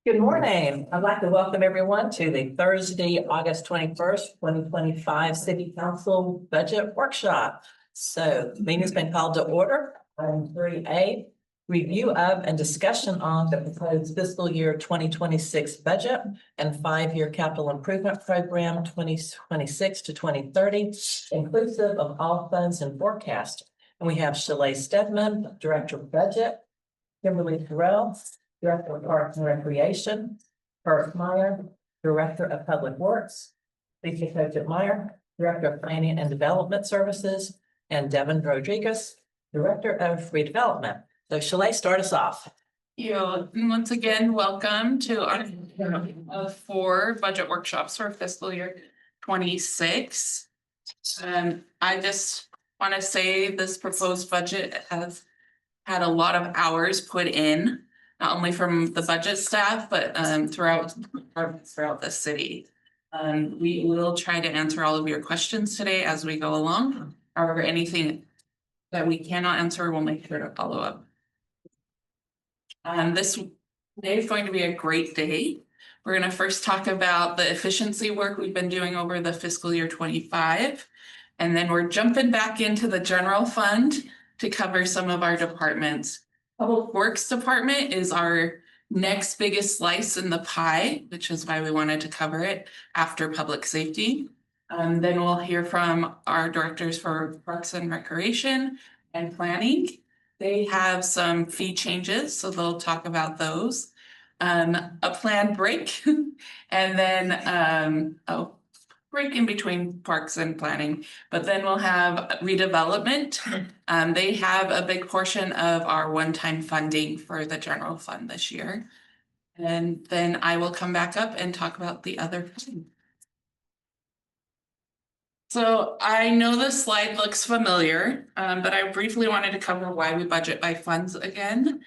Good morning. I'd like to welcome everyone to the Thursday, August 21st, 2025 City Council Budget Workshop. So the meeting's been called to order. Item 3A, review of and discussion on the proposed fiscal year 2026 budget and 5-year capital improvement program 2026 to 2030, inclusive of all funds and forecast. And we have Shalay Stedman, Director of Budget, Kimberly Terrell, Director of Parks and Recreation, Bert Meyer, Director of Public Works, Lisa Kochett-Meyer, Director of Planning and Development Services, and Devin Rodriguez, Director of Redevelopment. So Shalay, start us off. You once again, welcome to our 4 budget workshops for fiscal year 26. I just want to say this proposed budget has had a lot of hours put in, not only from the budget staff, but throughout the city. We will try to answer all of your questions today as we go along. However, anything that we cannot answer, we'll make sure to follow up. This day is going to be a great day. We're going to first talk about the efficiency work we've been doing over the fiscal year 25. And then we're jumping back into the general fund to cover some of our departments. Public Works Department is our next biggest slice in the pie, which is why we wanted to cover it after public safety. Then we'll hear from our directors for Parks and Recreation and Planning. They have some fee changes, so they'll talk about those. A planned break, and then break in between Parks and Planning, but then we'll have redevelopment. They have a big portion of our one-time funding for the general fund this year. And then I will come back up and talk about the other thing. So I know this slide looks familiar, but I briefly wanted to cover why we budget by funds again.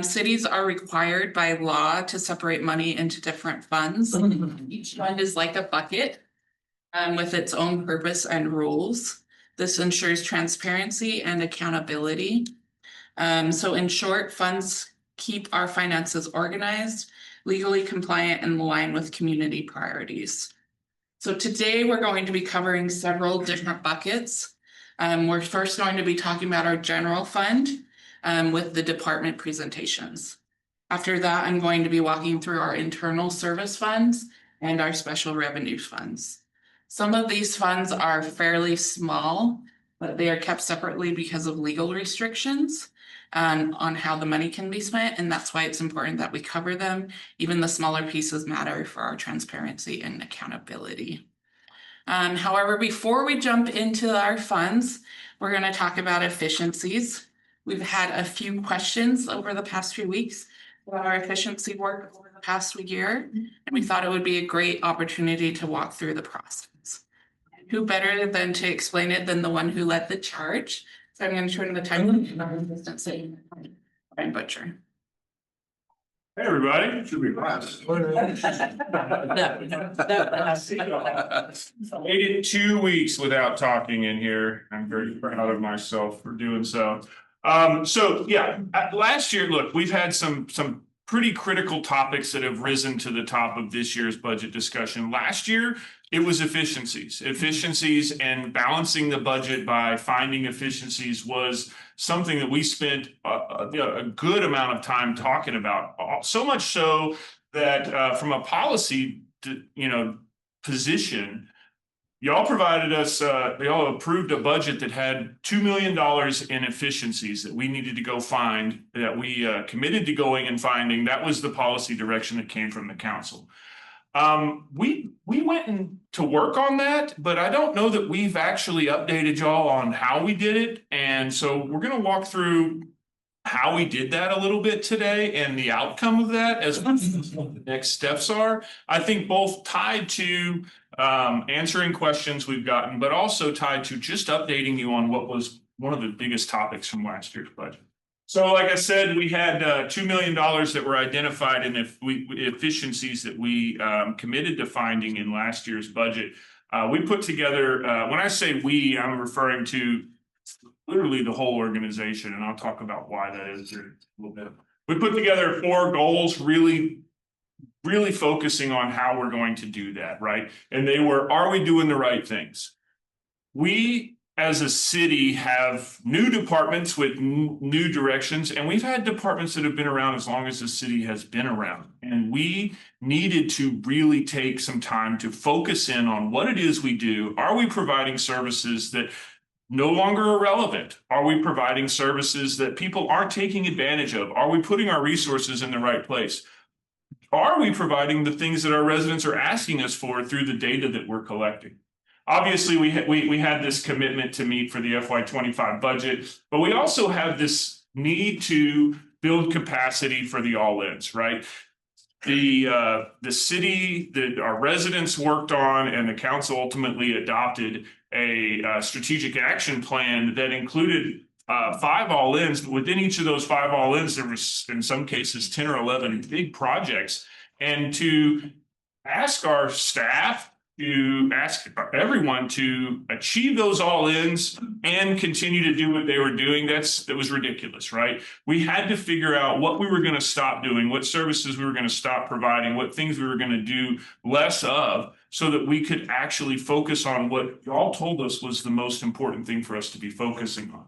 Cities are required by law to separate money into different funds. Each fund is like a bucket with its own purpose and rules. This ensures transparency and accountability. So in short, funds keep our finances organized, legally compliant, and aligned with community priorities. So today we're going to be covering several different buckets. We're first going to be talking about our general fund with the department presentations. After that, I'm going to be walking through our internal service funds and our special revenue funds. Some of these funds are fairly small, but they are kept separately because of legal restrictions on how the money can be spent. And that's why it's important that we cover them. Even the smaller pieces matter for our transparency and accountability. However, before we jump into our funds, we're going to talk about efficiencies. We've had a few questions over the past few weeks about our efficiency work over the past year, and we thought it would be a great opportunity to walk through the process. Who better than to explain it than the one who led the charge? So I'm going to turn the time to Brian Butcher. Hey everybody, should be fast. 82 weeks without talking in here. I'm very proud of myself for doing so. So yeah, last year, look, we've had some pretty critical topics that have risen to the top of this year's budget discussion. Last year, it was efficiencies and balancing the budget by finding efficiencies was something that we spent a good amount of time talking about. So much so that from a policy, position, y'all provided us, y'all approved a budget that had $2 million in efficiencies that we needed to go find, that we committed to going and finding. That was the policy direction that came from the council. We went to work on that, but I don't know that we've actually updated y'all on how we did it. And so we're going to walk through how we did that a little bit today and the outcome of that as what the next steps are. I think both tied to answering questions we've gotten, but also tied to just updating you on what was one of the biggest topics from last year's budget. So like I said, we had $2 million that were identified in efficiencies that we committed to finding in last year's budget. We put together, when I say we, I'm referring to literally the whole organization, and I'll talk about why that is in a little bit. We put together 4 goals, really really focusing on how we're going to do that, right? And they were, are we doing the right things? We, as a city, have new departments with new directions, and we've had departments that have been around as long as the city has been around. And we needed to really take some time to focus in on what it is we do. Are we providing services that no longer are relevant? Are we providing services that people aren't taking advantage of? Are we putting our resources in the right place? Are we providing the things that our residents are asking us for through the data that we're collecting? Obviously, we had this commitment to meet for the FY25 budget, but we also have this need to build capacity for the all-ins, right? The city that our residents worked on and the council ultimately adopted a strategic action plan that included 5 all-ins, but within each of those 5 all-ins, there was in some cases 10 or 11 big projects. And to ask our staff, to ask everyone to achieve those all-ins and continue to do what they were doing, that was ridiculous, right? We had to figure out what we were going to stop doing, what services we were going to stop providing, what things we were going to do less of, so that we could actually focus on what y'all told us was the most important thing for us to be focusing on.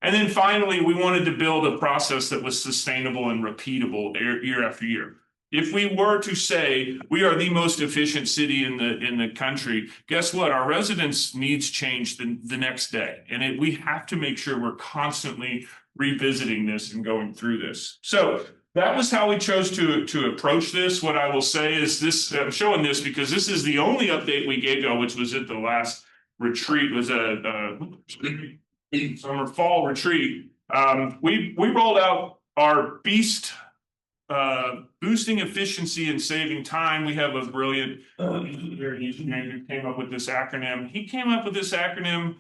And then finally, we wanted to build a process that was sustainable and repeatable year after year. If we were to say we are the most efficient city in the country, guess what? Our residents' needs change the next day. And we have to make sure we're constantly revisiting this and going through this. So that was how we chose to approach this. What I will say is this, I'm showing this because this is the only update we gave y'all, which was at the last retreat, was a summer fall retreat. We rolled out our BEAST, boosting efficiency and saving time. We have a brilliant engineer who came up with this acronym. He came up with this acronym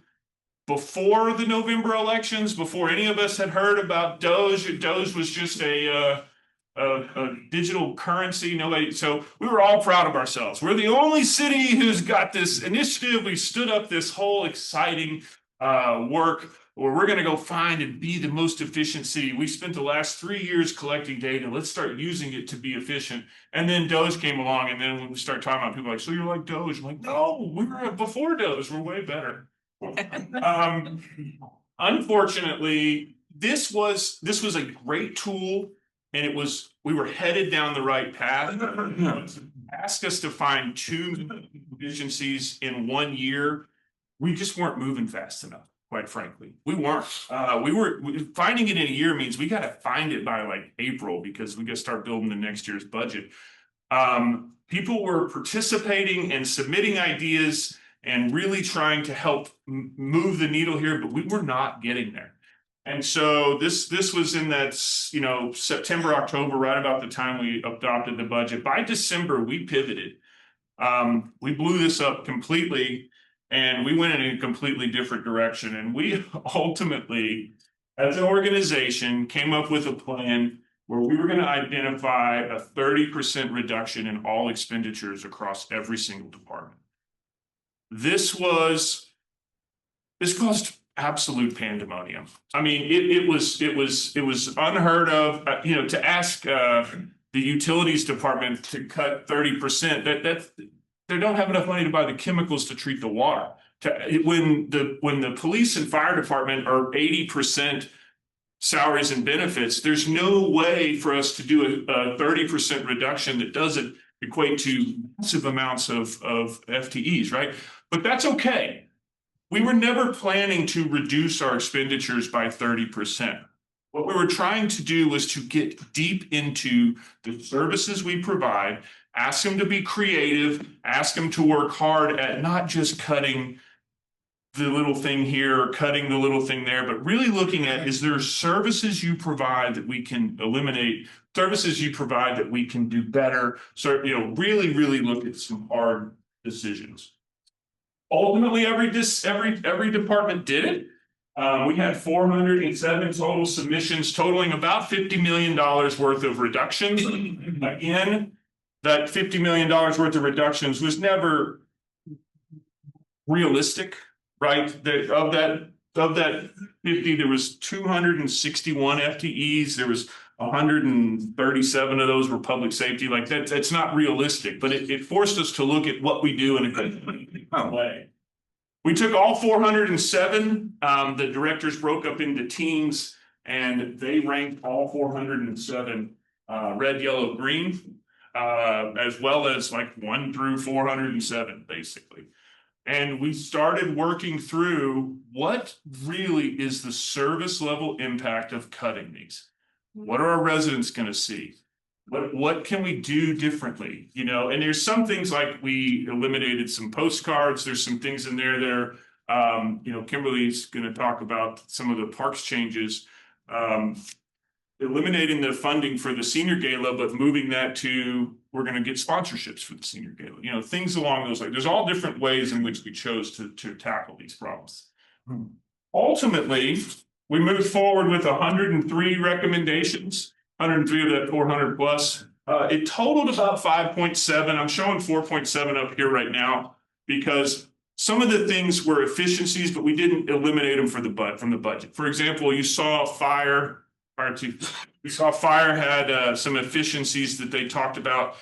before the November elections, before any of us had heard about Doge. Doge was just a digital currency. Nobody. So we were all proud of ourselves. We're the only city who's got this initiative. We stood up this whole exciting work where we're going to go find and be the most efficient city. We spent the last 3 years collecting data. Let's start using it to be efficient. And then Doge came along, and then when we start talking about people like, so you're like Doge? I'm like, no, we were before Doge. We're way better. Unfortunately, this was a great tool, and we were headed down the right path. Ask us to find 2 efficiencies in 1 year. We just weren't moving fast enough, quite frankly. We weren't. Finding it in a year means we got to find it by like April, because we got to start building the next year's budget. People were participating and submitting ideas and really trying to help move the needle here, but we were not getting there. And so this was in that, September, October, right about the time we adopted the budget. By December, we pivoted. We blew this up completely, and we went in a completely different direction. And we ultimately, as an organization, came up with a plan where we were going to identify a 30% reduction in all expenditures across every single department. This caused absolute pandemonium. I mean, it was unheard of. To ask the utilities department to cut 30%, that they don't have enough money to buy the chemicals to treat the water. When the police and fire department are 80% salaries and benefits, there's no way for us to do a 30% reduction that doesn't equate to massive amounts of FTEs, right? But that's okay. We were never planning to reduce our expenditures by 30%. What we were trying to do was to get deep into the services we provide, ask them to be creative, ask them to work hard at not just cutting the little thing here or cutting the little thing there, but really looking at, is there services you provide that we can eliminate, services you provide that we can do better? So, really, really look at some hard decisions. Ultimately, every department did it. We had 407 total submissions, totaling about $50 million worth of reductions. Again, that $50 million worth of reductions was never realistic, right? Of that 50, there was 261 FTEs. There was 137 of those were public safety. Like that's not realistic, but it forced us to look at what we do in a good way. We took all 407, the directors broke up into teams and they ranked all 407 red, yellow, green, as well as like 1 through 407, basically. And we started working through what really is the service level impact of cutting these. What are our residents going to see? What can we do differently? You know, and there's some things like we eliminated some postcards. There's some things in there you know, Kimberly's going to talk about some of the parks changes. Eliminating the funding for the senior gala, but moving that to, we're going to get sponsorships for the senior gala, you know, things along those lines. There's all different ways in which we chose to tackle these problems. Ultimately, we moved forward with 103 recommendations, 103 of that 400 plus. It totaled about 5.7. I'm showing 4.7 up here right now because some of the things were efficiencies, but we didn't eliminate them from the budget. For example, you saw fire had some efficiencies that they talked about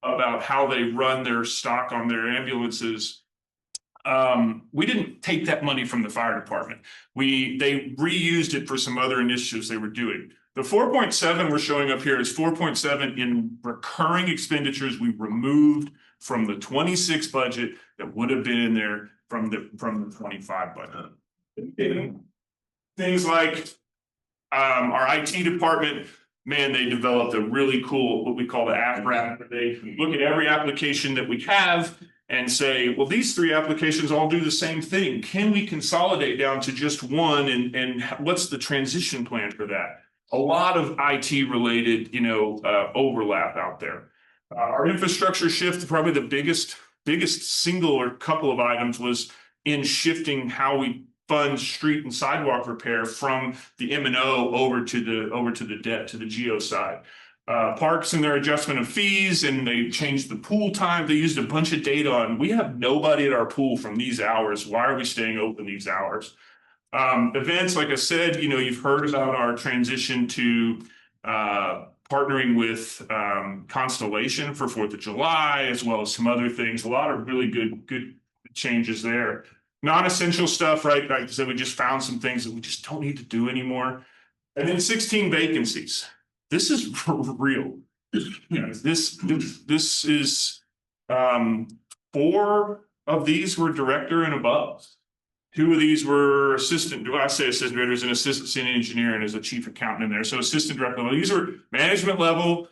how they run their stock on their ambulances. We didn't take that money from the fire department. They reused it for some other initiatives they were doing. The 4.7 we're showing up here is 4.7 in recurring expenditures we removed from the 26 budget that would have been in there from the 25 budget. Things like our IT department, man, they developed a really cool, what we call the app wrap. They look at every application that we have and say, well, these 3 applications all do the same thing. Can we consolidate down to just one? And what's the transition plan for that? A lot of IT related, you know, overlap out there. Our infrastructure shift, probably the biggest single or couple of items was in shifting how we fund street and sidewalk repair from the M&O over to the debt, to the geo side. Parks and their adjustment of fees, and they changed the pool time. They used a bunch of data on, we have nobody at our pool from these hours. Why are we staying open these hours? Events, like I said, you know, you've heard about our transition to partnering with Constellation for 4th of July, as well as some other things. A lot of really good changes there. Non-essential stuff, right? Like I said, we just found some things that we just don't need to do anymore. And then 16 vacancies. This is real. This is 4 of these were director and above. 2 of these were assistant. Do I say assistant director? There's an assistant city engineer and there's a chief accountant in there. So assistant director level. These are management level,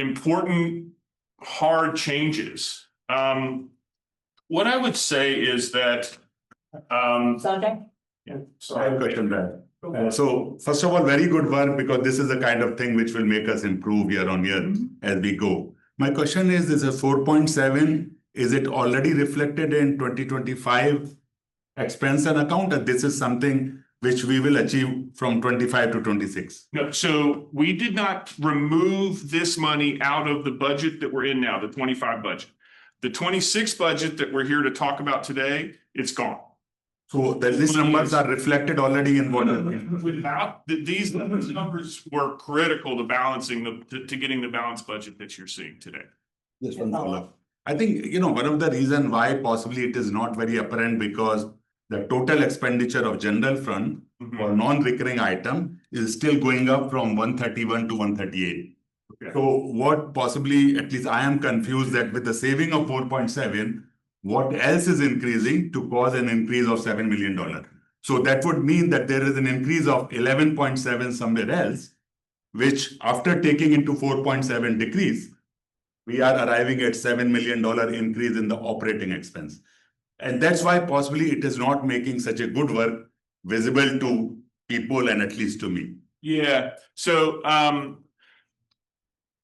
important, hard changes. What I would say is that Sanjay? yeah, I have a question, Brad. So first of all, very good work, because this is the kind of thing which will make us improve year on year as we go. My question is a 4.7, is it already reflected in 2025 expense and account, or this is something which we will achieve from 25 to 26? No, so we did not remove this money out of the budget that we're in now, the 25 budget. The 26 budget that we're here to talk about today, it's gone. So these numbers are reflected already in what? Without these numbers were critical to balancing to getting the balanced budget that you're seeing today. Just one follow-up. I think, you know, one of the reasons why possibly it is not very apparent, because the total expenditure of general fund for non-recurring item is still going up from 131 to 138. Okay. So what possibly, at least I am confused that with the saving of 4.7, what else is increasing to cause an increase of $7 million? So that would mean that there is an increase of 11.7 somewhere else, which after taking into 4.7 decrease, we are arriving at $7 million increase in the operating expense. And that's why possibly it is not making such a good work visible to people and at least to me. Yeah, so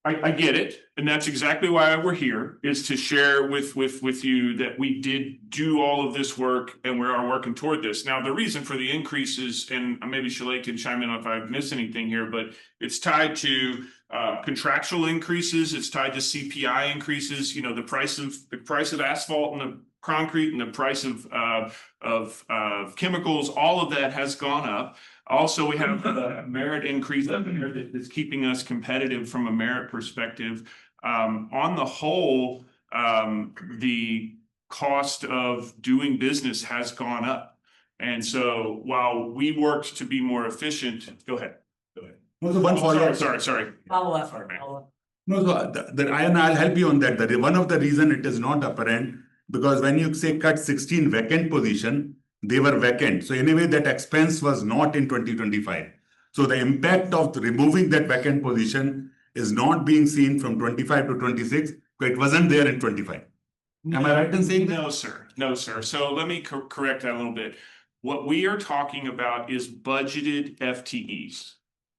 I get it, and that's exactly why we're here, is to share with you that we did do all of this work and we are working toward this. Now, the reason for the increases, and maybe Shalay can chime in if I've missed anything here, but it's tied to contractual increases, it's tied to CPI increases. You know, the price of asphalt and the concrete and the price of chemicals, all of that has gone up. Also, we have a merit increase up there that is keeping us competitive from a merit perspective. On the whole, the cost of doing business has gone up. And so while we worked to be more efficient, go ahead. No, so one Oh, follow-up. sorry. Follow up. Sorry, man. follow up. No, so and I'll help you on that. That one of the reason it is not apparent, because when you say cut 16 vacant position, they were vacant. So anyway, that expense was not in 2025. So the impact of removing that vacant position is not being seen from 25 to 26, but it wasn't there in 25. Am I right in saying that? No, sir. No, sir. So let me correct that a little bit. What we are talking about is budgeted FTEs.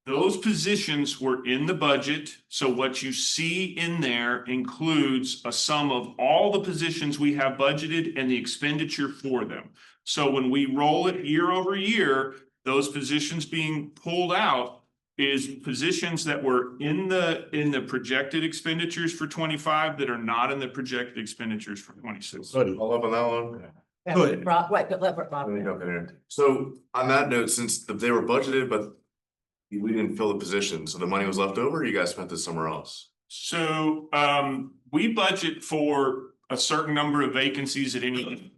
Those positions were in the budget, so what you see in there includes a sum of all the positions we have budgeted and the expenditure for them. So when we roll it year over year, those positions being pulled out is positions that were in the projected expenditures for 25 that are not in the projected expenditures for 26. Sorry. Follow up on that one. Yeah, Rob, wait, let Rob. Let me jump in here. So on that note, since they were budgeted, but we didn't fill the position, so the money was left over, or you guys spent this somewhere else? So we budget for a certain number of vacancies at any.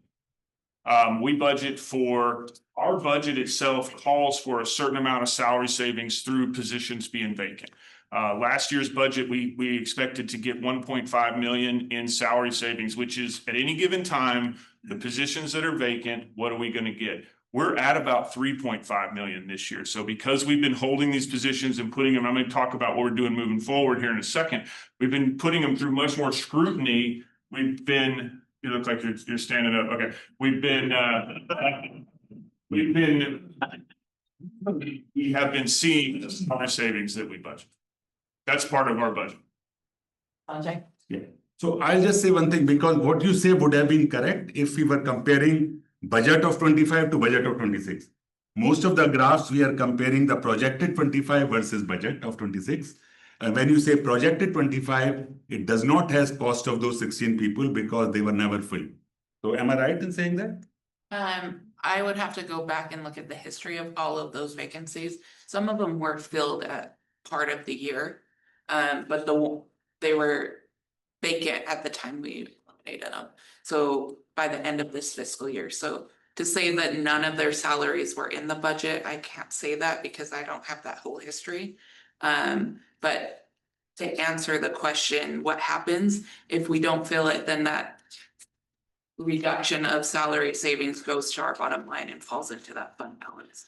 We budget for, our budget itself calls for a certain amount of salary savings through positions being vacant. Last year's budget, we expected to get 1.5 million in salary savings, which is at any given time, the positions that are vacant, what are we going to get? We're at about 3.5 million this year. So because we've been holding these positions and putting them, I'm going to talk about what we're doing moving forward here in a second. We've been putting them through much more scrutiny. We've been, you look like you're standing up. Okay. We have been seeing the salary savings that we budget. That's part of our budget. Sanjay? Yeah. So I'll just say one thing, because what you say would have been correct if we were comparing budget of 25 to budget of 26. Most of the graphs we are comparing the projected 25 versus budget of 26. And when you say projected 25, it does not have cost of those 16 people because they were never filled. So am I right in saying that? I would have to go back and look at the history of all of those vacancies. Some of them were filled at part of the year. But they were vacant at the time we eliminated them. So by the end of this fiscal year. So to say that none of their salaries were in the budget, I can't say that because I don't have that whole history. But to answer the question, what happens if we don't fill it, then that reduction of salary savings goes to our bottom line and falls into that fund balance.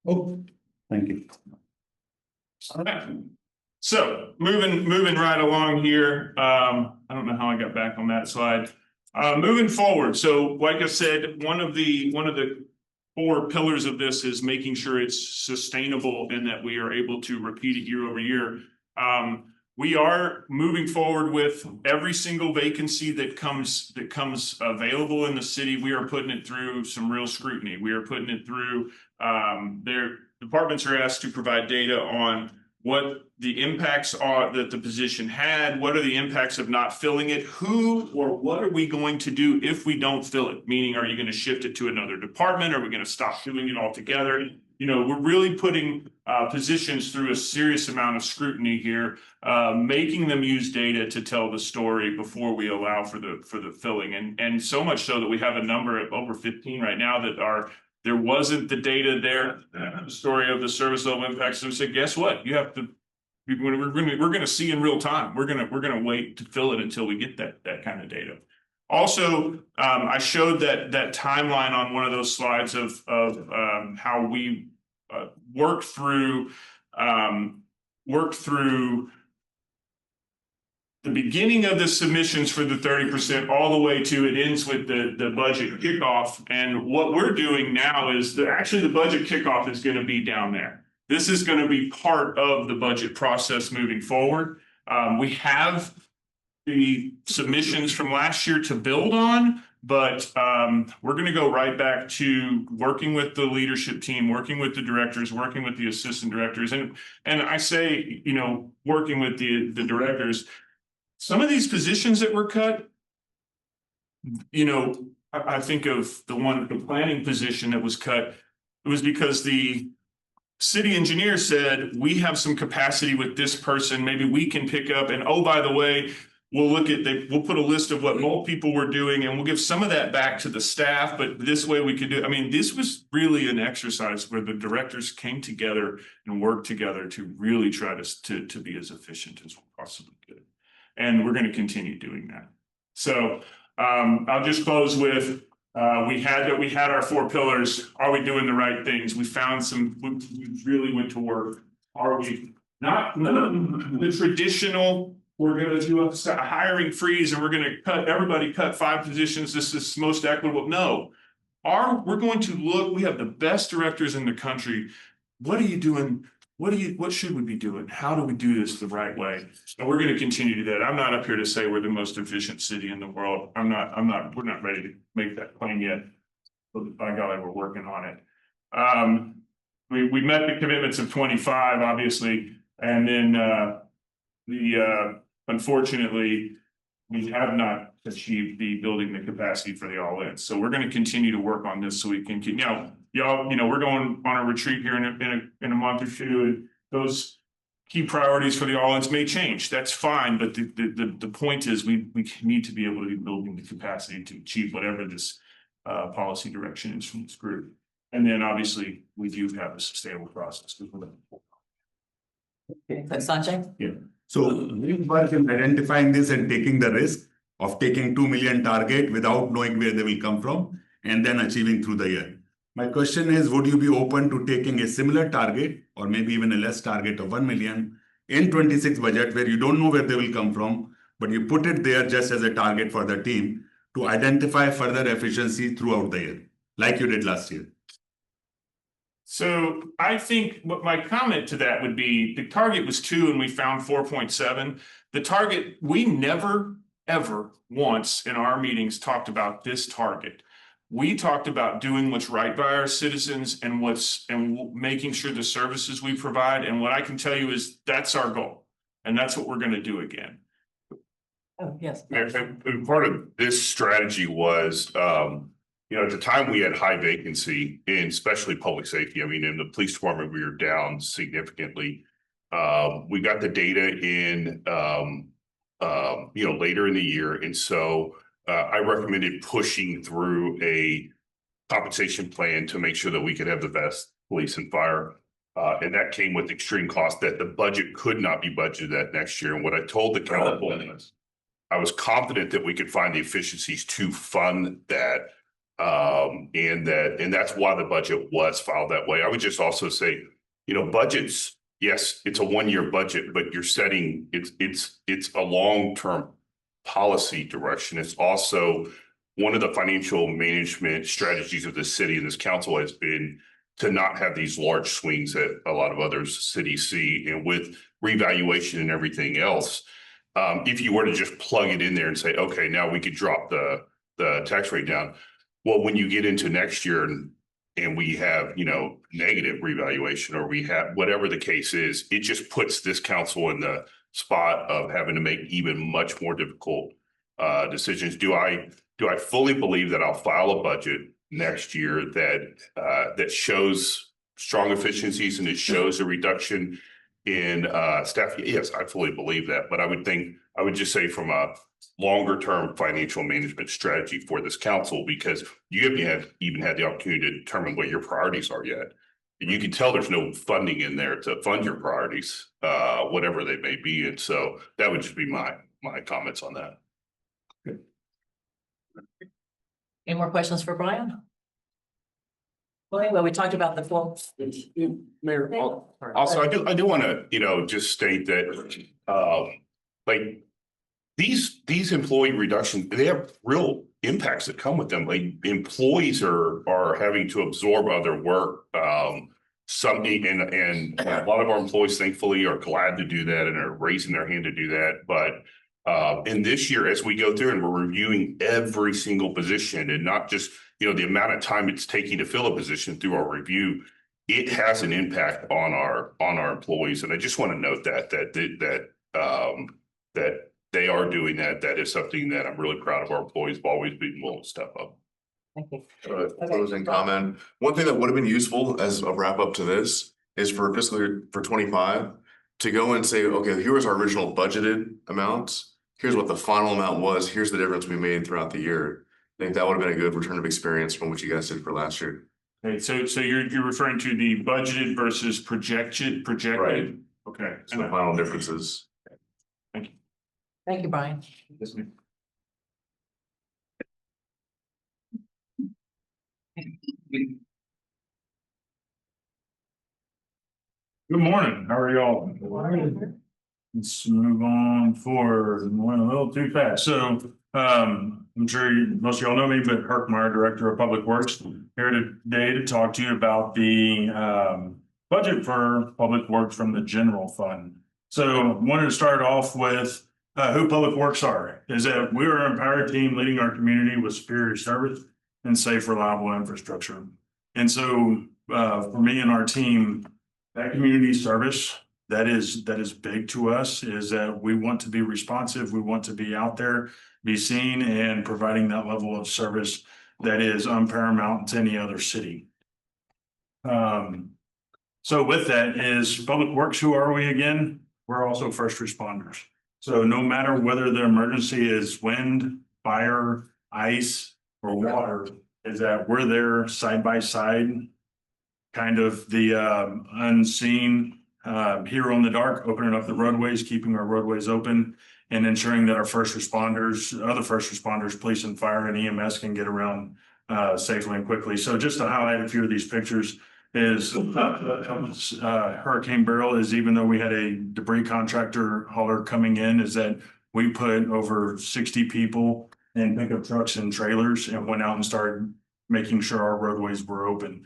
Oh, thank you. All right. So moving right along here. I don't know how I got back on that slide. Moving forward. So like I said, one of the four pillars of this is making sure it's sustainable and that we are able to repeat it year over year. We are moving forward with every single vacancy that comes available in the city. We are putting it through some real scrutiny. We are putting it through their departments are asked to provide data on what the impacts are that the position had, what are the impacts of not filling it, who or what are we going to do if we don't fill it? Meaning, are you going to shift it to another department? Are we going to stop doing it altogether? You know, we're really putting positions through a serious amount of scrutiny here, making them use data to tell the story before we allow for the filling. And so much so that we have a number of over 15 right now that are, there wasn't the data there, the story of the service level impacts. So we said, guess what? You have to, we're going to see in real time. We're going to wait to fill it until we get that kind of data. Also, I showed that timeline on one of those slides of how we worked through the beginning of the submissions for the 30% all the way to it ends with the budget kickoff. And what we're doing now is that actually the budget kickoff is going to be down there. This is going to be part of the budget process moving forward. We have the submissions from last year to build on, but we're going to go right back to working with the leadership team, working with the directors, working with the assistant directors. And I say, you know, working with the directors, some of these positions that were cut, you know, I think of the planning position that was cut. It was because the city engineer said, we have some capacity with this person, maybe we can pick up, and oh, by the way, we'll put a list of what most people were doing, and we'll give some of that back to the staff, but this way we could do, I mean, this was really an exercise where the directors came together and worked together to really try to be as efficient as we possibly could. And we're gonna continue doing that. So, I'll just close with, we had our 4 pillars. Are we doing the right things? We found we really went to work. Are we not the traditional, we're gonna do a hiring freeze and we're gonna cut 5 positions. This is most equitable. No. We're going to look, we have the best directors in the country. What are you doing? What should we be doing? How do we do this the right way? And we're going to continue to do that. I'm not up here to say we're the most efficient city in the world. we're not ready to make that claim yet. But by golly, we're working on it. We met the commitments of 25, obviously, and then unfortunately, we have not achieved building the capacity for the all-in. So we're going to continue to work on this so we can keep, y'all, we're going on a retreat here in a month or two, and those key priorities for the all-ins may change. That's fine, but the point is we need to be able to be building the capacity to achieve whatever this policy direction is from this group. And then obviously we do have a sustainable process. Okay, so Sanjay? Yeah. So we work in identifying this and taking the risk of taking 2 million target without knowing where they will come from and then achieving through the year. My question is, would you be open to taking a similar target or maybe even a less target of 1 million in 26 budget where you don't know where they will come from, but you put it there just as a target for the team to identify further efficiency throughout the year, like you did last year? So I think what my comment to that would be, the target was 2 and we found 4.7. The target, we never, ever once in our meetings talked about this target. We talked about doing what's right by our citizens and making sure the services we provide. And what I can tell you is that's our goal. And that's what we're going to do again. Oh, yes. And part of this strategy was, at the time we had high vacancy in especially public safety. I mean, in the police department, we were down significantly. We got the data in, later in the year. And so I recommended pushing through a compensation plan to make sure that we could have the best police and fire. And that came with extreme cost that the budget could not be budgeted that next year. And what I told the council was, I was confident that we could find the efficiencies to fund that. And that's why the budget was filed that way. I would just also say, budgets, yes, it's a 1-year budget, but you're setting, it's a long-term policy direction. It's also one of the financial management strategies of the city and this council has been to not have these large swings that a lot of other cities see. And with revaluation and everything else, if you were to just plug it in there and say, okay, now we could drop the tax rate down. Well, when you get into next year and we have, negative revaluation or we have whatever the case is, it just puts this council in the spot of having to make even much more difficult decisions. Do I fully believe that I'll file a budget next year that shows strong efficiencies and it shows a reduction in staff? Yes, I fully believe that. But I would just say from a longer term financial management strategy for this council, because you haven't even had the opportunity to determine what your priorities are yet. And you can tell there's no funding in there to fund your priorities, whatever they may be. And so that would just be my comments on that. Any more questions for Brian? Well, we talked about the full. Mayor, also, I do want to, just state that, these employee reductions, they have real impacts that come with them. Like employees are having to absorb other work. And a lot of our employees, thankfully, are glad to do that and are raising their hand to do that. But in this year, as we go through and we're reviewing every single position and not just, the amount of time it's taking to fill a position through our review, it has an impact on our employees. And I just want to note that they are doing that. That is something that I'm really proud of. Our employees have always been willing to step up. Thank you. Closing comment. One thing that would have been useful as a wrap up to this is for fiscal year for 25 to go and say, okay, here was our original budgeted amounts. Here's what the final amount was. Here's the difference we made throughout the year. I think that would have been a good return of experience from what you guys did for last year. Okay, so you're referring to the budgeted versus projected? Right. Okay. So the final differences. Thank you, Brian. Yes, ma'am. Good morning. How are y'all? Let's move on forward. Went a little too fast. So I'm sure most of y'all know me, but Herkmeyer, Director of Public Works, here today to talk to you about the budget for Public Works from the general fund. So wanted to start off with who Public Works are. Is that we are an empowered team leading our community with superior service and safe, reliable infrastructure. And so for me and our team, that community service that is big to us, is that we want to be responsive. We want to be out there, be seen, and providing that level of service that is unparamount to any other city. So with that is Public Works. Who are we again? We're also first responders. So no matter whether the emergency is wind, fire, ice, or water, is that we're there side by side, kind of the unseen hero in the dark, opening up the roadways, keeping our roadways open, and ensuring that our first responders, other first responders, police and fire and EMS can get around safely and quickly. So just to highlight a few of these pictures is Hurricane Beryl is, even though we had a debris contractor hauler coming in, is that we put over 60 people in pickup trucks and trailers and went out and started making sure our roadways were open.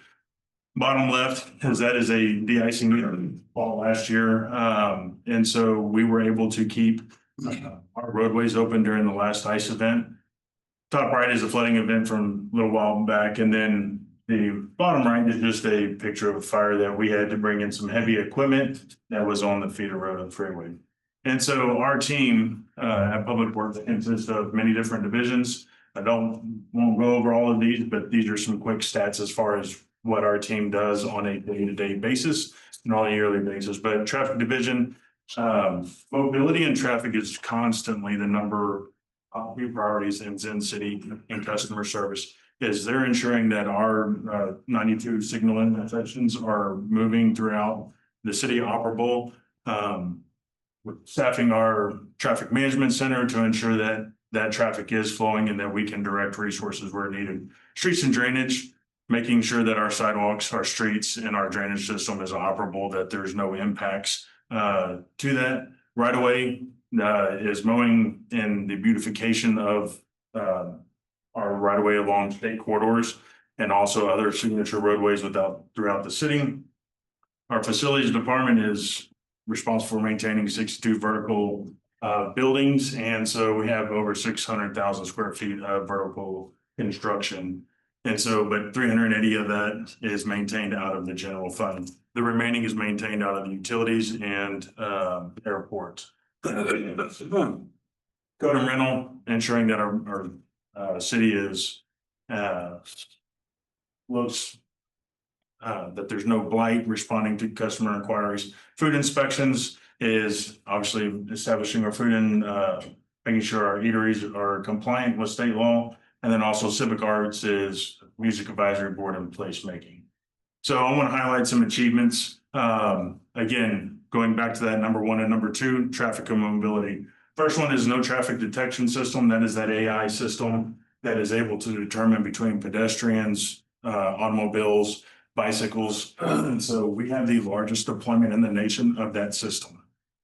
Bottom left is that is a de-icing fall last year. And so we were able to keep our roadways open during the last ice event. Top right is a flooding event from a little while back. And then the bottom right is just a picture of a fire that we had to bring in some heavy equipment that was on the feeder road of the freeway. And so our team at Public Works consists of many different divisions. I won't go over all of these, but these are some quick stats as far as what our team does on a day-to-day basis and on a yearly basis. But traffic division, mobility and traffic is constantly the number of priorities in Zen City and customer service. Is they're ensuring that our 92 signal intersections are moving throughout the city operable. We're staffing our traffic management center to ensure that that traffic is flowing and that we can direct resources where needed. Streets and drainage, making sure that our sidewalks, our streets, and our drainage system is operable, that there's no impacts to that. Right away is mowing and the beautification of our right away along state corridors and also other signature roadways throughout the city. Our facilities department is responsible for maintaining 62 vertical buildings. And so we have over 600,000 square feet of vertical construction. And so, but 380 of that is maintained out of the general fund. The remaining is maintained out of the utilities and airports. Code and rental, ensuring that our city is looks that there's no blight, responding to customer inquiries. Food inspections is obviously establishing our food and making sure our eateries are compliant with state law. And then also civic arts is music advisory board and placemaking. So I want to highlight some achievements. Again, going back to that number 1 and number 2, traffic and mobility. First one is no traffic detection system. That is that AI system that is able to determine between pedestrians, automobiles, bicycles. And so we have the largest deployment in the nation of that system.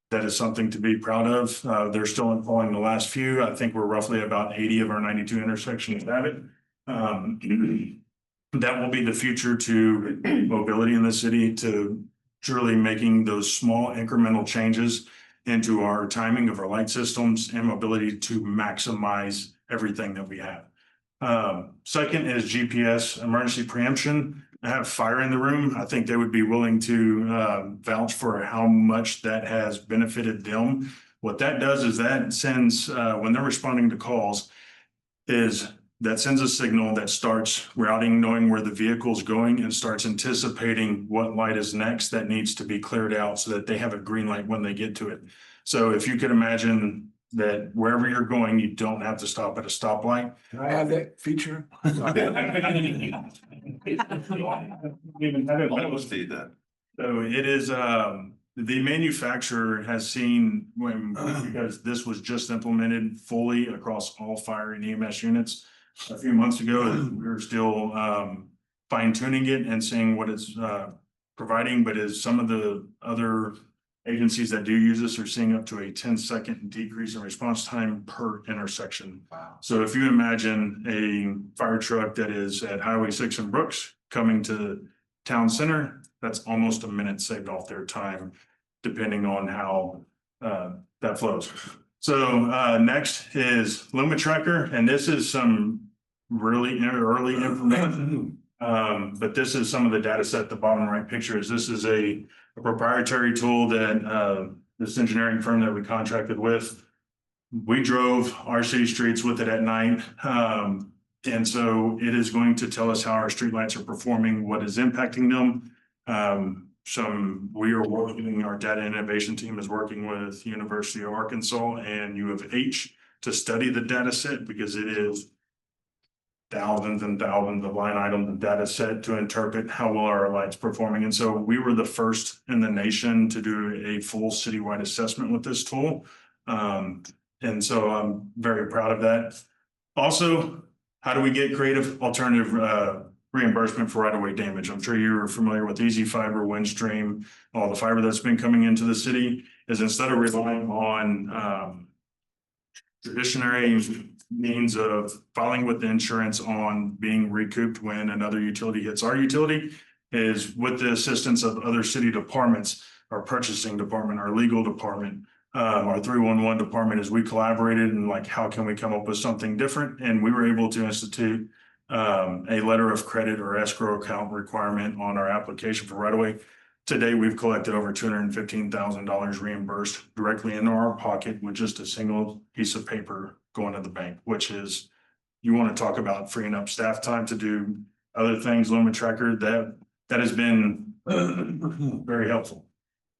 That is something to be proud of. They're still installing the last few. I think we're roughly about 80 of our 92 intersections have it. That will be the future to mobility in the city, to truly making those small incremental changes into our timing of our light systems and mobility to maximize everything that we have. Second is GPS emergency preemption. I have fire in the room. I think they would be willing to vouch for how much that has benefited them. What that does is that sends, when they're responding to calls, is that sends a signal that starts routing, knowing where the vehicle's going, and starts anticipating what light is next that needs to be cleared out so that they have a green light when they get to it. So if you could imagine that wherever you're going, you don't have to stop at a stoplight. Can I have that feature? So it is, the manufacturer has seen because this was just implemented fully across all fire and EMS units a few months ago. We were still fine tuning it and seeing what it's providing, but as some of the other agencies that do use this are seeing up to a 10-second decrease in response time per intersection. Wow. So if you imagine a fire truck that is at Highway 6 in Brooks coming to town center, that's almost a minute saved off their time, depending on how that flows. So next is Luma Tracker, and this is some really early information. But this is some of the data set. The bottom right picture is this is a proprietary tool that this engineering firm that we contracted with. We drove our city streets with it at night. And so it is going to tell us how our streetlights are performing, what is impacting them. We are working, our data innovation team is working with University of Arkansas and U of H to study the data set because it is thousands and thousands of line items of data set to interpret how well our lights performing. And so we were the first in the nation to do a full citywide assessment with this tool. And so I'm very proud of that. Also, how do we get creative alternative reimbursement for right-of-way damage? I'm sure you're familiar with Easy Fiber, Windstream, all the fiber that's been coming into the city. Is instead of relying on traditional means of filing with the insurance on being recouped when another utility hits our utility, is with the assistance of other city departments, our purchasing department, our legal department, our 311 department, as we collaborated and like, how can we come up with something different? And we were able to institute a letter of credit or escrow account requirement on our application for right-of-way. Today, we've collected over $215,000 reimbursed directly into our pocket with just a single piece of paper going to the bank, which is, you want to talk about freeing up staff time to do other things. Luma Tracker, that has been very helpful.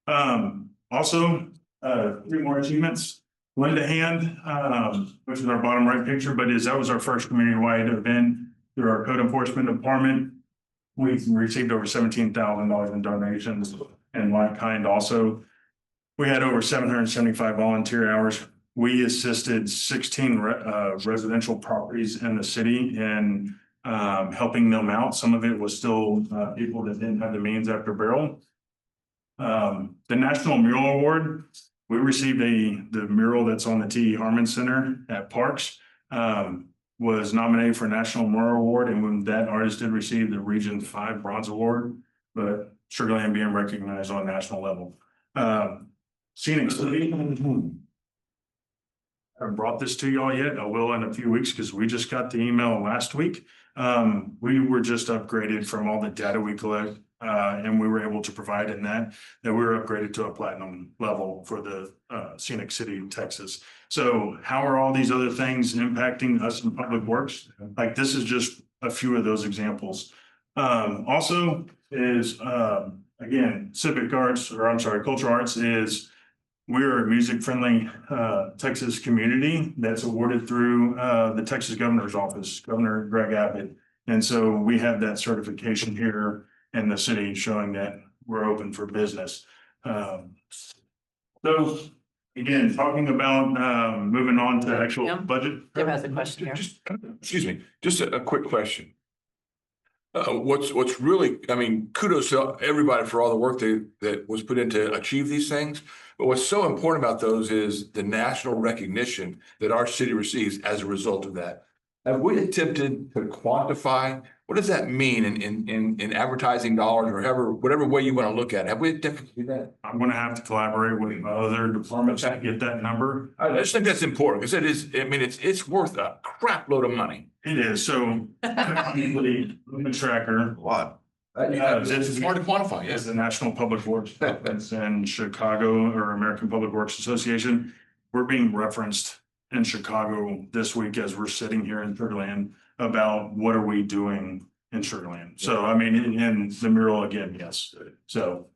Also, 3 more achievements. Lend a Hand, which is our bottom right picture, but that was our first community-wide event through our code enforcement department. We received over $17,000 in donations and like kind. Also, we had over 775 volunteer hours. We assisted 16 residential properties in the city in helping them out. Some of it was still people that didn't have the means after Beryl. The National Mural Award, we received the mural that's on the T.E. Harmon Center at Parks, was nominated for a National Mural Award, and when that artist did receive the Region 5 Bronze Award, but Sugar Land being recognized on a national level. Scenic City. I haven't brought this to y'all yet. I will in a few weeks because we just got the email last week. We were just upgraded from all the data we collect, and we were able to provide in that we were upgraded to a platinum level for the Scenic City, Texas. So how are all these other things impacting us in public works? Like, this is just a few of those examples. Also is, again, cultural arts is, we're a music-friendly Texas community that's awarded through the Texas Governor's Office, Governor Greg Abbott. And so we have that certification here in the city showing that we're open for business. So again, talking about moving on to actual Jim? budget. Jim has a question here. Excuse me, just a quick question. What's really, I mean, kudos to everybody for all the work that was put in to achieve these things. But what's so important about those is the national recognition that our city receives as a result of that. Have we attempted to quantify, what does that mean in advertising dollars or whatever way you want to look at it? Have we attempted to do that? I'm going to have to collaborate with other departments to get that number. I just think that's important because it is, I mean, it's worth a crap load of money. It is. So Luma Tracker. A lot. It's hard to quantify, Is yes. the National Public Works that's in Chicago, or American Public Works Association. We're being referenced in Chicago this week as we're sitting here in Third Land about what are we doing in Sugarland. So I mean, in the mural again, yes. So.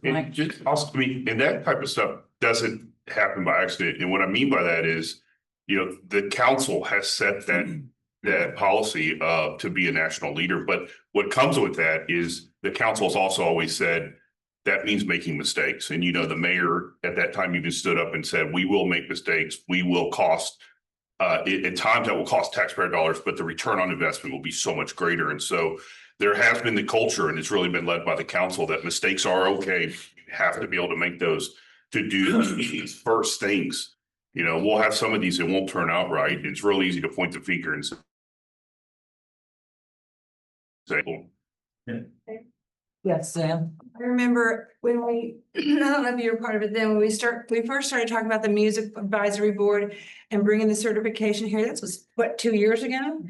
And just also, I mean, and that type of stuff doesn't happen by accident. And what I mean by that is, the council has set that policy to be a national leader. But what comes with that is the council has also always said that means making mistakes. And, the mayor at that time even stood up and said, we will make mistakes. We will cost, at times that will cost taxpayer dollars, but the return on investment will be so much greater. And so there has been the culture, and it's really been led by the council, that mistakes are okay. You have to be able to make those, to do these first things. We'll have some of these that won't turn out right. It's real easy to point the finger and say, Yes, Sam. I remember when I don't know if you were part of it then, when we first started talking about the music advisory board and bringing the certification here. That was what, 2 years ago?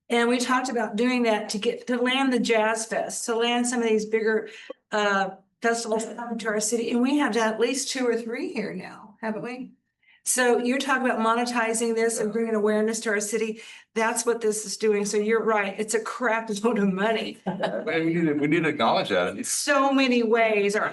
And we talked about doing that to land the Jazz Fest, to land some of these bigger festivals that come to our city. And we have done at least 2 or 3 here now, haven't we? So you're talking about monetizing this and bringing awareness to our city. That's what this is doing. So you're right. It's a crap load of money. We need to acknowledge that. It's, So many ways, our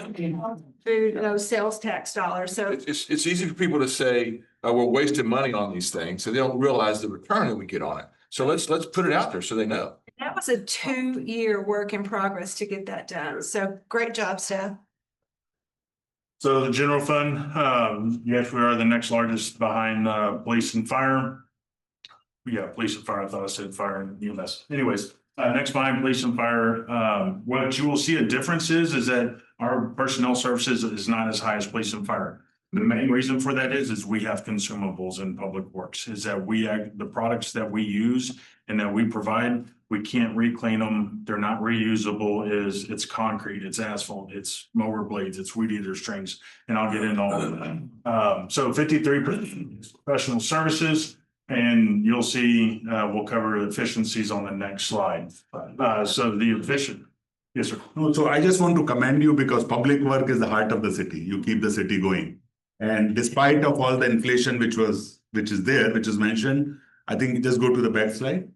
food, sales tax dollars. So it's easy for people to say, we're wasting money on these things, so they don't realize the return that we get on it. So let's put it out there so they know. that was a 2-year work in progress to get that done. So great job, staff. So the general fund, yes, we are the next largest behind police and fire. Yeah, police and fire. I thought I said fire and EMS. Anyways, next behind police and fire. What you will see a difference is that our personnel services is not as high as police and fire. The main reason for that is we have consumables in public works, is that the products that we use and that we provide, we can't reclaim them. They're not reusable. It's concrete, it's asphalt, it's mower blades, it's weed eater strings, and I'll get into all of that. So 53% professional services, and you'll see, we'll cover efficiencies on the next slide. So the efficient. Yes, sir. So I just want to commend you because public work is the heart of the city. You keep the city going. And despite of all the inflation which is mentioned, I think just go to the back slide.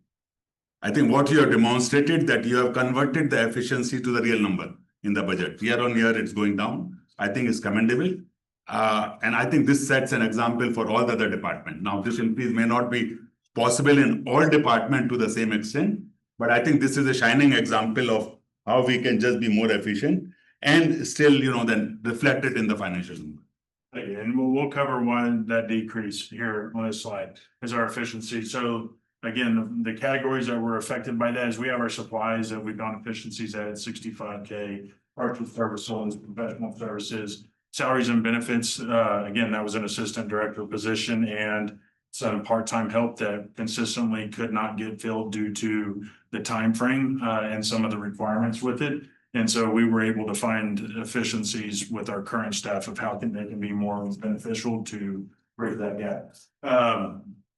I think what you have demonstrated that you have converted the efficiency to the real number in the budget. Year on year, it's going down. I think it's commendable. And I think this sets an example for all the other departments. Now, this increase may not be possible in all departments to the same extent, but I think this is a shining example of how we can just be more efficient and still, then reflect it in the financial number. And we'll cover why that decrease here on this slide is our efficiency. So again, the categories that were affected by that is we have our supplies that we've done efficiencies at 65K, parts and services, professional services, salaries and benefits. Again, that was an assistant director position and some part-time help that consistently could not get filled due to the time frame and some of the requirements with it. And so we were able to find efficiencies with our current staff of how they can be more beneficial to bridge that gap.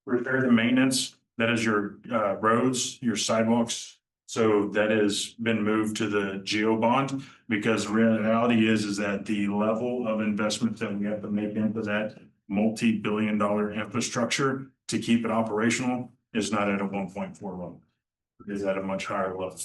Repair and maintenance, that is your roads, your sidewalks. So that has been moved to the GEO bond because the reality is that the level of investment that we have to make into that multi-billion-dollar infrastructure to keep it operational is not at a 1.4 level. It is at a much higher level.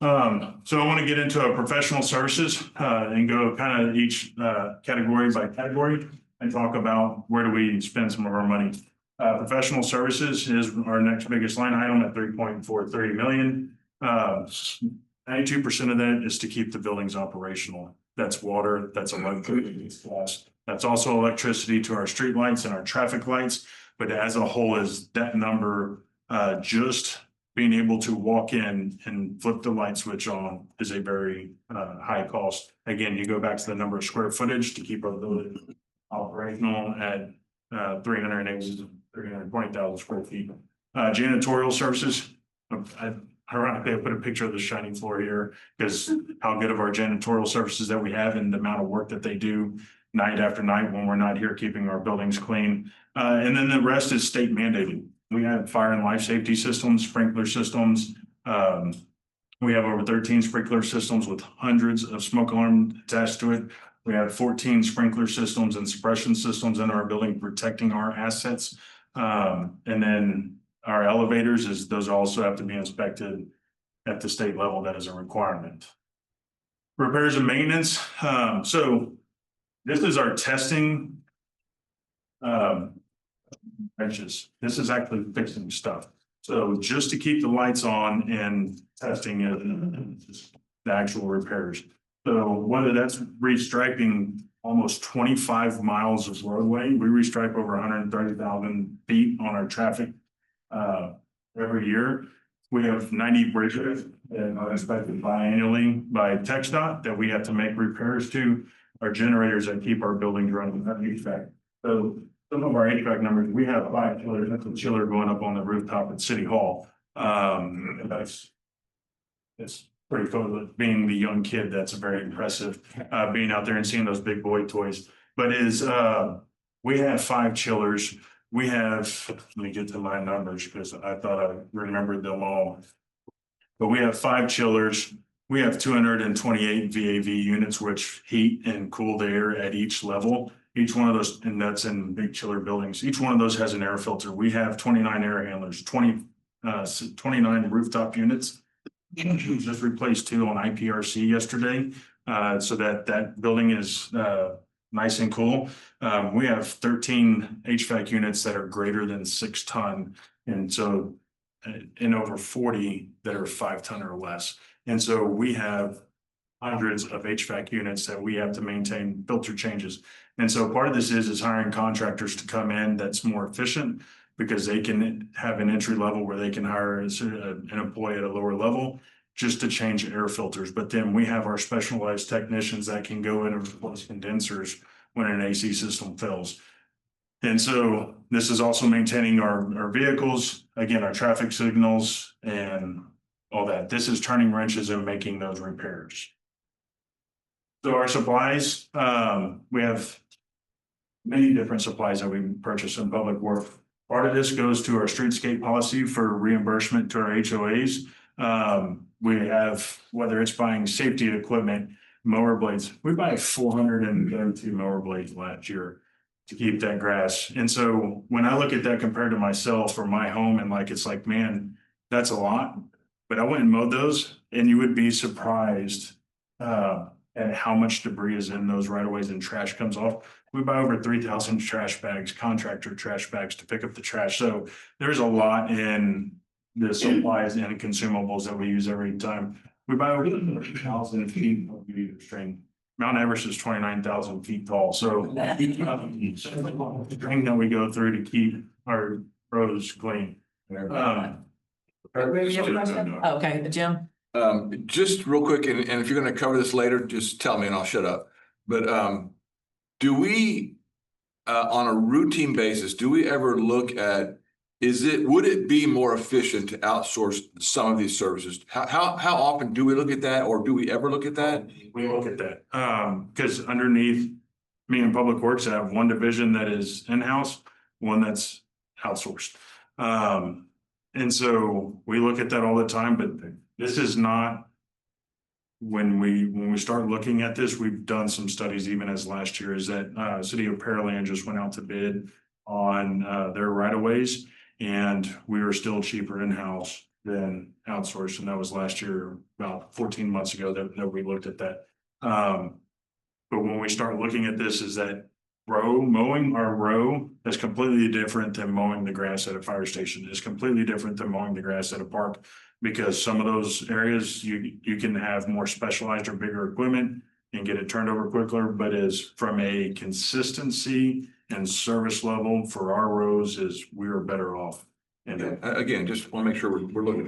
So I want to get into a professional services and go kind of each category by category and talk about where do we spend some of our money. Professional services is our next biggest line item at 3.43 million. 92% of that is to keep the buildings operational. That's water, that's electricity, that's also electricity to our streetlights and our traffic lights. But as a whole, is that number just being able to walk in and flip the light switch on is a very high cost. Again, you go back to the number of square footage to keep our building operational at 320,000 square feet. Janitorial services. Ironically, I put a picture of the shiny floor here because how good of our janitorial services that we have and the amount of work that they do night after night when we're not here keeping our buildings clean. And then the rest is state mandated. We have fire and life safety systems, sprinkler systems. We have over 13 sprinkler systems with hundreds of smoke alarms attached to it. We have 14 sprinkler systems and suppression systems in our building protecting our assets. And then our elevators is those also have to be inspected at the state level. That is a requirement. Repairs and maintenance. So this is our testing. Benches. This is actually fixing stuff. So just to keep the lights on and testing it, the actual repairs. So whether that's restriping almost 25 miles of roadway, we restripe over 130,000 feet on our traffic every year. We have 90 bridges that are inspected biannually by TxDOT that we have to make repairs to. Our generators that keep our buildings running, that HVAC. So some of our HVAC numbers, we have 5 chillers. That's a chiller going up on the rooftop at City Hall. It's pretty cool. Being the young kid, that's very impressive. Being out there and seeing those big boy toys. But we have 5 chillers. We have, let me get to my numbers because I thought I remembered them all. But we have 5 chillers. We have 228 VAV units, which heat and cool the air at each level. Each one of those, and that's in big chiller buildings. Each one of those has an air filter. We have 29 air handlers, 29 rooftop units. Just replaced 2 on IPRC yesterday. So that building is nice and cool. We have 13 HVAC units that are greater than 6 ton. And so in over 40 that are 5 ton or less. And so we have hundreds of HVAC units that we have to maintain filter changes. And so part of this is hiring contractors to come in that's more efficient because they can have an entry level where they can hire an employee at a lower level just to change air filters. But then we have our specialized technicians that can go in and replace condensers when an AC system fails. And so this is also maintaining our vehicles, again, our traffic signals and all that. This is turning wrenches and making those repairs. So our supplies, we have many different supplies that we purchase in public work. Part of this goes to our streetscape policy for reimbursement to our HOAs. We have, whether it's buying safety equipment, mower blades, we buy 432 mower blades last year to keep that grass. And so when I look at that compared to myself or my home and it's like, man, that's a lot. But I went and mowed those and you would be surprised at how much debris is in those right of ways and trash comes off. We buy over 3,000 trash bags, contractor trash bags to pick up the trash. So there's a lot in the supplies and consumables that we use every time. We buy over 1,000 feet of meter string. Mount Everest is 29,000 feet tall. So string that we go through to keep our roads clean. Okay, Jim? Just real quick, and if you're gonna cover this later, just tell me and I'll shut up. But do we, on a routine basis, do we ever look at, would it be more efficient to outsource some of these services? How often do we look at that, or do we ever look at that? We look at that, because underneath me and Public Works, I have one division that is in-house, one that's outsourced. And so we look at that all the time, but this is not, when we start looking at this, we've done some studies even as last year, is that City of Pearland just went out to bid on their right of ways, and we are still cheaper in-house than outsourced. And that was last year, about 14 months ago that we looked at that. But when we start looking at this, is that mowing our row is completely different than mowing the grass at a fire station. It's completely different than mowing the grass at a park, because some of those areas you can have more specialized or bigger equipment and get it turned over quicker, but is from a consistency and service level for our rows is we are better off. And Again, just want to make sure we're looking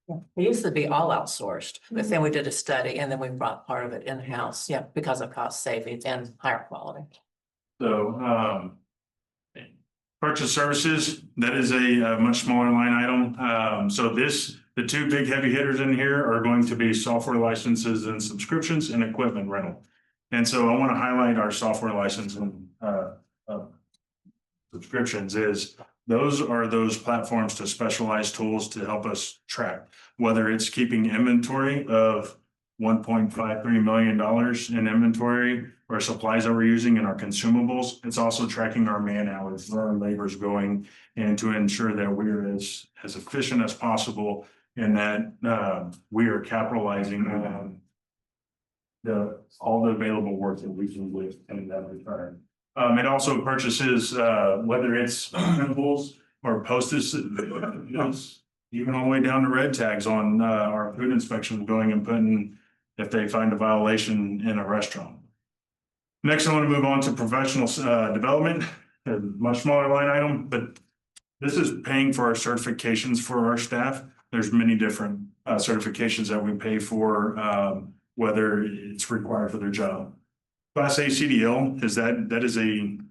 at it. It used to be all outsourced, but then we did a study and then we brought part of it in-house, because of cost savings and higher quality. So, purchase services, that is a much smaller line item. So the 2 big heavy hitters in here are going to be software licenses and subscriptions and equipment rental. And so I want to highlight our software license and subscriptions. Those are those platforms to specialize tools to help us track, whether it's keeping inventory of $1.53 million in inventory or supplies that we're using in our consumables. It's also tracking our man hours, where our labor's going, and to ensure that we're as efficient as possible and that we are capitalizing on all the available work that we can with in that return. It also purchases whether it's chemicals or postage, even all the way down to red tags on our food inspection, going and putting if they find a violation in a restaurant. Next, I want to move on to professional development, a much smaller line item, but this is paying for our certifications for our staff. There's many different certifications that we pay for, whether it's required for their job. Class A CDL is that is them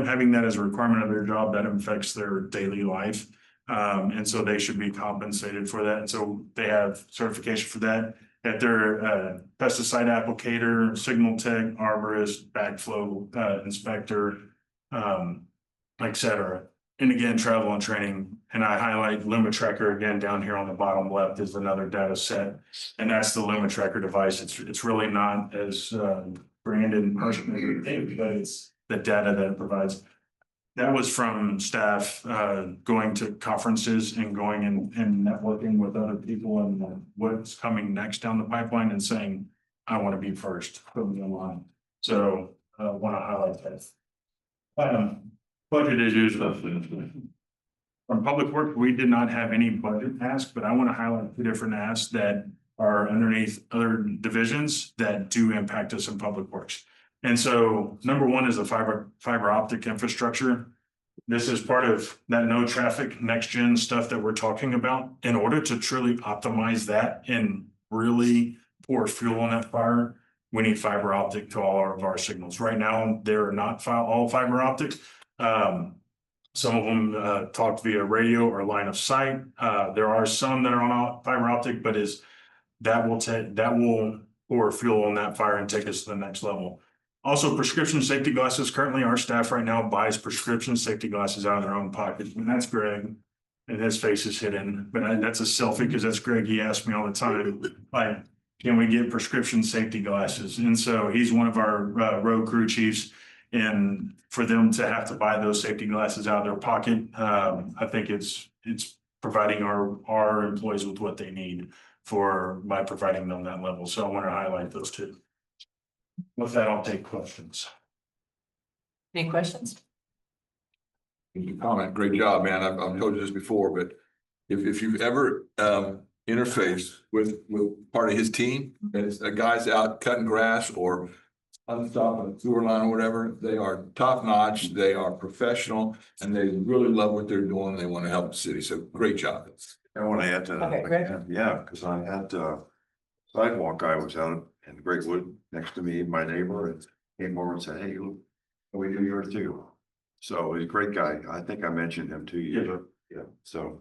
having that as a requirement of their job that affects their daily life. And so they should be compensated for that. And so they have certification for that. That they're pesticide applicator, signal tech, arborist, backflow inspector, et cetera. And again, travel and training. And I highlight LumaTracker again down here on the bottom left is another data set. And that's the LumaTracker device. It's really not as branded and personal, but it's the data that it provides. That was from staff going to conferences and going and networking with other people and what's coming next down the pipeline and saying, I want to be first, put me in line. So I want to highlight that. Budget issues. From public work, we did not have any budget asks, but I want to highlight two different asks that are underneath other divisions that do impact us in public works. And so number one is the fiber optic infrastructure. This is part of that no traffic next gen stuff that we're talking about. In order to truly optimize that and really pour fuel on that fire, we need fiber optic to all of our signals. Right now, they're not all fiber optic. Some of them talk via radio or line of sight. There are some that are on fiber optic, but that will pour fuel on that fire and take us to the next level. Also, prescription safety glasses. Currently, our staff right now buys prescription safety glasses out of their own pocket. And that's Greg, and his face is hidden. But that's a selfie because that's Greg. He asks me all the time, like, can we get prescription safety glasses? And so he's one of our road crew chiefs. And for them to have to buy those safety glasses out of their pocket, I think it's providing our employees with what they need by providing them that level. So I want to highlight those two. With that, I'll take questions. Any questions? Comment, great job, man. I've told you this before, but if you've ever interfaced with part of his team, and it's a guy's out cutting grass or unstopping a sewer line or whatever, they are top notch, they are professional, and they really love what they're doing. They want to help the city. So great job. I want to add to Okay, Greg. that. Yeah, because I had sidewalk guy was out in Greatwood next to me, my neighbor, and came over and said, hey, we do yours too. So he's a great guy. I think I mentioned him to you. Yeah, so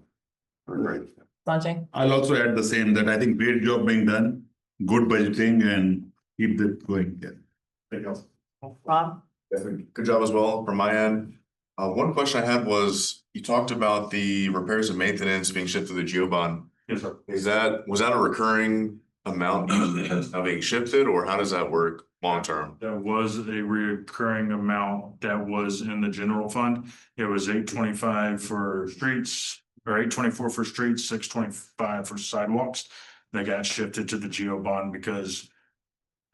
we're great. Sanjay? I'll also add the same, that I think great job being done, good budgeting, and keep that going. Yeah. Thank you. Rob? Good job as well from my end. One question I had was, you talked about the repairs and maintenance being shipped to the GeoBond. Yes, sir. Was that a recurring amount now being shifted, or how does that work long term? That was a recurring amount that was in the general fund. It was $825 for streets, or $824 for streets, $625 for sidewalks. That got shifted to the GeoBond because,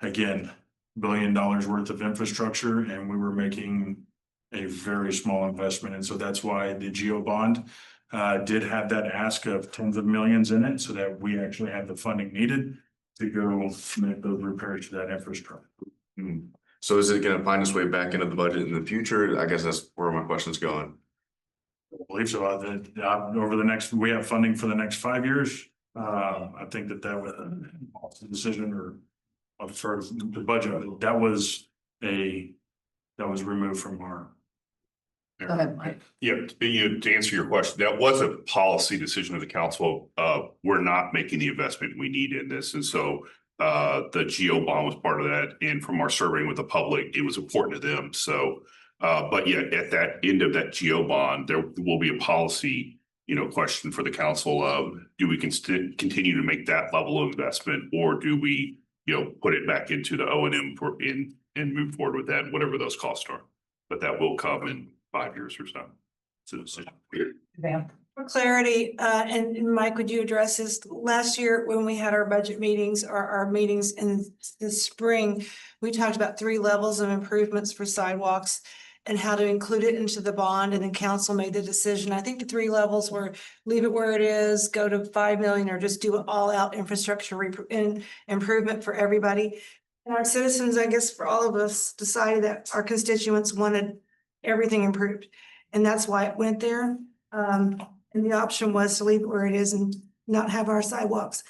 again, $1 billion worth of infrastructure, and we were making a very small investment. And so that's why the GeoBond did have that ask of tens of millions in it, so that we actually have the funding needed to go make those repairs to that infrastructure. So is it going to find its way back into the budget in the future? I guess that's where my question's going. I believe so. We have funding for the next 5 years. I think that was a decision or for the budget. That was removed from our. Go ahead, Mike. Yeah, to answer your question, that was a policy decision of the council. We're not making the investment we need in this. And so the GEO bond was part of that. And from our surveying with the public, it was important to them. So, but yeah, at that end of that GEO bond, there will be a policy question for the council of, do we continue to make that level of investment, or do we, put it back into the O&M and move forward with that, whatever those costs are? But that will come in 5 years or so. It's a decision. Suzanne? For clarity, and Mike, would you address this? Last year, when we had our budget meetings or our meetings in the spring, we talked about 3 levels of improvements for sidewalks and how to include it into the bond, and then council made the decision. I think the 3 levels were leave it where it is, go to 5 million, or just do an all-out infrastructure improvement for everybody. And our citizens, I guess for all of us, decided that our constituents wanted everything improved. And that's why it went there. And the option was to leave it where it is and not have our sidewalks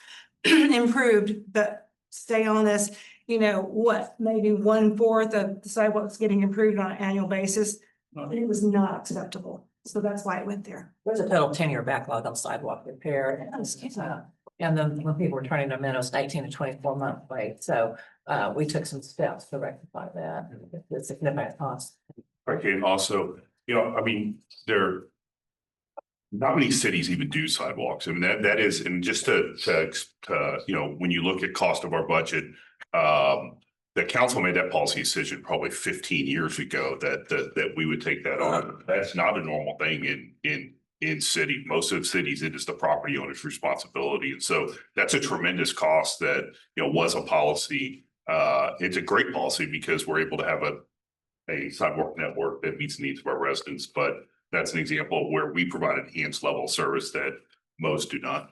improved, but stay on this, maybe 1/4 of the sidewalks getting improved on an annual basis. It was not acceptable. So that's why it went there. There's a total 10-year backlog on sidewalk repair. And then when people were turning them in, it was 18 to 24 month wait. So we took some steps to rectify that. It's significant cost. Okay, and also, not many cities even do sidewalks. I mean, that is, and just to when you look at cost of our budget, the council made that policy decision probably 15 years ago that we would take that on. That's not a normal thing in city. Most of the cities, it is the property owner's responsibility. And so that's a tremendous cost that, was a policy. It's a great policy because we're able to have a sidewalk network that meets the needs of our residents, but that's an example of where we provide enhanced level of service that most do not.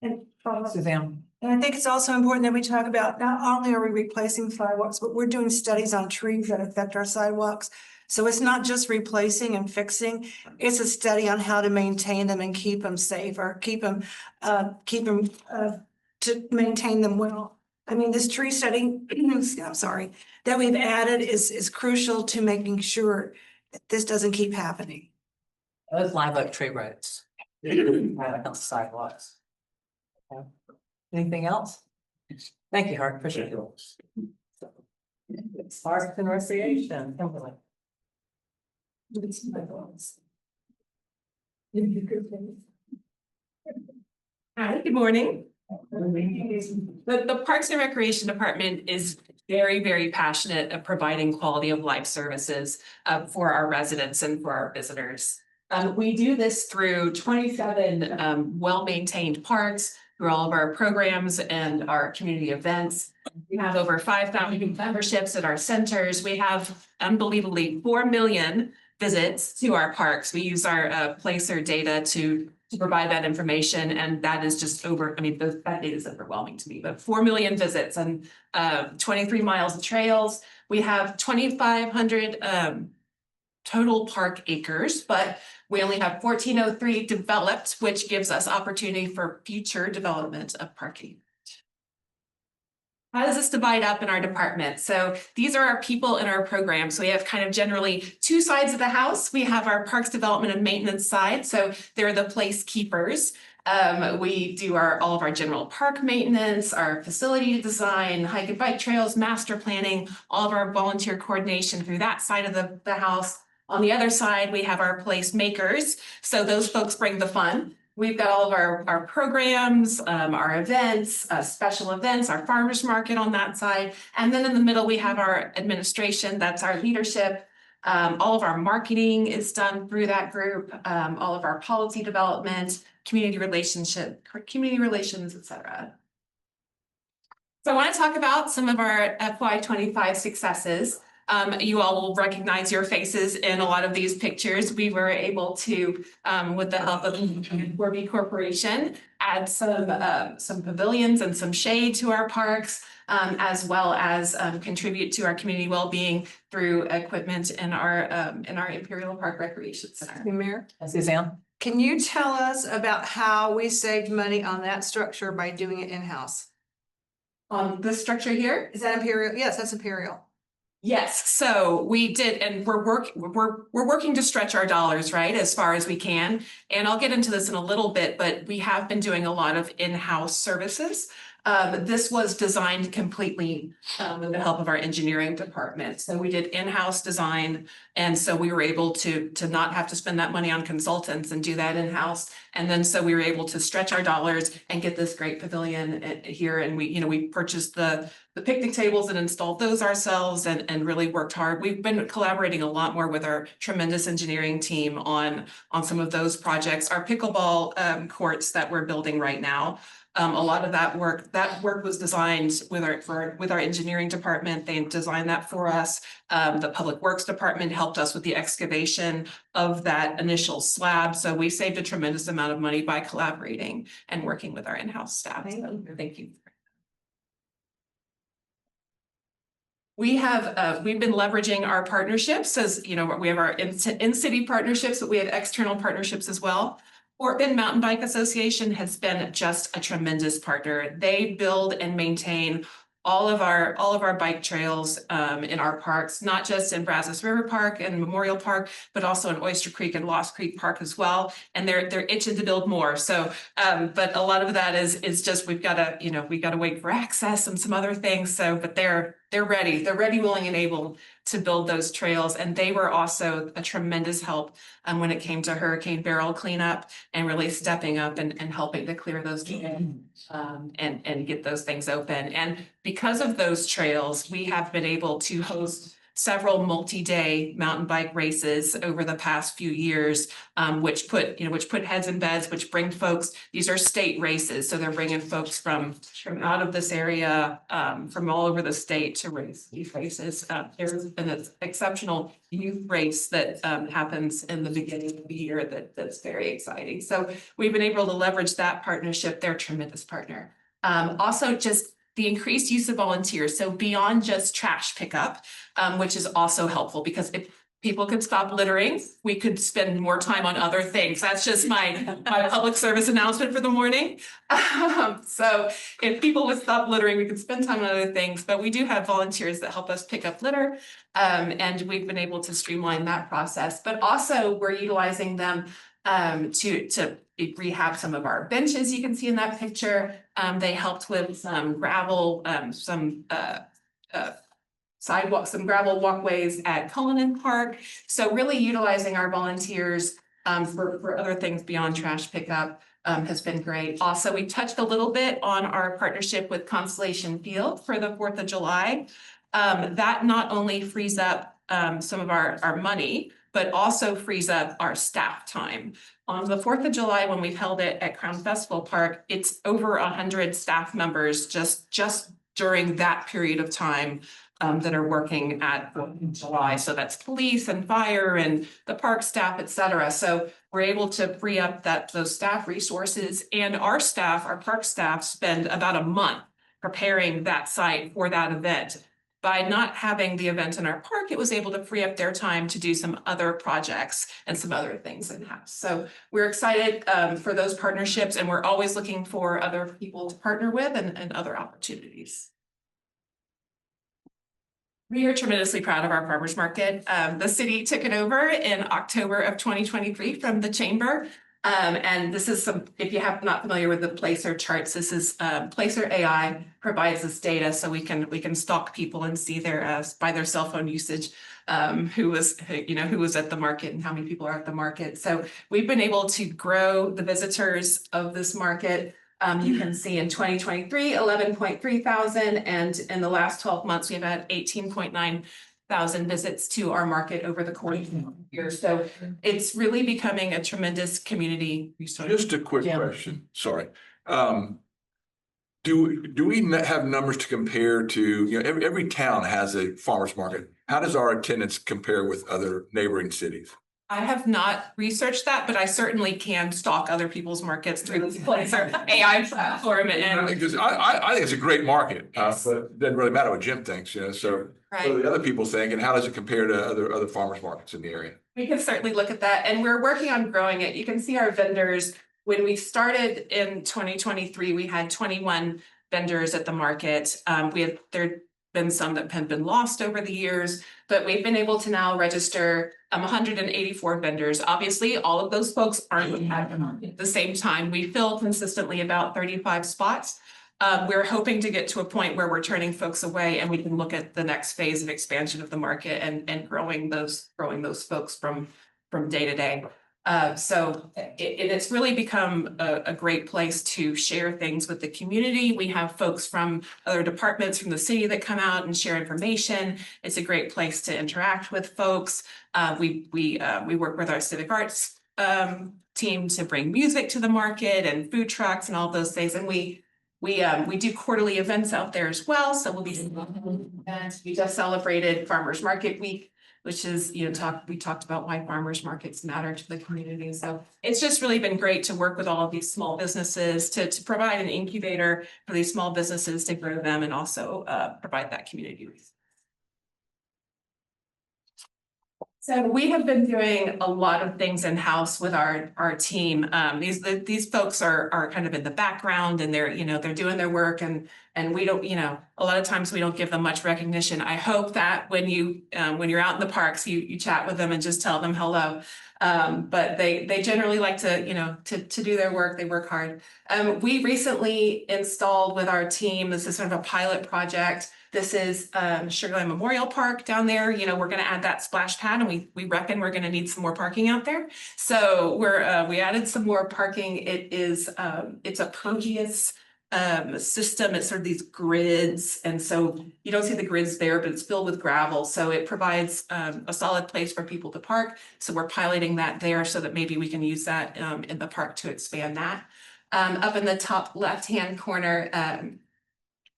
And Suzanne? And I think it's also important that we talk about, not only are we replacing sidewalks, but we're doing studies on trees that affect our sidewalks. So it's not just replacing and fixing, it's a study on how to maintain them and keep them safe, or keep them to maintain them well. I mean, this tree study, I'm sorry, that we've added is crucial to making sure that this doesn't keep happening. Those live oak tree roads. Sidewalks. Okay. Anything else? Thank you, Hart. Appreciate it. Parks and Recreation, Kimberly. Hi, good morning. The Parks and Recreation Department is very, very passionate of providing quality of life services for our residents and for our visitors. We do this through 27 well-maintained parks, through all of our programs and our community events. We have over 5,000 memberships at our centers. We have unbelievably 4 million visits to our parks. We use our Placer data to provide that information, and that is just that data is overwhelming to me, but 4 million visits and 23 miles of trails. We have 2,500 total park acres, but we only have 1,403 developed, which gives us opportunity for future development of parking. How does this divide up in our department? So these are our people in our program. So we have kind of generally 2 sides of the house. We have our parks development and maintenance side. So they're the place keepers. We do all of our general park maintenance, our facility design, hike and bike trails, master planning, all of our volunteer coordination through that side of the house. On the other side, we have our place makers. So those folks bring the fun. We've got all of our programs, our events, special events, our farmers market on that side. And then in the middle, we have our administration. That's our leadership. All of our marketing is done through that group. All of our policy development, community relations, etc. So I want to talk about some of our FY25 successes. You all will recognize your faces in a lot of these pictures. We were able to, with the help of Warby Corporation, add some pavilions and some shade to our parks, as well as contribute to our community well-being through equipment in our Imperial Park Recreation Center. Mayor, Suzanne? can you tell us about how we saved money on that structure by doing it in-house? On this structure here? Is that Imperial? Yes, that's Imperial. Yes, so we did, and we're working to stretch our dollars, right, as far as we can. And I'll get into this in a little bit, but we have been doing a lot of in-house services. This was designed completely with the help of our engineering department. So we did in-house design. And so we were able to not have to spend that money on consultants and do that in-house. And then so we were able to stretch our dollars and get this great pavilion here. And we purchased the picnic tables and installed those ourselves and really worked hard. We've been collaborating a lot more with our tremendous engineering team on some of those projects. Our pickleball courts that we're building right now. A lot of that work was designed with our engineering department. They designed that for us. The Public Works Department helped us with the excavation of that initial slab. So we saved a tremendous amount of money by collaborating and working with our in-house staff. So thank you. We've been leveraging our partnerships as, we have our in-city partnerships, but we have external partnerships as well. Fort Bend Mountain Bike Association has been just a tremendous partner. They build and maintain all of our bike trails in our parks, not just in Brazos River Park and Memorial Park, but also in Oyster Creek and Lost Creek Park as well. And they're itching to build more. So, but a lot of that is just we've got to wait for access and some other things. So, but they're ready. They're ready, willing, and able to build those trails. And they were also a tremendous help when it came to Hurricane Beryl cleanup and really stepping up and helping to clear those trails and get those things open. And because of those trails, we have been able to host several multi-day mountain bike races over the past few years, which put heads in beds, which bring folks, these are state races. So they're bringing folks from out of this area, from all over the state to race these races. There's an exceptional youth race that happens in the beginning of the year that's very exciting. So we've been able to leverage that partnership. They're a tremendous partner. Also just the increased use of volunteers. So beyond just trash pickup, which is also helpful because if people could stop littering, we could spend more time on other things. That's just my public service announcement for the morning. So if people would stop littering, we could spend time on other things, but we do have volunteers that help us pick up litter. And we've been able to streamline that process, but also we're utilizing them to rehab some of our benches you can see in that picture. They helped with some gravel, some sidewalks, some gravel walkways at Cullinan Park. So really utilizing our volunteers for other things beyond trash pickup has been great. Also, we touched a little bit on our partnership with Constellation Field for the 4th of July. That not only frees up some of our money, but also frees up our staff time. On the 4th of July, when we've held it at Crown Festival Park, it's over 100 staff members just during that period of time that are working at 4th of July. So that's police and fire and the park staff, et cetera. So we're able to free up those staff resources, and our park staff spend about a month preparing that site for that event. By not having the event in our park, it was able to free up their time to do some other projects and some other things in-house. So we're excited for those partnerships, and we're always looking for other people to partner with and other opportunities. We are tremendously proud of our farmers market. The city took it over in October of 2023 from the chamber. And this is if you have not familiar with the Placer charts, this is Placer AI provides us data so we can stalk people and see by their cell phone usage, who was at the market and how many people are at the market. So we've been able to grow the visitors of this market. You can see in 2023, 11.3 thousand, and in the last 12 months, we've had 18.9 thousand visits to our market over the course of the year. So it's really becoming a tremendous community resource. Just a quick question, sorry. Do we have numbers to compare to, every town has a farmer's market. How does our attendance compare with other neighboring cities? I have not researched that, but I certainly can stalk other people's markets through this Placer AI platform. Because I think it's a great market, but it doesn't really matter what Jim thinks, so right. What do the other people think, and how does it compare to other farmers markets in the area? We can certainly look at that, and we're working on growing it. You can see our vendors. When we started in 2023, we had 21 vendors at the market. There been some that have been lost over the years, but we've been able to now register 184 vendors. Obviously, all of those folks aren't at the same time. We fill consistently about 35 spots. We're hoping to get to a point where we're turning folks away and we can look at the next phase of expansion of the market and growing those folks from day to day. So it's really become a great place to share things with the community. We have folks from other departments from the city that come out and share information. It's a great place to interact with folks. We work with our civic arts team to bring music to the market and food trucks and all those things. And we do quarterly events out there as well. So we'll be events. We just celebrated Farmers Market Week, which is, we talked about why farmers markets matter to the community. So it's just really been great to work with all of these small businesses to provide an incubator for these small businesses to grow them and also provide that community. So we have been doing a lot of things in-house with our team. These folks are kind of in the background and they're doing their work and we don't, a lot of times we don't give them much recognition. I hope that when you're out in the parks, you chat with them and just tell them hello. But they generally like to, to do their work. They work hard. We recently installed with our team, this is sort of a pilot project. This is Sugarland Memorial Park down there. We're going to add that splash pad and we reckon we're going to need some more parking out there. So we added some more parking. It's a pervious system. It's sort of these grids. And so you don't see the grids there, but it's filled with gravel. So it provides a solid place for people to park. So we're piloting that there so that maybe we can use that in the park to expand that. Up in the top left-hand corner,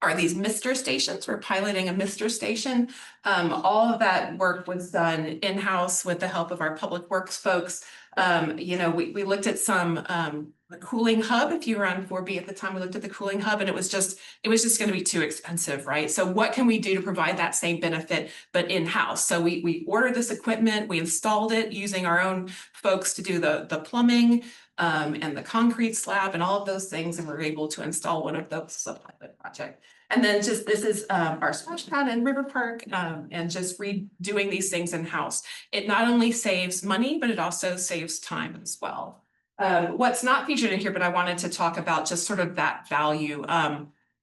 are these mister stations. We're piloting a mister station. All of that work was done in-house with the help of our public works folks. We looked at the cooling hub. If you were on 4B at the time, we looked at the cooling hub and it was just going to be too expensive, right? So what can we do to provide that same benefit, but in-house? So we ordered this equipment, we installed it using our own folks to do the plumbing and the concrete slab and all of those things. And we're able to install one of those as a pilot project. And then this is our splash pad in River Park and just redoing these things in-house. It not only saves money, but it also saves time as well. What's not featured in here, but I wanted to talk about just sort of that value.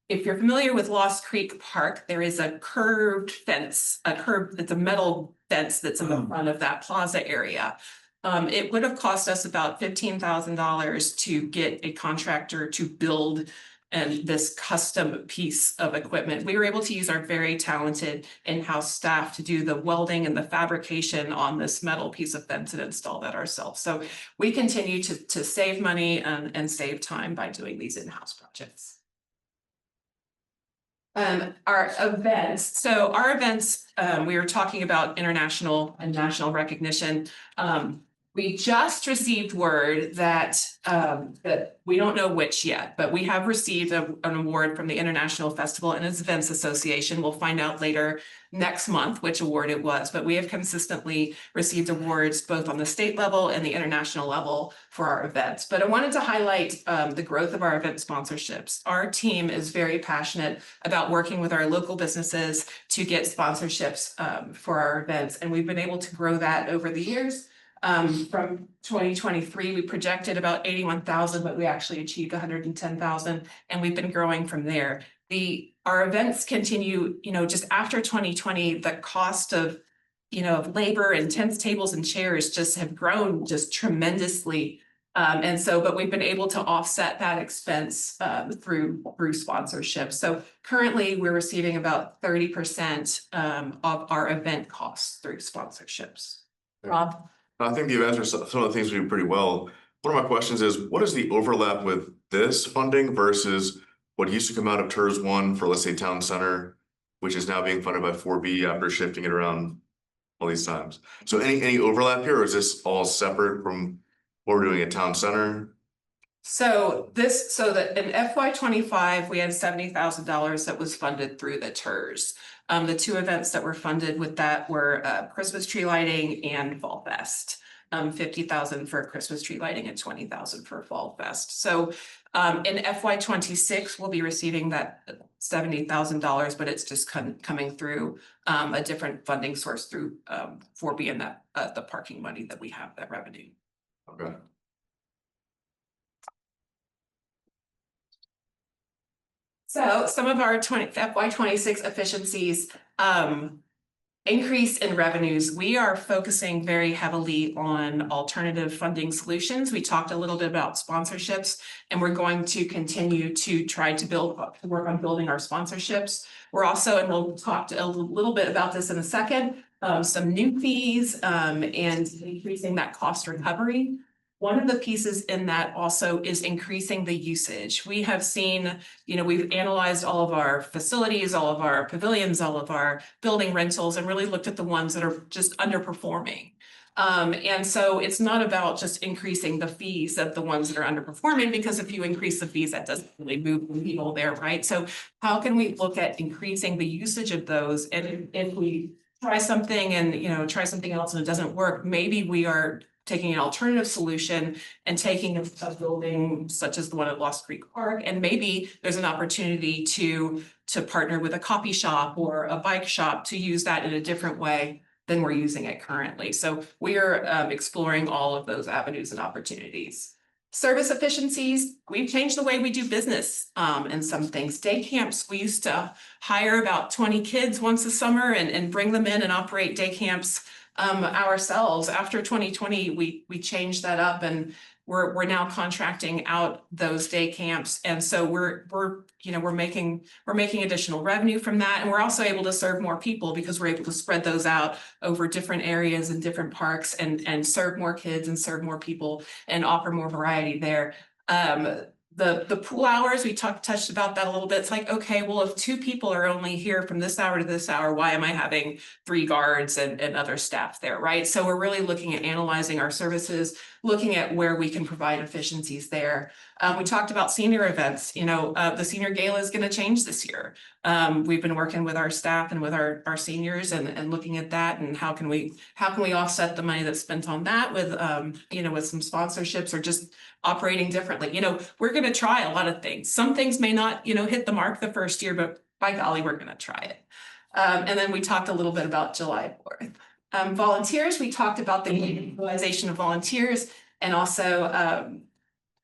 If you're familiar with Lost Creek Park, there is a curved fence, it's a metal fence that's in the front of that plaza area. It would have cost us about $15,000 to get a contractor to build this custom piece of equipment. We were able to use our very talented in-house staff to do the welding and the fabrication on this metal piece of fence and install that ourselves. So we continue to save money and save time by doing these in-house projects. Our events. So our events, we were talking about international and national recognition. We just received word that we don't know which yet, but we have received an award from the International Festival and Events Association. We'll find out later next month which award it was, but we have consistently received awards both on the state level and the international level for our events. But I wanted to highlight the growth of our event sponsorships. Our team is very passionate about working with our local businesses to get sponsorships for our events, and we've been able to grow that over the years. From 2023, we projected about 81,000, but we actually achieved 110,000, and we've been growing from there. Our events continue, just after 2020, the cost of, of labor and tents, tables, and chairs just have grown just tremendously. But we've been able to offset that expense through sponsorship. So currently we're receiving about 30% of our event costs through sponsorships. Rob? I think the events are some of the things we do pretty well. One of my questions is, what is the overlap with this funding versus what used to come out of TERS 1 for, let's say, Town Center, which is now being funded by 4B after shifting it around all these times? So any overlap here, or is this all separate from what we're doing at Town Center? So that in FY25, we had $70,000 that was funded through the TERS. The two events that were funded with that were Christmas tree lighting and Fall Fest. 50,000 for Christmas tree lighting and 20,000 for Fall Fest. So in FY26, we'll be receiving that $70,000, but it's just coming through a different funding source through 4B and that the parking money that we have, that revenue. So some of our FY 26 efficiencies, increase in revenues, we are focusing very heavily on alternative funding solutions. We talked a little bit about sponsorships, and we're going to continue to try to work on building our sponsorships. We're also, and we'll talk a little bit about this in a second, some new fees and increasing that cost recovery. One of the pieces in that also is increasing the usage. We have seen, we've analyzed all of our facilities, all of our pavilions, all of our building rentals, and really looked at the ones that are just underperforming. And so it's not about just increasing the fees of the ones that are underperforming, because if you increase the fees, that doesn't really move the needle there, right? So how can we look at increasing the usage of those? And if we try something and, try something else and it doesn't work, maybe we are taking an alternative solution and taking a building such as the one at Lost Creek Park, and maybe there's an opportunity to partner with a coffee shop or a bike shop to use that in a different way than we're using it currently. So we are exploring all of those avenues and opportunities. Service efficiencies, we've changed the way we do business in some things. Day camps, we used to hire about 20 kids once a summer and bring them in and operate day camps ourselves. After 2020, we changed that up, and we're now contracting out those day camps. And so we're making additional revenue from that. And we're also able to serve more people because we're able to spread those out over different areas and different parks and serve more kids and serve more people and offer more variety there. The pool hours, we touched about that a little bit. It's like, okay, well, if 2 people are only here from this hour to this hour, why am I having 3 guards and other staff there, right? So we're really looking at analyzing our services, looking at where we can provide efficiencies there. We talked about senior events. The senior gala is going to change this year. We've been working with our staff and with our seniors and looking at that, and how can we offset the money that's spent on that with with some sponsorships or just operating differently. We're going to try a lot of things. Some things may not hit the mark the first year, but by golly, we're going to try it. And then we talked a little bit about July 4th. Volunteers, we talked about the utilization of volunteers and also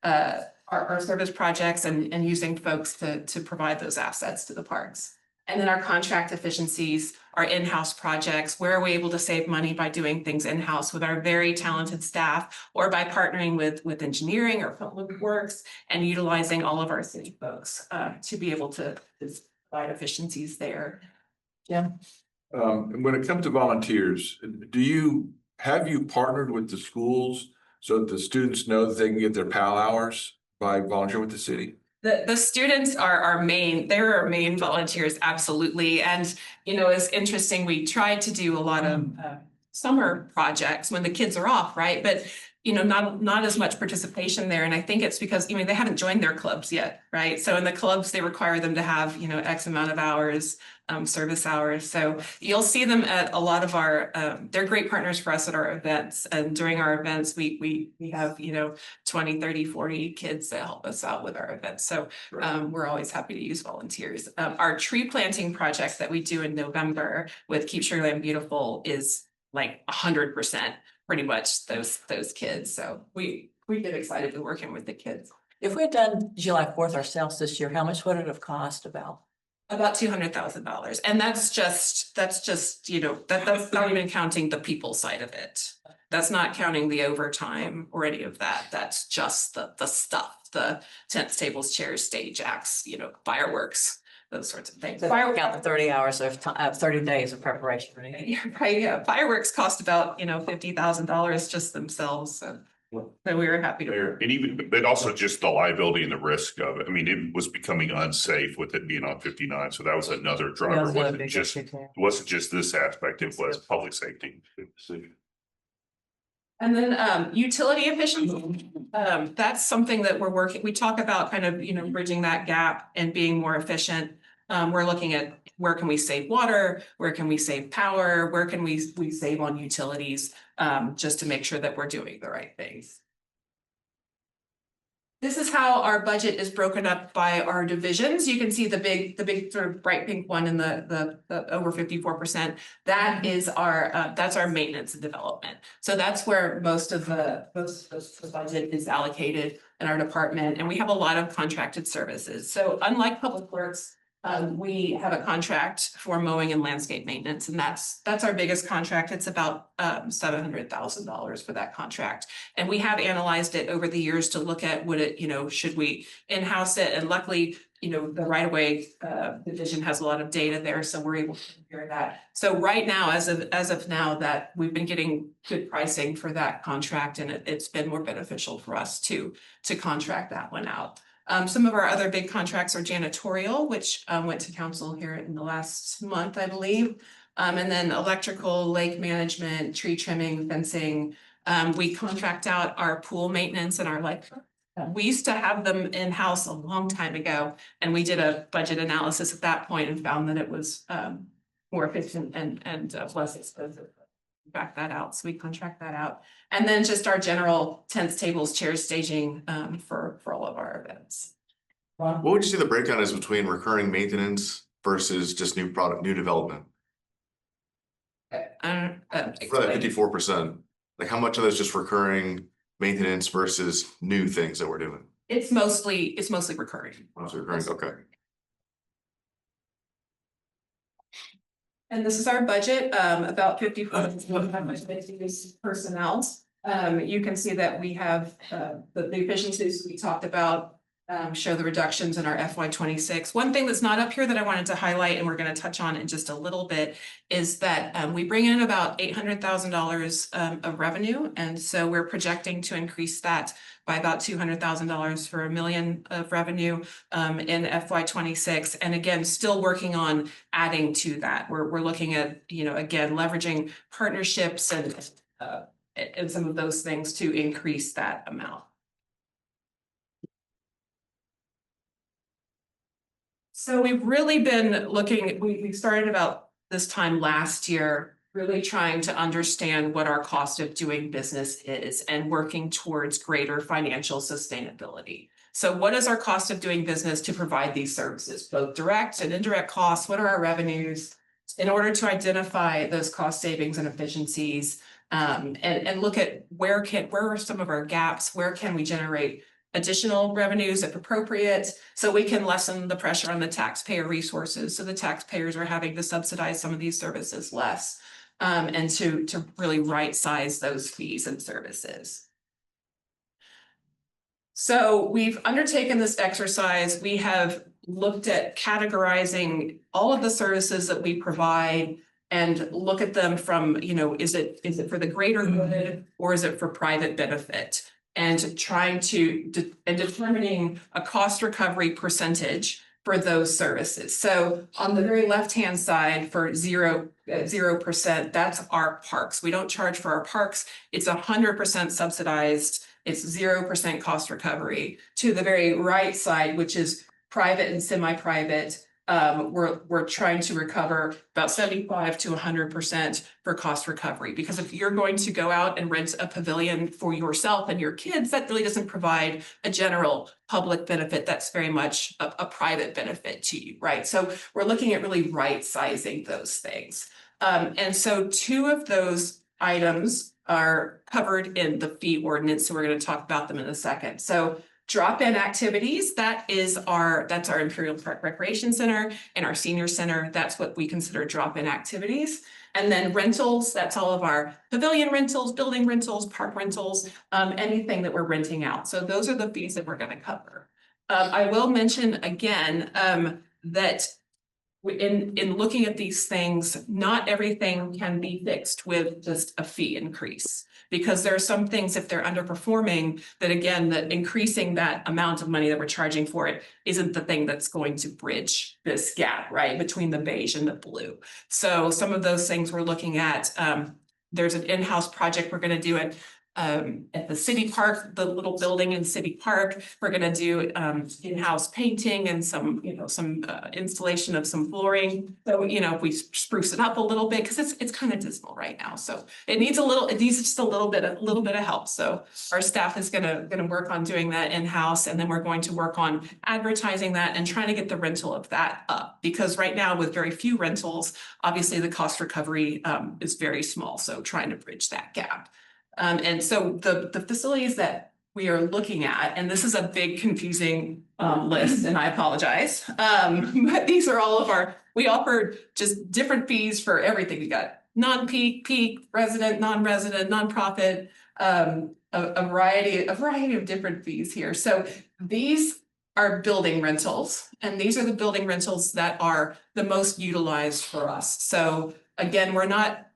our service projects and using folks to provide those assets to the parks. And then our contract efficiencies, our in-house projects, where are we able to save money by doing things in-house with our very talented staff, or by partnering with engineering or public works and utilizing all of our city folks to be able to provide efficiencies there. Jim? When it comes to volunteers, have you partnered with the schools so that the students know that they can get their PAL hours by volunteering with the city? The students are our main volunteers, absolutely. And, it's interesting, we tried to do a lot of summer projects when the kids are off, right? But, not as much participation there. And I think it's because, they haven't joined their clubs yet, right? So in the clubs, they require them to have, X amount of hours, service hours. So you'll see them at a lot of our, they're great partners for us at our events. And during our events, we have, 20, 30, 40 kids that help us out with our events. So we're always happy to use volunteers. Our tree planting project that we do in November with Keep Sugarland Beautiful is like 100%. Pretty much those kids. So we get excited with working with the kids. If we had done July 4th ourselves this year, how much would it have cost about? About $200,000. And that's just, that's not even counting the people side of it. That's not counting the overtime or any of that. That's just the stuff, the tents, tables, chairs, stage acts, fireworks, those sorts of things. So count the 30 hours of 30 days of preparation. Right, yeah. Fireworks cost about, $50,000 just themselves. So we were happy to. But also just the liability and the risk of it. I mean, it was becoming unsafe with it being on 59. So that was another driver. It wasn't just this aspect, it was public safety. And then utility efficiency, that's something that we talk about kind of, bridging that gap and being more efficient. We're looking at where can we save water, where can we save power, where can we save on utilities, just to make sure that we're doing the right things. This is how our budget is broken up by our divisions. You can see the big sort of bright pink one in the over 54%. That is that's our maintenance and development. So that's where most of the budget is allocated in our department. And we have a lot of contracted services. So unlike Public Works, we have a contract for mowing and landscape maintenance, and that's our biggest contract. It's about $700,000 for that contract. And we have analyzed it over the years to look at should we in-house it? And luckily, the right-of-way division has a lot of data there, so we're able to compare that. So right now, as of now, that we've been getting good pricing for that contract, and it's been more beneficial for us to contract that one out. Some of our other big contracts are janitorial, which went to council here in the last month, I believe. And then electrical, lake management, tree trimming, fencing. We contract out our pool maintenance and our light. We used to have them in-house a long time ago, and we did a budget analysis at that point and found that it was more efficient and less expensive. Back that out, so we contract that out. And then just our general tents, tables, chairs, staging for all of our events. What would you say the breakdown is between recurring maintenance versus just new development? For that 54%, like how much of that is just recurring maintenance versus new things that we're doing? It's mostly recurring. Mostly recurring, okay. And this is our budget, about 54% personnel. You can see that we have the efficiencies we talked about show the reductions in our FY26. One thing that's not up here that I wanted to highlight, and we're going to touch on in just a little bit, is that we bring in about $800,000 of revenue, and so we're projecting to increase that by about $200,000 for $1 million of revenue in FY26. And again, still working on adding to that. We're looking at, again, leveraging partnerships and some of those things to increase that amount. So we've really been looking, we started about this time last year, really trying to understand what our cost of doing business is and working towards greater financial sustainability. So what is our cost of doing business to provide these services, both direct and indirect costs? What are our revenues? In order to identify those cost savings and efficiencies, and look at where are some of our gaps, where can we generate additional revenues if appropriate, so we can lessen the pressure on the taxpayer resources. So the taxpayers are having to subsidize some of these services less, and to really right size those fees and services. So we've undertaken this exercise. We have looked at categorizing all of the services that we provide and look at them from, is it for the greater good or is it for private benefit? And trying to determining a cost recovery percentage for those services. So on the very left-hand side for 0%, that's our parks. We don't charge for our parks. It's 100% subsidized. It's 0% cost recovery. To the very right side, which is private and semi-private, we're trying to recover about 75 to 100% for cost recovery. Because if you're going to go out and rent a pavilion for yourself and your kids, that really doesn't provide a general public benefit. That's very much a private benefit to you, right? So we're looking at really right sizing those things. And so two of those items are covered in the fee ordinance. So we're going to talk about them in a second. So drop-in activities, that's our Imperial Park Recreation Center and our Senior Center. That's what we consider drop-in activities. And then rentals, that's all of our pavilion rentals, building rentals, park rentals, anything that we're renting out. So those are the fees that we're going to cover. I will mention again that in looking at these things, not everything can be fixed with just a fee increase. Because there are some things, if they're underperforming, that again, that increasing that amount of money that we're charging for it isn't the thing that's going to bridge this gap, right, between the beige and the blue. So some of those things we're looking at, there's an in-house project we're going to do it. At the city park, the little building in City Park, we're gonna do in-house painting and some, installation of some flooring. So, if we spruce it up a little bit, because it's kind of dismal right now. So it needs just a little bit of help. So our staff is gonna work on doing that in-house, and then we're going to work on advertising that and trying to get the rental of that up. Because right now, with very few rentals, obviously the cost recovery is very small. So trying to bridge that gap. And so the facilities that we are looking at, and this is a big confusing list, and I apologize. But these are all of we offer just different fees for everything. We got non-peak, peak, resident, non-resident, nonprofit, a variety of different fees here. So these are building rentals, and these are the building rentals that are the most utilized for us. So again,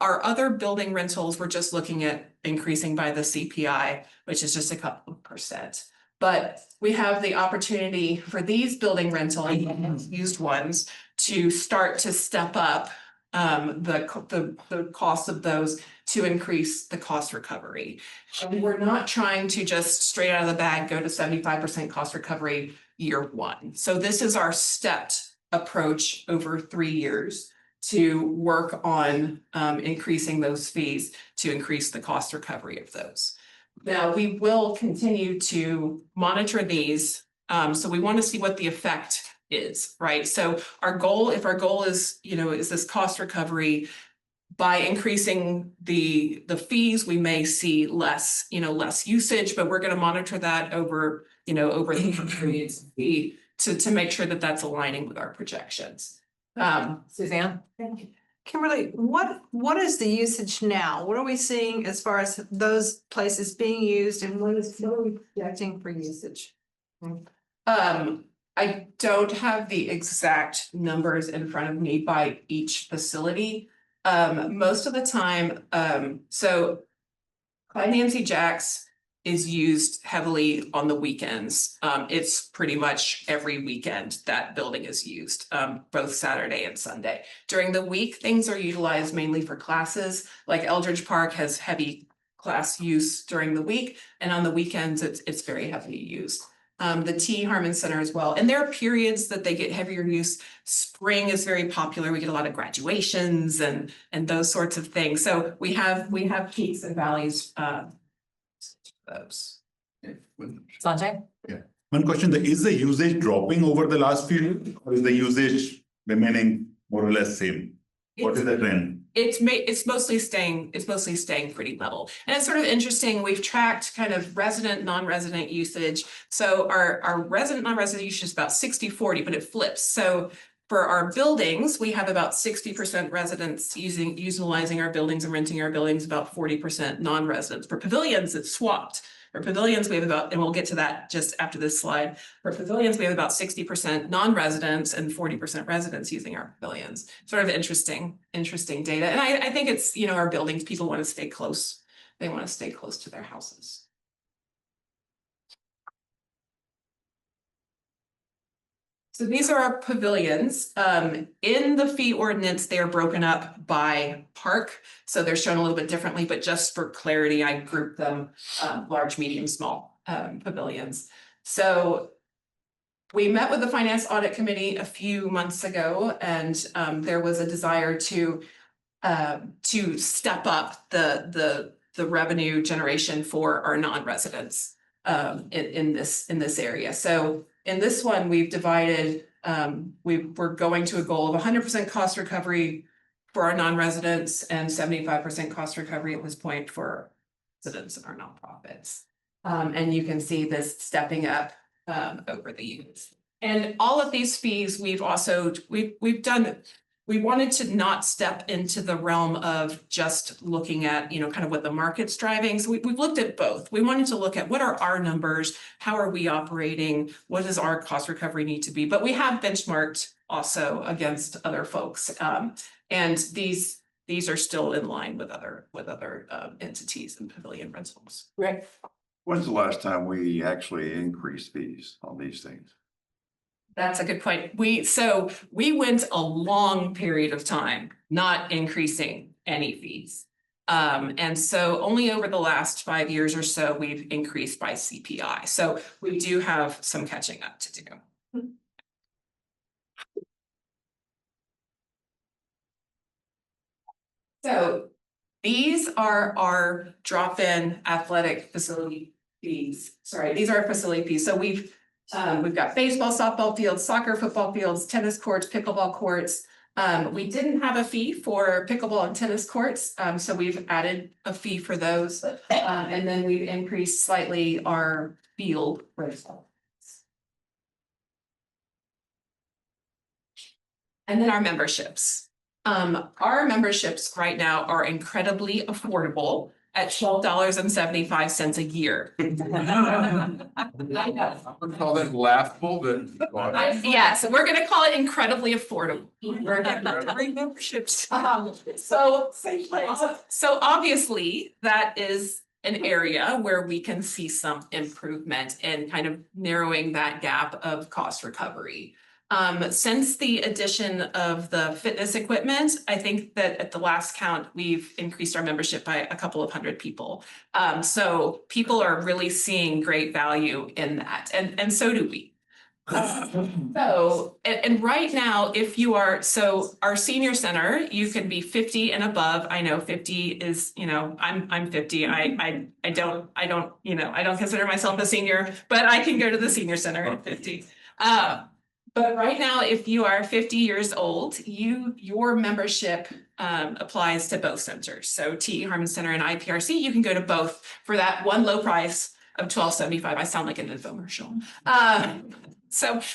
our other building rentals, we're just looking at increasing by the CPI, which is just a couple of %. But we have the opportunity for these building rentals, used ones, to start to step up the cost of those to increase the cost recovery. And we're not trying to just straight out of the bag go to 75% cost recovery year one. So this is our stepped approach over 3 years to work on increasing those fees to increase the cost recovery of those. Now, we will continue to monitor these. So we want to see what the effect is, right? So if our goal is, is this cost recovery, by increasing the fees, we may see less usage, but we're going to monitor that over the periods to make sure that that's aligning with our projections. Suzanne? Kimberly, what is the usage now? What are we seeing as far as those places being used, and what are we projecting for usage? I don't have the exact numbers in front of me by each facility. Most of the time, so Clyde Nancy Jack's is used heavily on the weekends. It's pretty much every weekend that building is used, both Saturday and Sunday. During the week, things are utilized mainly for classes. Like Eldridge Park has heavy class use during the week, and on the weekends, it's very heavily used. The T. Harmon Center as well. And there are periods that they get heavier use. Spring is very popular. We get a lot of graduations and those sorts of things. So we have peaks and valleys. Those. Sanjay? One question, is the usage dropping over the last few years, or is the usage remaining more or less same? What is the trend? It's mostly staying pretty level. And it's sort of interesting. We've tracked kind of resident, non-resident usage. So our resident, non-resident usage is about 60-40, but it flips. So for our buildings, we have about 60% residents utilizing our buildings and renting our buildings, about 40% non-residents. For pavilions, it's swapped. For pavilions, we have about, and we'll get to that just after this slide. For pavilions, we have about 60% non-residents and 40% residents using our pavilions. Sort of interesting data. And I think it's, our buildings, people want to stay close. They want to stay close to their houses. So these are our pavilions. In the fee ordinance, they are broken up by park. So they're shown a little bit differently, but just for clarity, I grouped them large, medium, small pavilions. So we met with the Finance Audit Committee a few months ago, and there was a desire to step up the revenue generation for our non-residents in this area. So in this one, we've divided, we're going to a goal of 100% cost recovery for our non-residents and 75% cost recovery at this point for residents and our nonprofits. And you can see this stepping up over the years. And all of these fees, we wanted to not step into the realm of just looking at, kind of what the market's driving. So we've looked at both. We wanted to look at what are our numbers, how are we operating, what does our cost recovery need to be? But we have benchmarked also against other folks. And these are still in line with other entities and pavilion rentals. Right. When's the last time we actually increased fees on these things? That's a good point. We went a long period of time not increasing any fees. And so only over the last 5 years or so, we've increased by CPI. So we do have some catching up to do. So these are our drop-in athletic facility fees. Sorry, these are our facility fees. So we've got baseball, softball fields, soccer, football fields, tennis courts, pickleball courts. We didn't have a fee for pickleball and tennis courts, so we've added a fee for those. And then we've increased slightly our field rates. And then our memberships. Our memberships right now are incredibly affordable at $12.75 a year. Call that laughable, but. Yeah, so we're gonna call it incredibly affordable. We're gonna bring memberships. So obviously, that is an area where we can see some improvement in kind of narrowing that gap of cost recovery. Since the addition of the fitness equipment, I think that at the last count, we've increased our membership by a couple of hundred people. So people are really seeing great value in that, and so do we. So, and right now, if you are, so our senior center, you can be 50 and above. I know 50 is, I'm 50. I don't consider myself a senior, but I can go to the senior center at 50. But right now, if you are 50 years old, your membership applies to both centers. So TE Harmon Center and IPRC, you can go to both for that one low price of $12.75. I sound like an infomercial.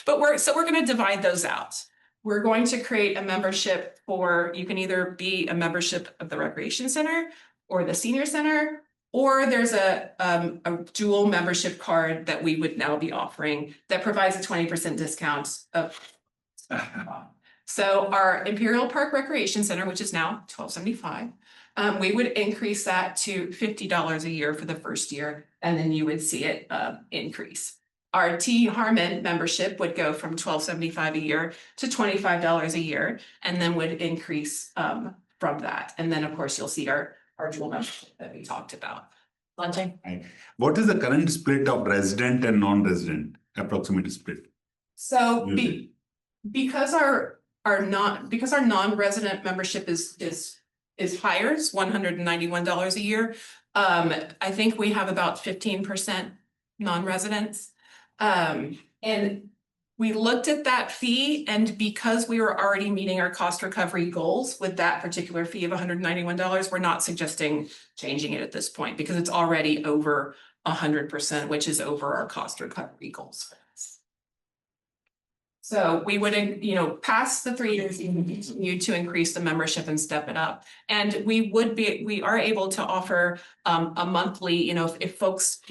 But we're going to divide those out. We're going to create a membership you can either be a membership of the recreation center or the senior center, or there's a dual membership card that we would now be offering that provides a 20% discount of. So our Imperial Park Recreation Center, which is now $12.75, we would increase that to $50 a year for the first year, and then you would see it increase. Our TE Harmon membership would go from $12.75 a year to $25 a year, and then would increase from that. And then, of course, you'll see our dual membership that we talked about. Lunching. What is the current split of resident and non-resident, approximate split? So because our non-resident membership is higher, it's $191 a year. I think we have about 15% non-residents. And we looked at that fee, and because we were already meeting our cost recovery goals with that particular fee of $191, we're not suggesting changing it at this point because it's already over 100%, which is over our cost recovery goals. So we would, past the 3 years, continue to increase the membership and step it up. And we are able to offer a monthly, if folks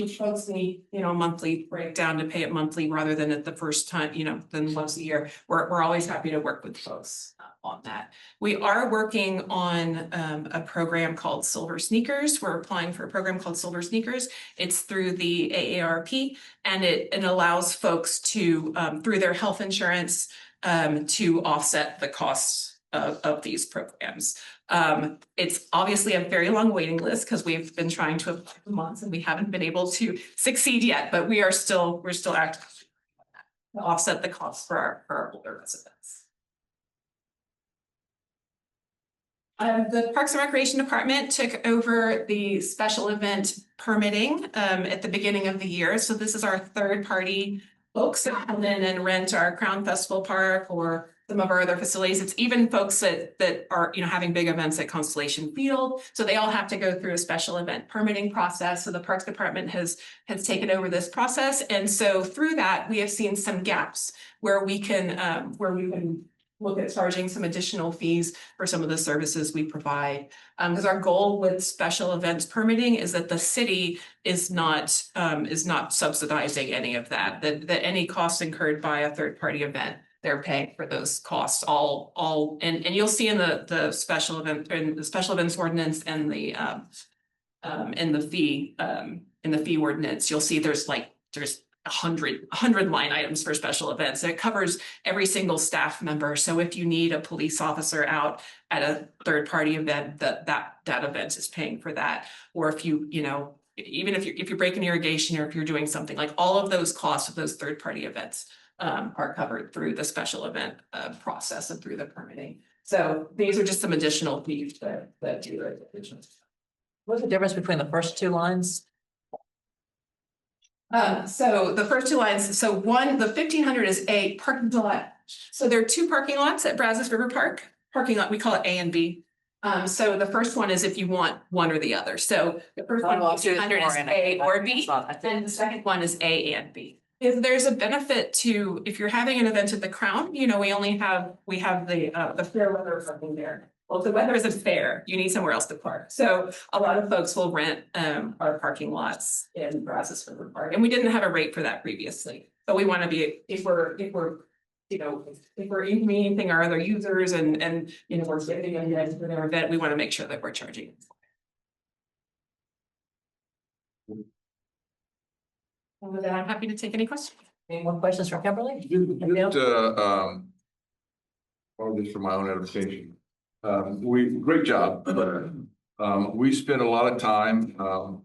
need, a monthly breakdown to pay it monthly rather than at the first time, than once a year. We're always happy to work with folks on that. We are working on a program called Silver Sneakers. We're applying for a program called Silver Sneakers. It's through the AARP, and it allows folks to, through their health insurance, to offset the costs of these programs. It's obviously a very long waiting list because we've been trying to apply for months and we haven't been able to succeed yet, but we're still active to offset the costs for our older residents. The Parks and Recreation Department took over the special event permitting at the beginning of the year. So this is our third-party folks that come in and rent our Crown Festival Park or some of our other facilities. It's even folks that are having big events at Constellation Field. So they all have to go through a special event permitting process. So the Parks Department has taken over this process, and so through that we have seen some gaps where we can look at charging some additional fees for some of the services we provide. Because our goal with special events permitting is that the city is not subsidizing any of that, that any costs incurred by a third-party event, they're paying for those costs and you'll see in the special events ordinance and in the fee ordinance, you'll see there's 100 line items for special events. It covers every single staff member. So if you need a police officer out at a third party event, that event is paying for that. Or if you know, even if you're breaking irrigation or if you're doing something, like all of those costs of those third party events are covered through the special event process and through the permitting. So these are just some additional fees that do it. What's the difference between the first two lines? So the first two lines, so one, the 1,500 is a parking lot. So there are two parking lots at Brazos River Park. Parking lot, we call it A and B. So the first one is if you want one or the other. So the first one, 1,500 is A or B, and the second one is A and B. If there's a benefit to, if you're having an event at the Crown, you know, we have the fair weather parking there. Well, if the weather isn't fair, you need somewhere else to park. So a lot of folks will rent our parking lots in Brazos River Park. And we didn't have a rate for that previously. But we want to be, if we're inconveniencing our other users and you know, we're getting them for their event, we want to make sure that we're charging. And with that, I'm happy to take any questions. Any more questions for Kimberly? Just, or just for my own edification. Great job. We spend a lot of time, on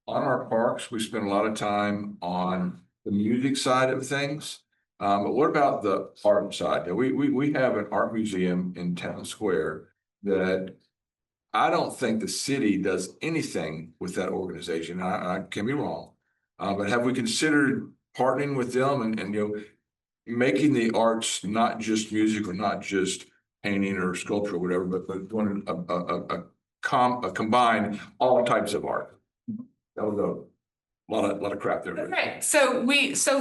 our parks. We spend a lot of time on the music side of things. But what about the art side? We have an art museum in Town Square that I don't think the city does anything with that organization. I can be wrong. But have we considered partnering with them and you know, making the arts not just music or not just painting or sculpture or whatever, but doing a combined all types of art? That was a lot of crap there. Right. So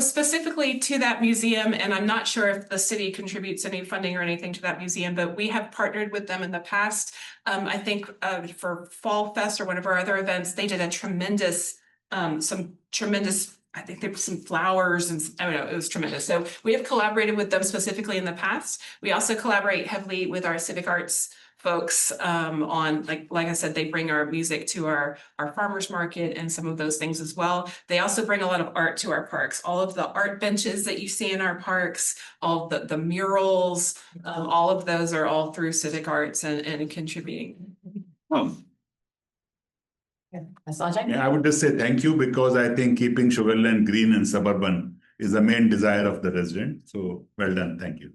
specifically to that museum, and I'm not sure if the city contributes any funding or anything to that museum, but we have partnered with them in the past. I think for Fall Fest or one of our other events, they did a tremendous, I think there were some flowers and I don't know, it was tremendous. So we have collaborated with them specifically in the past. We also collaborate heavily with our civic arts folks on like I said, they bring our music to our farmers market and some of those things as well. They also bring a lot of art to our parks. All of the art benches that you see in our parks, all the murals, all of those are all through civic arts and contributing. Yeah, I would just say thank you because I think keeping Sugarland green and suburban is the main desire of the resident. So well done. Thank you.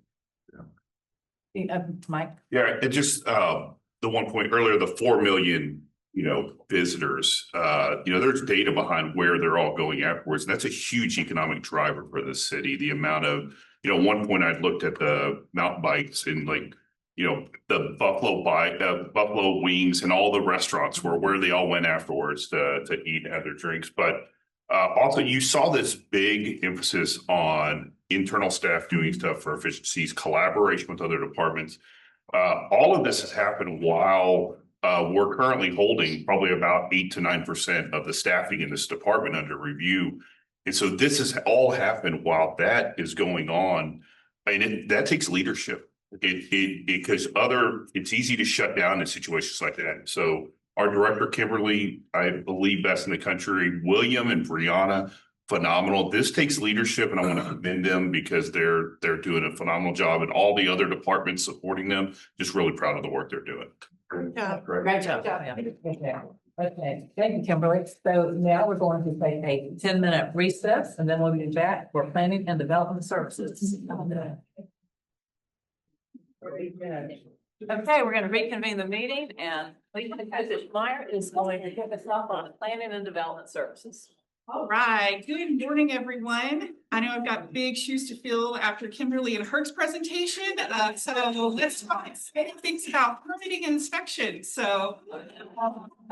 Mike? Yeah, it just, the one point earlier, the 4 million, you know, visitors, you know, there's data behind where they're all going afterwards. And that's a huge economic driver for the city. The amount of, you know, one point I looked at the mountain bikes and like, you know, the buffalo wings and all the restaurants where they all went afterwards to eat and have their drinks. But also you saw this big emphasis on internal staff doing stuff for efficiencies, collaboration with other departments. All of this has happened while we're currently holding probably about 8 to 9% of the staffing in this department under review. And so this has all happened while that is going on. And that takes leadership. Because it's easy to shut down in situations like that. So our director, Kimberly, I believe best in the country, William and Brianna, phenomenal. This takes leadership and I want to commend them because they're doing a phenomenal job and all the other departments supporting them. Just really proud of the work they're doing. Great job. Okay, thank you, Kimberly. So now we're going to take a 10-minute recess and then we'll be back for planning and development services. Okay, we're going to reconvene the meeting and Lisa Meyer is going to kick us off on planning and development services. All right, good morning, everyone. I know I've got big shoes to fill after Kimberly and Herc's presentation. So let's talk things about permitting and inspection. So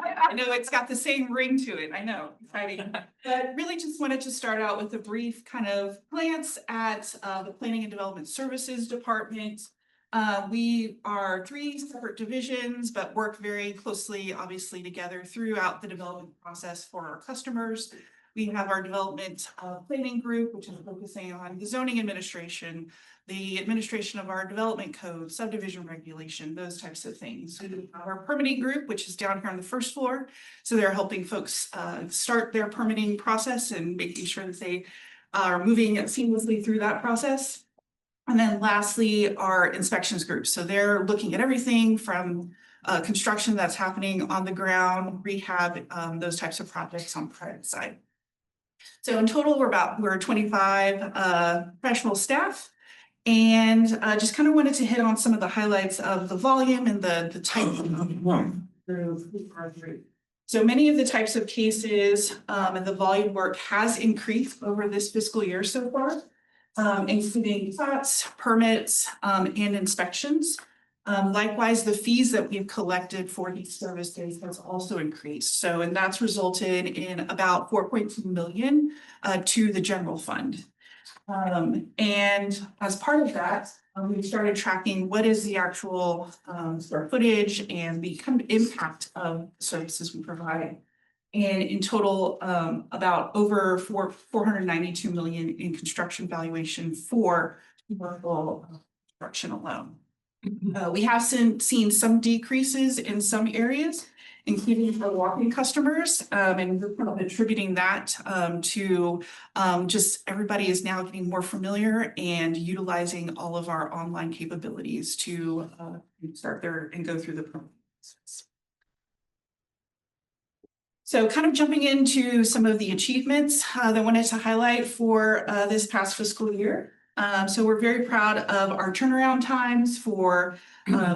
I know it's got the same ring to it. I know, exciting. But really just wanted to start out with a brief kind of glance at the Planning and Development Services Department. We are 3 separate divisions, but work very closely, obviously, together throughout the development process for our customers. We have our development planning group, which is focusing on the zoning administration, the administration of our development code, subdivision regulation, those types of things. We have our permitting group, which is down here on the first floor. So they're helping folks start their permitting process and making sure that they are moving seamlessly through that process. And then lastly, our inspections group. So they're looking at everything from construction that's happening on the ground, rehab, those types of projects on the private side. So in total, we're 25 professional staff. And just kind of wanted to hit on some of the highlights of the volume and the type of group. So many of the types of cases and the volume work has increased over this fiscal year so far, including plots, permits, and inspections. Likewise, the fees that we've collected for these services has also increased. So, and that's resulted in about 4.2 million to the general fund. And as part of that, we started tracking what is the actual square footage and the kind of impact of the services we provide. And in total, about over 492 million in construction valuation for commercial construction alone. We have seen some decreases in some areas, including for walking customers, and we're kind of attributing that to just everybody is now getting more familiar and utilizing all of our online capabilities to start there and go through the process. So kind of jumping into some of the achievements that I wanted to highlight for this past fiscal year. So we're very proud of our turnaround times for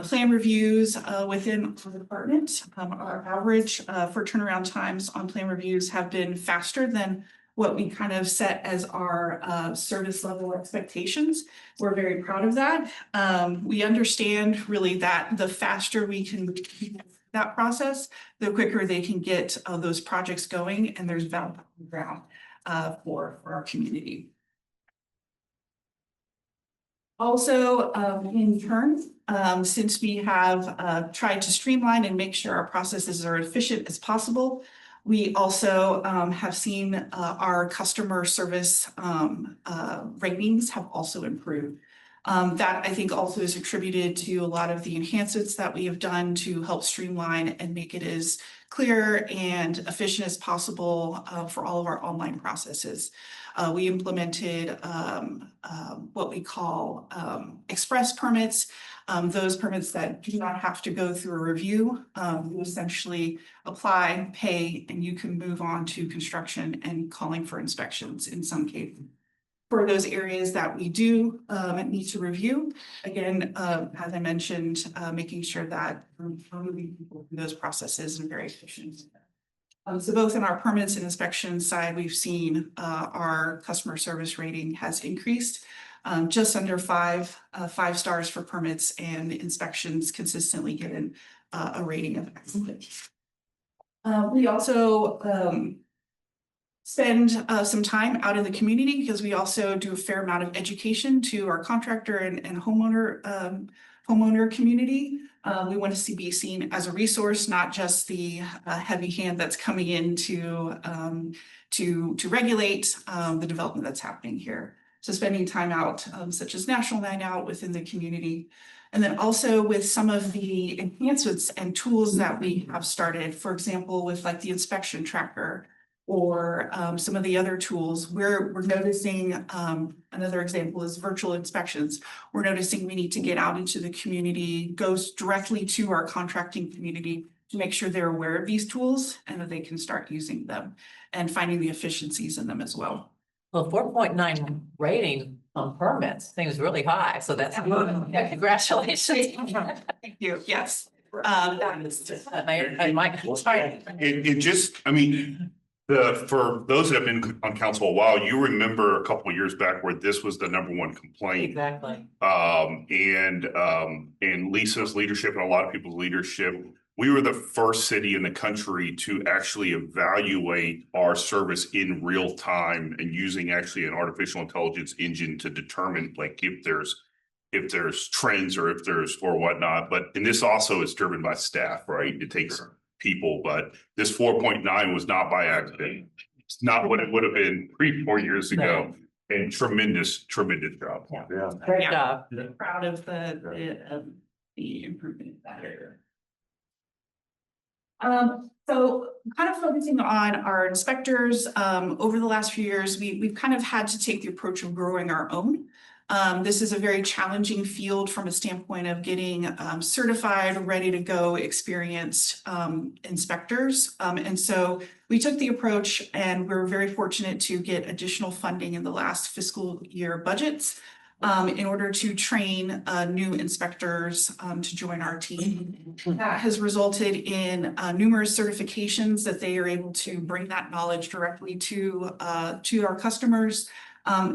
plan reviews within the department. Our average for turnaround times on plan reviews have been faster than what we kind of set as our service level expectations. We're very proud of that. We understand really that the faster we can that process, the quicker they can get those projects going, and there's value on the ground for our community. Also, in turn, since we have tried to streamline and make sure our processes are efficient as possible, we also have seen our customer service ratings have also improved. That I think also is attributed to a lot of the enhancements that we have done to help streamline and make it as clear and efficient as possible for all of our online processes. We implemented what we call express permits, those permits that do not have to go through a review. You essentially apply, pay, and you can move on to construction and calling for inspections in some cases. For those areas that we do need to review, again, as I mentioned, making sure that we're moving people through those processes and very efficient. So both in our permits and inspection side, we've seen our customer service rating has increased just under five stars for permits, and inspections consistently given a rating of excellent. We also spend some time out in the community because we also do a fair amount of education to our contractor and homeowner community. We want to be seen as a resource, not just the heavy hand that's coming in to regulate the development that's happening here. So spending time out, such as National Night Out within the community. And then also with some of the enhancements and tools that we have started, for example, with like the inspection tracker, or some of the other tools, we're noticing, another example is virtual inspections. We're noticing we need to get out into the community, goes directly to our contracting community to make sure they're aware of these tools and that they can start using them and finding the efficiencies in them as well. Well, 4.9 rating on permits, I think is really high, so that's yeah, congratulations. Thank you, yes. That is just, It just, I mean, for those that have been on council a while, you remember a couple of years back where this was the #1 complaint. Exactly. And Lisa's leadership and a lot of people's leadership, we were the first city in the country to actually evaluate our service in real time and using actually an artificial intelligence engine to determine like if there's trends or if there's or whatnot. And this also is driven by staff, right? It takes people, but this 4.9 was not by accident. It's not what it would have been 3-4 years ago. And tremendous job. Yeah. Great Yeah. job. Proud of the improvement in that area. So kind of focusing on our inspectors, over the last few years, we've kind of had to take the approach of growing our own. This is a very challenging field from a standpoint of getting certified, ready to go, experienced inspectors. And so we took the approach, and we're very fortunate to get additional funding in the last fiscal year budgets in order to train new inspectors to join our team. That has resulted in numerous certifications that they are able to bring that knowledge directly to our customers.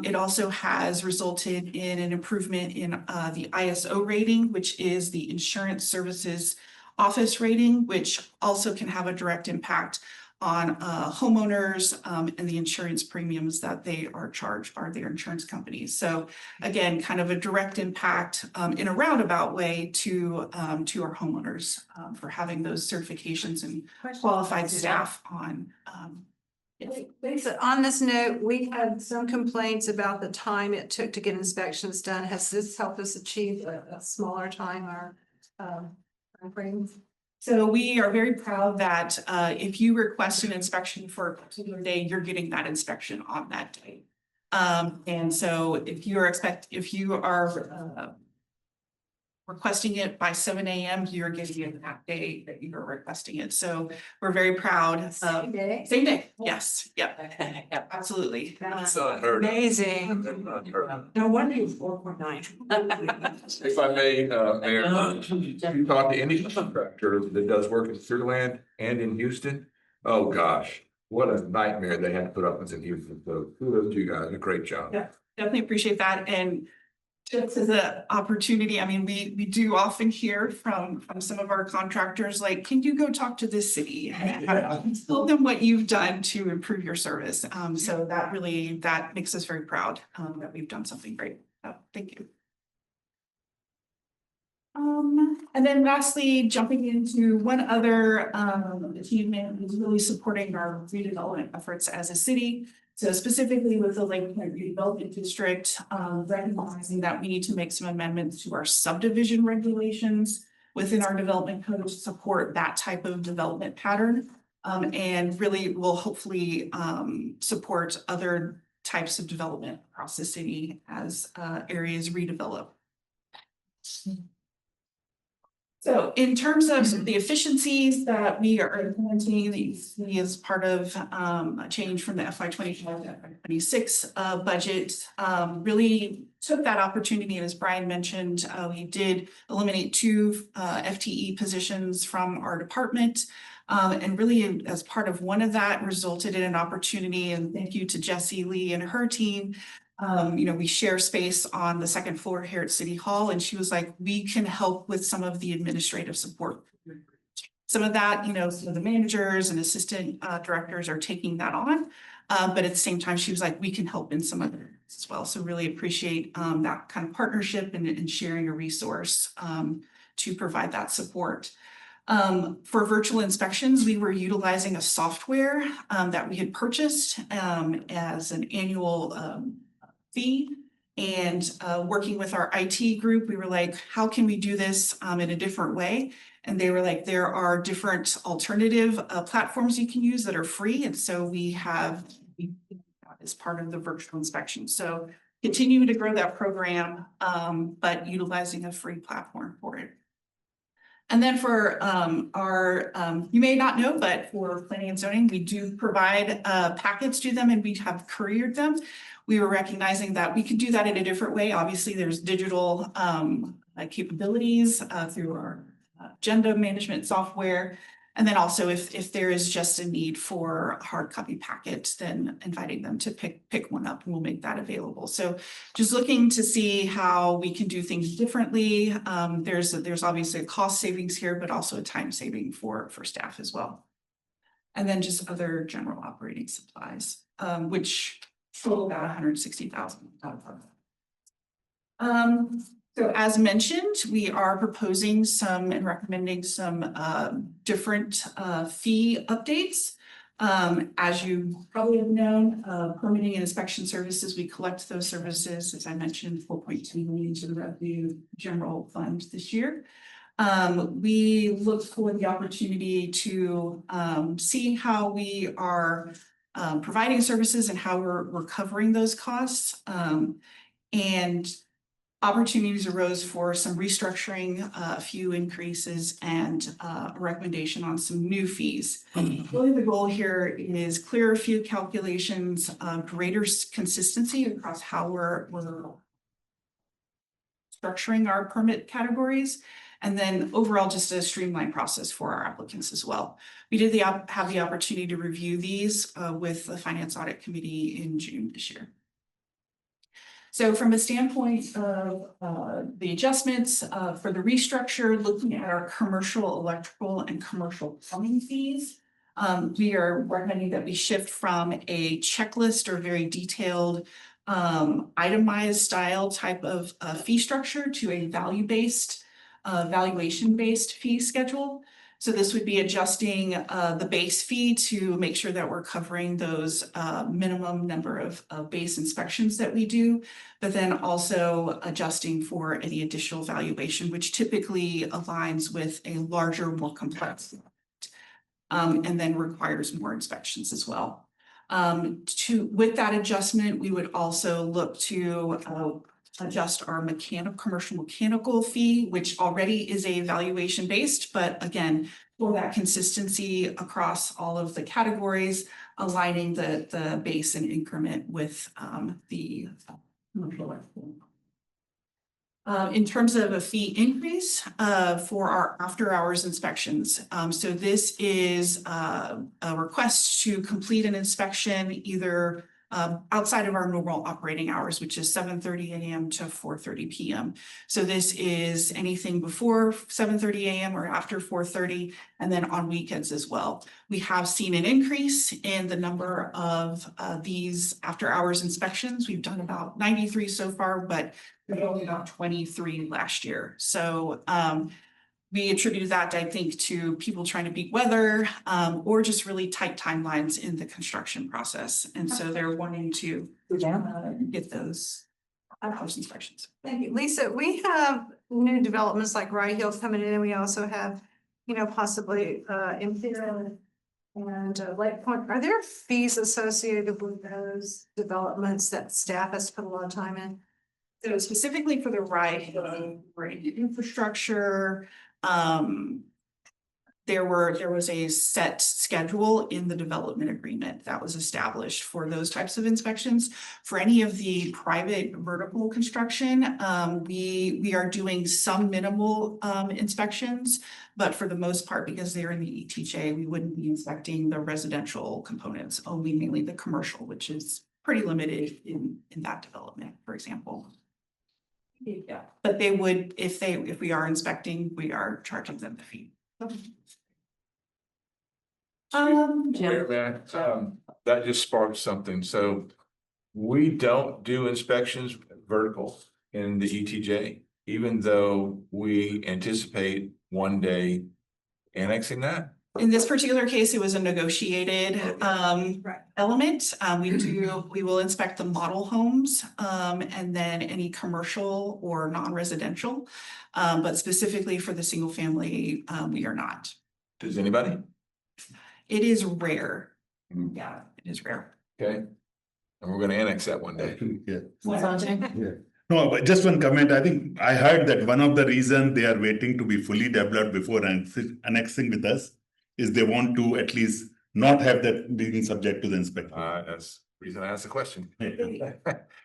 It also has resulted in an improvement in the ISO rating, which is the Insurance Services Office rating, which also can have a direct impact on homeowners and the insurance premiums that they are charged by their insurance companies. So again, kind of a direct impact in a roundabout way to our homeowners for having those certifications and qualified staff on. Lisa, on this note, we had some complaints about the time it took to get inspections done. Has this helped us achieve a smaller time or timeframes? So we are very proud that if you request an inspection for a particular day, you're getting that inspection on that day. And so if you are requesting it by 7 a.m., you're getting it that day that you're requesting it. So we're very proud. Same day? Same day, yes, yep, absolutely. That's unheard of. amazing. Unheard of. No wonder it's 4.9. If I may, Mayor, you talk to any contractor that does work in Sugarland and in Houston, oh gosh, what a nightmare they had to put up with in Houston. So kudos to you guys, a great job. Yeah, definitely appreciate that. And just as an opportunity, I mean, we do often hear from some of our contractors, like, can you go talk to this city and tell them what you've done to improve your service? So that makes us very proud that we've done something great. So thank you. And then lastly, jumping into one other achievement is really supporting our redevelopment efforts as a city. So specifically with the Lake Point Redevelopment District, recognizing that we need to make some amendments to our subdivision regulations within our development code to support that type of development pattern. And really will hopefully support other types of development across the city as areas redevelop. So in terms of the efficiencies that we are implementing, that you see as part of a change from the FY25 to FY26 budget, really took that opportunity. And as Brian mentioned, we did eliminate 2 FTE positions from our department. And really as part of one of that resulted in an opportunity, and thank you to Jessie Lee and her team. We share space on the second floor here at City Hall, and she was like, we can help with some of the administrative support. Some of that, some of the managers and assistant directors are taking that on. But at the same time, she was like, we can help in some other areas as well. So really appreciate that kind of partnership and sharing a resource to provide that support. For virtual inspections, we were utilizing a software that we had purchased as an annual fee, and working with our IT group, we were like, how can we do this in a different way? And they were like, there are different alternative platforms you can use that are free. And so we have as part of the virtual inspection. So continuing to grow that program, but utilizing a free platform for it. And then for you may not know, but for planning and zoning, we do provide packets to them, and we have couriered them. We were recognizing that we could do that in a different way. Obviously, there's digital capabilities through our agenda management software. And then also if there is just a need for a hard copy packet, then inviting them to pick one up, and we'll make that available. So just looking to see how we can do things differently. There's obviously a cost savings here, but also a time saving for staff as well. And then just other general operating supplies, which total about $160,000. So as mentioned, we are proposing and recommending some different fee updates. As you probably have known, permitting and inspection services, we collect those services, as I mentioned, $4.2 million to the revenue general fund this year. We look for the opportunity to see how we are providing services and how we're covering those costs. And opportunities arose for some restructuring, a few increases, and a recommendation on some new fees. Really, the goal here is clearer fee calculations, greater consistency across how we're structuring our permit categories, and then overall just a streamlined process for our applicants as well. We did have the opportunity to review these with the Finance Audit Committee in June this year. So from a standpoint of the adjustments for the restructure, looking at our commercial electrical and commercial plumbing fees, we are recommending that we shift from a checklist or very detailed itemized style type of fee structure to a value-based, valuation-based fee schedule. So this would be adjusting the base fee to make sure that we're covering those minimum number of base inspections that we do, but then also adjusting for any additional valuation, which typically aligns with a larger, more complex, and then requires more inspections as well. With that adjustment, we would also look to adjust our commercial mechanical fee, which already is a valuation based, but again, for that consistency across all of the categories, aligning the base and increment with the commercial electrical. In terms of a fee increase for our after hours inspections. So this is a request to complete an inspection either outside of our normal operating hours, which is 7:30 a.m. to 4:30 p.m. So this is anything before 7:30 a.m. or after 4:30, and then on weekends as well. We have seen an increase in the number of these after hours inspections. We've done about 93 so far, but there's only about 23 last year. So we attribute that, I think, to people trying to beat weather or just really tight timelines in the construction process. And so they're wanting to get those house inspections. Thank you. Lisa, we have new developments like Rye Hills coming in, and we also have, possibly Imperial and Lake Point. Are there fees associated with those developments that staff has put a lot of time in? So specifically for the Rye Hill infrastructure, there was a set schedule in the development agreement that was established for those types of inspections. For any of the private vertical construction, we are doing some minimal inspections, but for the most part, because they're in the ETJ, we wouldn't be inspecting the residential components, only mainly the commercial, which is pretty limited in that development, for example. Yeah, but they would, if we are inspecting, we are charging them the fee. That just sparked something. So we don't do inspections vertical in the ETJ, even though we anticipate one day annexing that. In this particular case, it was a negotiated element. We will inspect the model homes and then any commercial or non-residential. But specifically for the single family, we are not. Does anybody? It is rare. Yeah, it is rare. Okay. And we're gonna annex that one day. Yeah. No, but just one comment. I think I heard that one of the reasons they are waiting to be fully developed before annexing with us is they want to at least not have that being subject to the inspection. That's the reason I asked the question.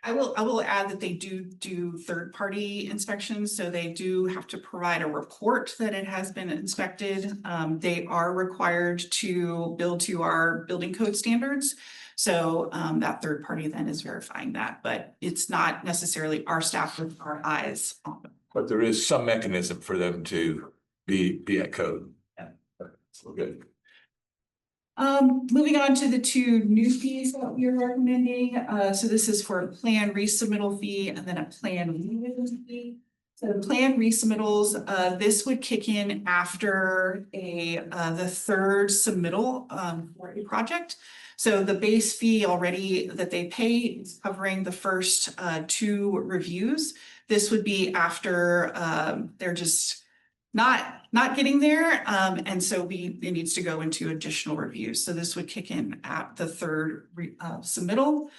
I will add that they do third-party inspections, so they do have to provide a report that it has been inspected. They are required to build to our building code standards. So that third party then is verifying that, but it's not necessarily our staff with our eyes on them. But there is some mechanism for them to be at code. Yeah. So good. Moving on to the two new fees that we are recommending. So this is for a plan resubmittal fee and then a plan revision fee. So the plan resubmittals, this would kick in after the third submittal for a project. So the base fee already that they pay is covering the first two reviews. This would be after they're just not getting there. And so it needs to go into additional review. So this would kick in at the third submittal.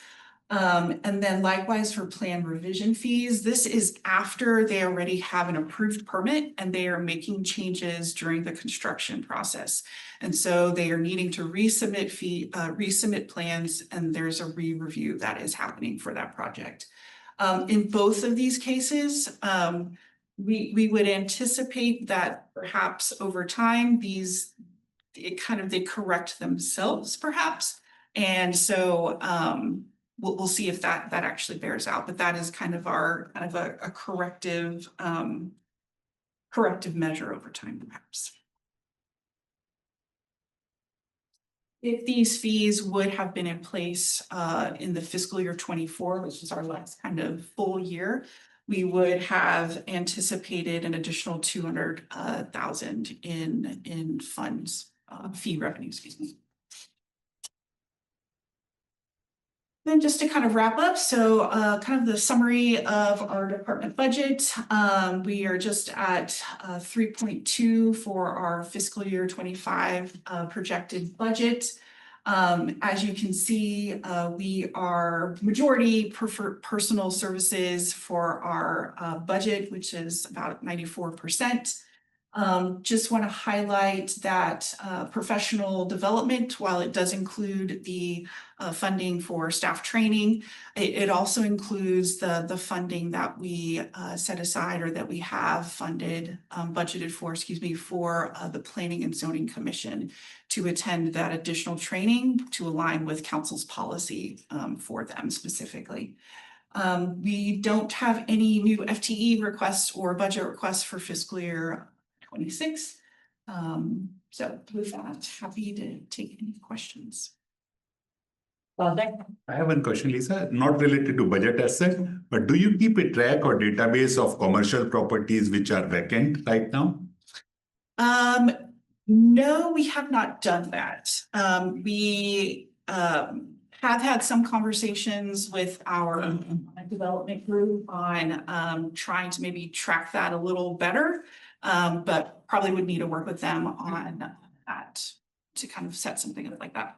And then likewise for plan revision fees, this is after they already have an approved permit and they are making changes during the construction process. And so they are needing to resubmit plans, and there's a re-review that is happening for that project. In both of these cases, we would anticipate that perhaps over time, they correct themselves perhaps. And so, we'll see if that actually bears out, but that is kind of a corrective measure over time, perhaps. If these fees would have been in place in the fiscal year 24, which is our last kind of full year, we would have anticipated an additional 200,000 in funds, fee revenue, excuse me. Then just to kind of wrap up, so kind of the summary of our department budget. We are just at 3.2 for our fiscal year 25 projected budget. As you can see, we are majority personal services for our budget, which is about 94%. Just want to highlight that professional development, while it does include the funding for staff training, it also includes the funding that we set aside, or that we have funded, budgeted for, for the Planning and Zoning Commission to attend that additional training to align with council's policy for them specifically. We don't have any new FTE requests or budget requests for fiscal year 26. So with that, happy to take any questions. Well, I have one question, Lisa, not related to budget as such, but do you keep a track or database of commercial properties which are vacant right now? No, we have not done that. We have had some conversations with our development group on trying to maybe track that a little better, but probably would need to work with them on that to kind of set something up like that.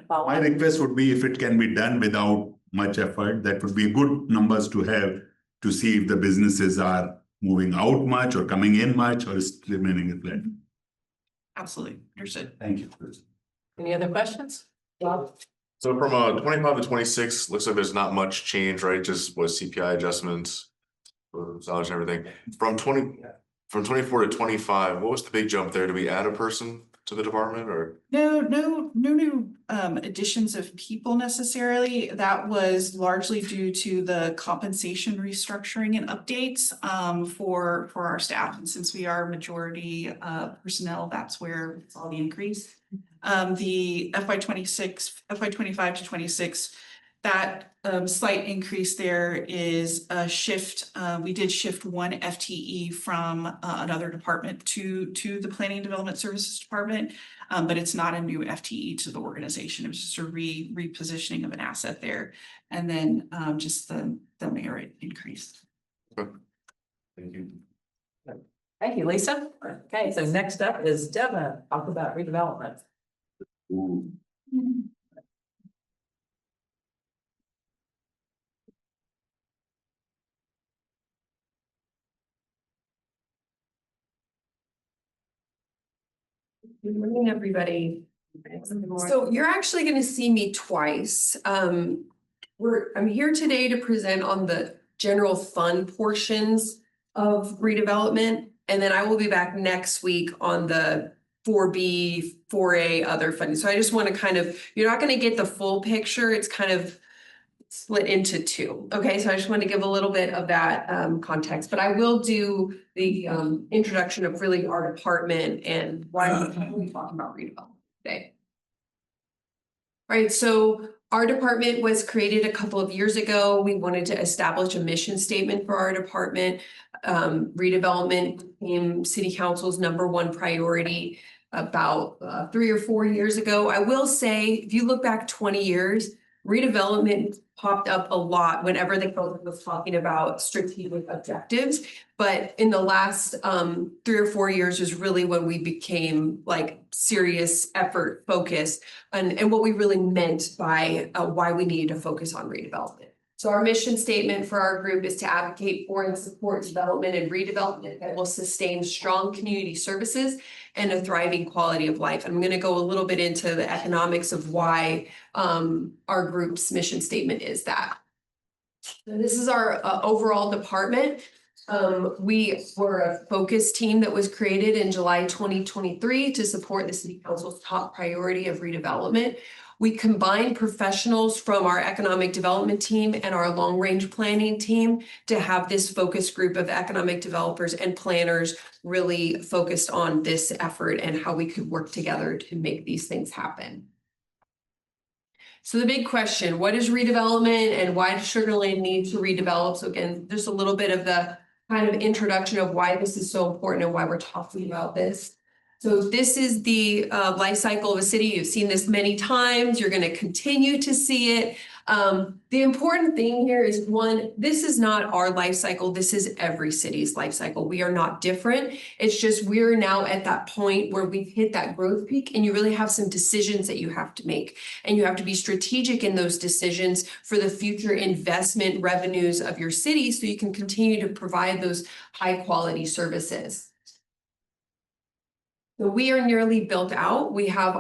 My request would be if it can be done without much effort, that would be good numbers to have to see if the businesses are moving out much or coming in much or is remaining flat. Absolutely, understood. Thank you. any other questions? Bob? So from 25 to 26, looks like there's not much change, right? Just what CPI adjustments, salaries and everything. From 24 to 25, what was the big jump there? Did we add a person to the department or? No new additions of people necessarily. That was largely due to the compensation restructuring and updates for our staff. And since we are majority personnel, that's where it's all the increase. The FY 25 to 26, that slight increase there is a shift. We did shift one FTE from another department to the Planning and Development Services Department, but it's not a new FTE to the organization. It was just a repositioning of an asset there. And then just the merit increase. Thank you. Thank you, Lisa. Okay, so next up is Devin, talk about redevelopment. Ooh. Good morning, everybody. So you're actually going to see me twice. I'm here today to present on the general fund portions of redevelopment, and then I will be back next week on the 4B, 4A other funding. So I just want to kind of, you're not going to get the full picture. It's kind of split into two. Okay, so I just want to give a little bit of that context, but I will do the introduction of really our department and why we're talking about redevelopment today. Right, so our department was created a couple of years ago. We wanted to establish a mission statement for our department. Redevelopment became City Council's #1 priority about 3 or 4 years ago. I will say, if you look back 20 years, redevelopment popped up a lot whenever the council was talking about strategic objectives. But in the last 3 or 4 years is really when we became like serious effort focused and what we really meant by why we needed to focus on redevelopment. So our mission statement for our group is to advocate for and support development and redevelopment that will sustain strong community services and a thriving quality of life. I'm going to go a little bit into the economics of why our group's mission statement is that. So this is our overall department. We were a focus team that was created in July 2023 to support the City Council's top priority of redevelopment. We combined professionals from our economic development team and our long-range planning team to have this focus group of economic developers and planners really focused on this effort and how we could work together to make these things happen. So the big question, what is redevelopment and why does Sugar Land need to redevelop? So again, just a little bit of the kind of introduction of why this is so important and why we're talking about this. So this is the life cycle of a city. You've seen this many times. You're going to continue to see it. The important thing here is one, this is not our life cycle. This is every city's life cycle. We are not different. It's just we're now at that point where we've hit that growth peak and you really have some decisions that you have to make. And you have to be strategic in those decisions for the future investment revenues of your city so you can continue to provide those high quality services. So we are nearly built out. We have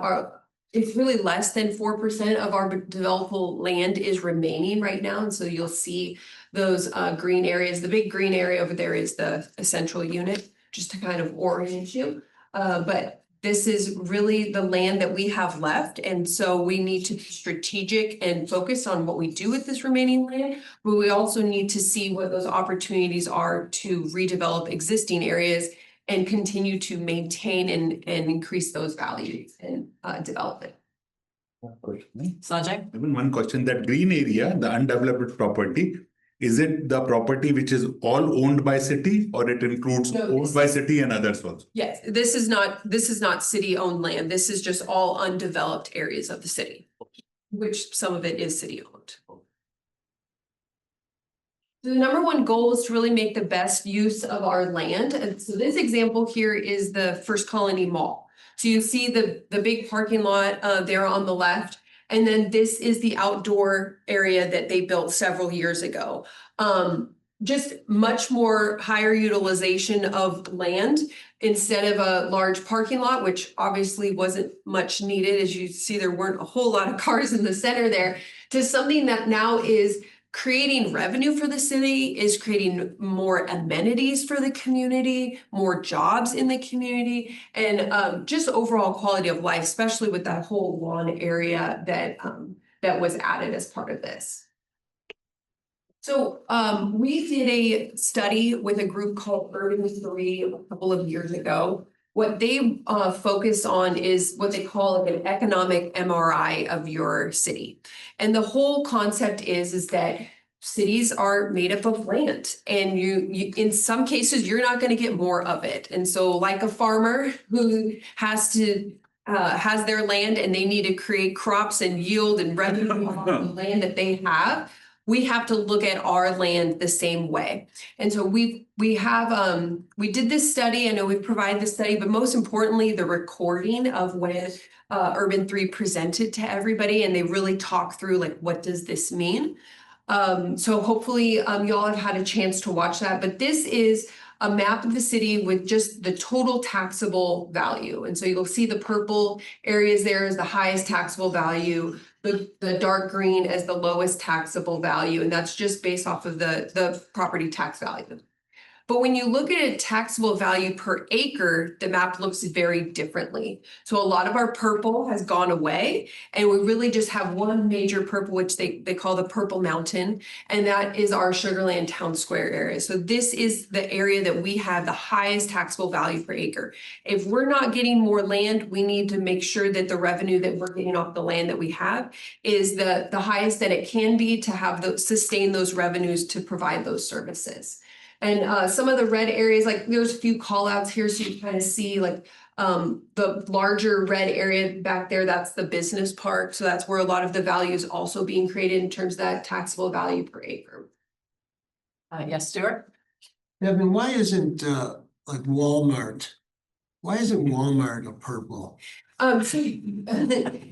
it's really less than 4% of our developable land is remaining right now. And so you'll see those green areas. The big green area over there is the essential unit, just to kind of orient you. But this is really the land that we have left. And so we need to be strategic and focus on what we do with this remaining land. But we also need to see what those opportunities are to redevelop existing areas and continue to maintain and increase those values and development. Sanjay? Even one question, that green area, the undeveloped property, is it the property which is all owned by city or it includes owned by city and others also? Yes, this is not city owned land. This is just all undeveloped areas of the city, which some of it is city owned. The number one goal is to really make the best use of our land. And so this example here is the First Colony Mall. So you see the big parking lot there on the left. And then this is the outdoor area that they built several years ago. Just much more higher utilization of land instead of a large parking lot, which obviously wasn't much needed. As you see, there weren't a whole lot of cars in the center there, to something that now is creating revenue for the city, is creating more amenities for the community, more jobs in the community, and just overall quality of life, especially with that whole lawn area that was added as part of this. So we did a study with a group called Urban 3 a couple of years ago. What they focus on is what they call like an economic MRI of your city. And the whole concept is that cities are made up of land, and you in some cases, you're not going to get more of it. And so like a farmer who has their land and they need to create crops and yield and revenue on the land that they have, we have to look at our land the same way. And so we did this study. I know we provide the study, but most importantly, the recording of when Urban 3 presented to everybody, and they really talk through like, what does this mean? So hopefully y'all have had a chance to watch that, but this is a map of the city with just the total taxable value. And so you'll see the purple areas there is the highest taxable value, the dark green as the lowest taxable value. And that's just based off of the property tax value. But when you look at a taxable value per acre, the map looks very differently. So a lot of our purple has gone away, and we really just have one major purple, which they call the Purple Mountain, and that is our Sugar Land Town Square area. So this is the area that we have the highest taxable value per acre. If we're not getting more land, we need to make sure that the revenue that we're getting off the land that we have is the highest that it can be to have sustain those revenues to provide those services. And some of the red areas, like there's a few call outs here, so you kind of see like the larger red area back there, that's the business park. So that's where a lot of the value is also being created in terms of that taxable value per acre. Yes, Stuart? Devin, why isn't like Walmart? Why isn't Walmart a purple?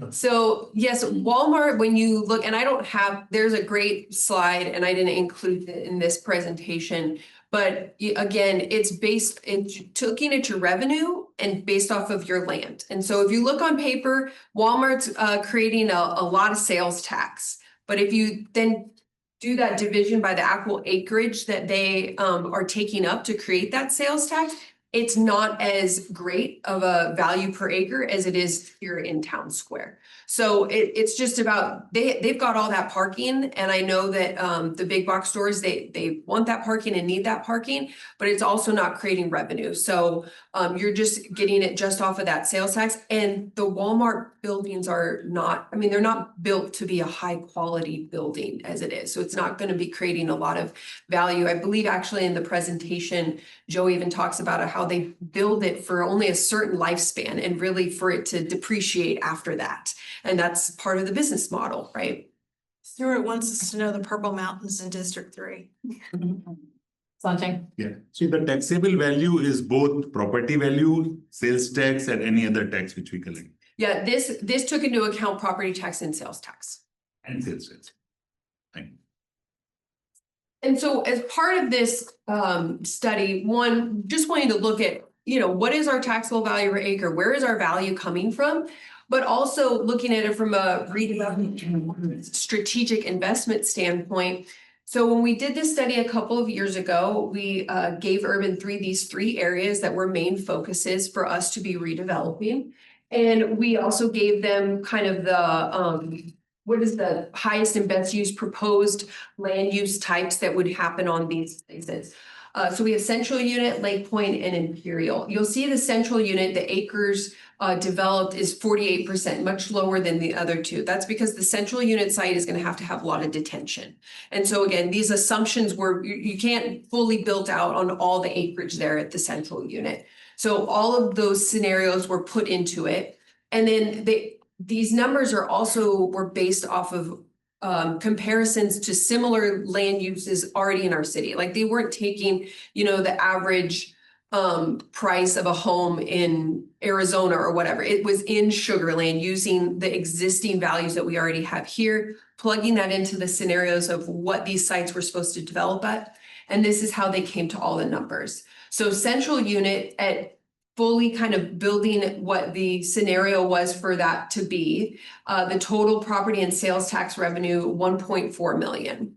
So yes, Walmart, when you look, and I don't have, there's a great slide and I didn't include it in this presentation. But again, it's looking at your revenue and based off of your land. And so if you look on paper, Walmart's creating a lot of sales tax. But if you then do that division by the actual acreage that they are taking up to create that sales tax, it's not as great of a value per acre as it is here in Town Square. So it's just about, they've got all that parking, and I know that the big box stores, they want that parking and need that parking, but it's also not creating revenue. So you're just getting it just off of that sales tax. And the Walmart buildings are not, I mean, they're not built to be a high quality building as it is. So it's not going to be creating a lot of value. I believe actually in the presentation, Joe even talks about how they build it for only a certain lifespan and really for it to depreciate after that. And that's part of the business model, right? Stuart wants us to know the Purple Mountains in District 3. Sanjay? Yeah, so the taxable value is both property value, sales tax, and any other tax which we collect. Yeah, this took into account property tax and sales tax. And sales tax. Thank you. And so as part of this study, one, just wanting to look at, what is our taxable value per acre? Where is our value coming from? But also looking at it from a redevelopment strategic investment standpoint. So when we did this study a couple of years ago, we gave Urban 3 these 3 areas that were main focuses for us to be redeveloping. And we also gave them kind of the what is the highest and best use proposed land use types that would happen on these places. So we have Central Unit, Lake Point, and Imperial. You'll see the Central Unit, the acres developed is 48%, much lower than the other 2. That's because the Central Unit site is going to have a lot of detention. And so again, these assumptions were, you can't fully build out on all the acreage there at the Central Unit. So all of those scenarios were put into it. And then these numbers were based off of comparisons to similar land uses already in our city. Like they weren't taking, the average price of a home in Arizona or whatever. It was in Sugar Land using the existing values that we already have here, plugging that into the scenarios of what these sites were supposed to develop at. And this is how they came to all the numbers. So Central Unit at fully kind of building what the scenario was for that to be, the total property and sales tax revenue, 1.4 million.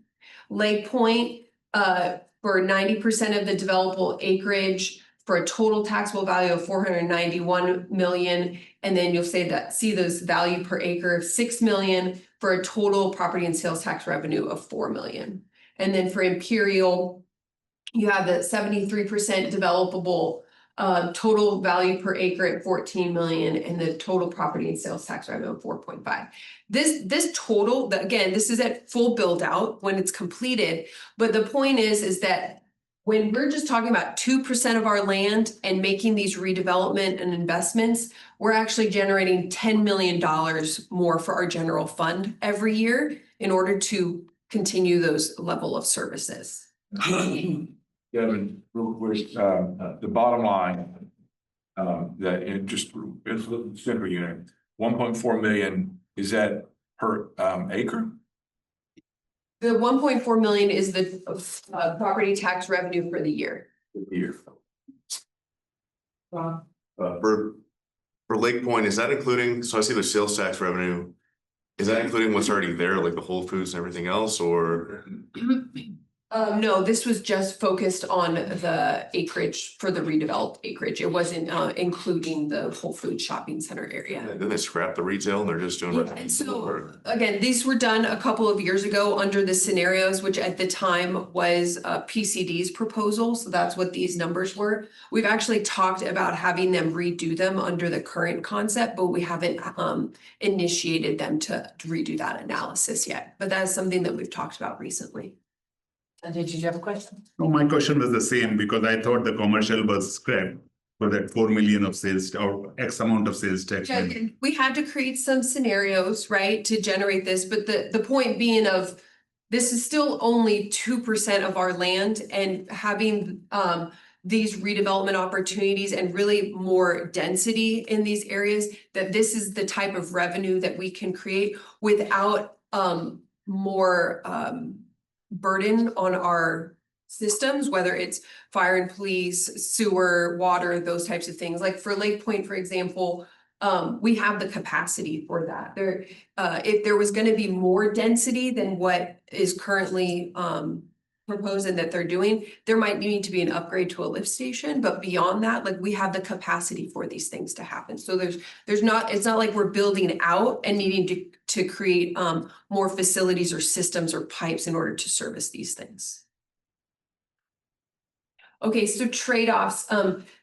Lake Point, for 90% of the developable acreage, for a total taxable value of 491 million. And then you'll see those value per acre of 6 million for a total property and sales tax revenue of 4 million. And then for Imperial, you have the 73% developable total value per acre at 14 million and the total property and sales tax revenue of 4.5. This total, again, this is at full build out when it's completed. But the point is that when we're just talking about 2% of our land and making these redevelopment and investments, we're actually generating $10 million more for our general fund every year in order to continue those level of services. Devin, real quick, the bottom line, that in just Central Unit, 1.4 million, is that per acre? The 1.4 million is the property tax revenue for the year. For Lake Point, is that including, so I see the sales tax revenue, is that including what's already there, like the Whole Foods and everything else, or? No, this was just focused on the acreage for the redeveloped acreage. It wasn't including the Whole Foods shopping center area. Then they scrap the retail and they're just doing. Yeah, so again, these were done a couple of years ago under the scenarios, which at the time was PCD's proposal. So that's what these numbers were. We've actually talked about having them redo them under the current concept, but we haven't initiated them to redo that analysis yet. But that is something that we've talked about recently. And did you have a question? No, my question was the same because I thought the commercial was scrapped for that 4 million of sales or X amount of sales tax. Yeah, and we had to create some scenarios, right, to generate this, but the point being of this is still only 2% of our land, and having these redevelopment opportunities and really more density in these areas, that this is the type of revenue that we can create without more burden on our systems, whether it's fire and police, sewer, water, those types of things. Like for Lake Point, for example, we have the capacity for that. There, if there was gonna be more density than what is currently proposed and that they're doing, there might need to be an upgrade to a lift station, but beyond that, like we have the capacity for these things to happen. So there's not, it's not like we're building out and needing to create more facilities or systems or pipes in order to service these things. Okay, so trade-offs.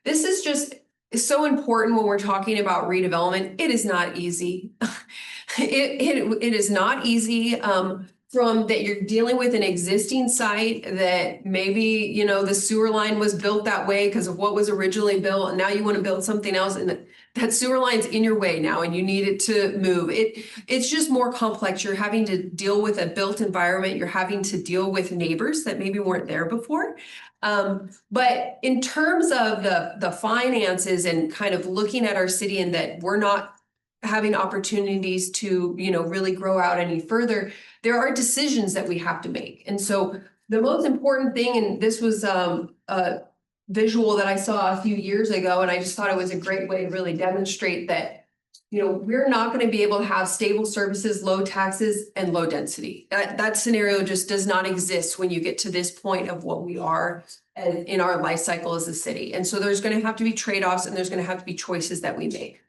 This is just so important when we're talking about redevelopment. It is not easy. It is not easy. From that you're dealing with an existing site that maybe, you know, the sewer line was built that way because of what was originally built, and now you want to build something else, and that sewer line's in your way now and you need it to move. It's just more complex. You're having to deal with a built environment. You're having to deal with neighbors that maybe weren't there before. But in terms of the finances and kind of looking at our city and that we're not having opportunities to, you know, really grow out any further, there are decisions that we have to make. And so the most important thing, and this was a visual that I saw a few years ago, and I just thought it was a great way to really demonstrate that, you know, we're not going to be able to have stable services, low taxes, and low density. That scenario just does not exist when you get to this point of what we are in our life cycle as a city. And so there's going to have to be trade-offs, and there's going to have to be choices that we make.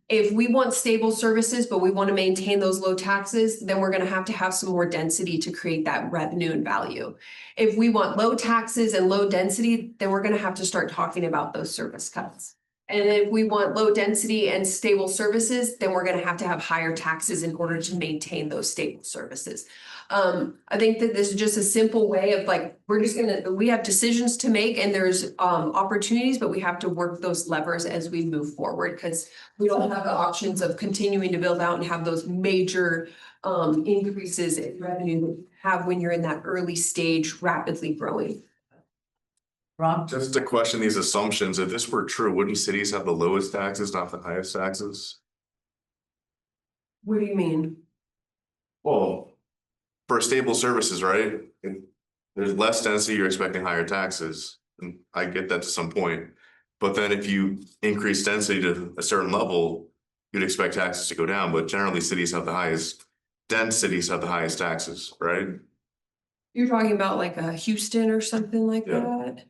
If we want stable services, but we want to maintain those low taxes, then we're going to have some more density to create that revenue and value. If we want low taxes and low density, then we're going to have to start talking about those service cuts. And if we want low density and stable services, then we're going to have higher taxes in order to maintain those stable services. I think that this is just a simple way of like, we have decisions to make, and there's opportunities, but we have to work those levers as we move forward, because we don't have the options of continuing to build out and have those major increases in revenue that you have when you're in that early stage, rapidly growing. Ron? Just to question these assumptions, if this were true, wouldn't cities have the lowest taxes, not the highest taxes? What do you mean? Well, for stable services, right? If there's less density, you're expecting higher taxes. And I get that to some point. But then if you increase density to a certain level, you'd expect taxes to go down. But generally cities have the highest, dense cities have the highest taxes, right? You're talking about like a Houston or something like that?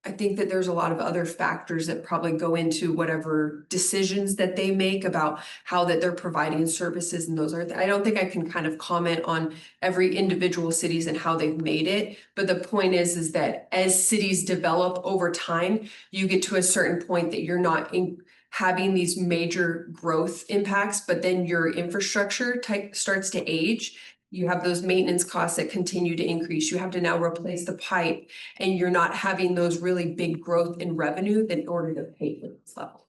I think that there's a lot of other factors that probably go into whatever decisions that they make about how that they're providing services, and those are, I don't think I can kind of comment on every individual cities and how they've made it. But the point is that as cities develop over time, you get to a certain point that you're not having these major growth impacts, but then your infrastructure starts to age. You have those maintenance costs that continue to increase. You have to now replace the pipe, and you're not having those really big growth in revenue in order to pay for this level.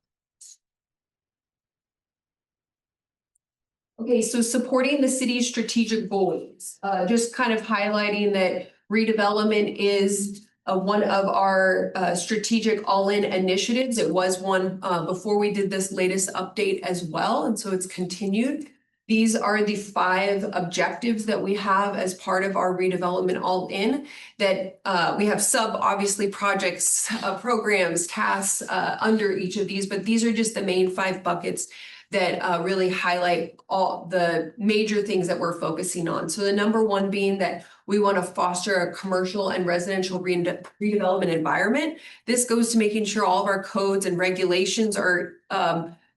Okay, so supporting the city's strategic goals, just kind of highlighting that redevelopment is one of our strategic all-in initiatives. It was one before we did this latest update as well, and so it's continued. These are the 5 objectives that we have as part of our redevelopment all-in, that we have obviously projects, programs, tasks under each of these, but these are just the main 5 buckets that really highlight all the major things that we're focusing on. So the number 1 being that we want to foster a commercial and residential redevelopment environment. This goes to making sure all of our codes and regulations are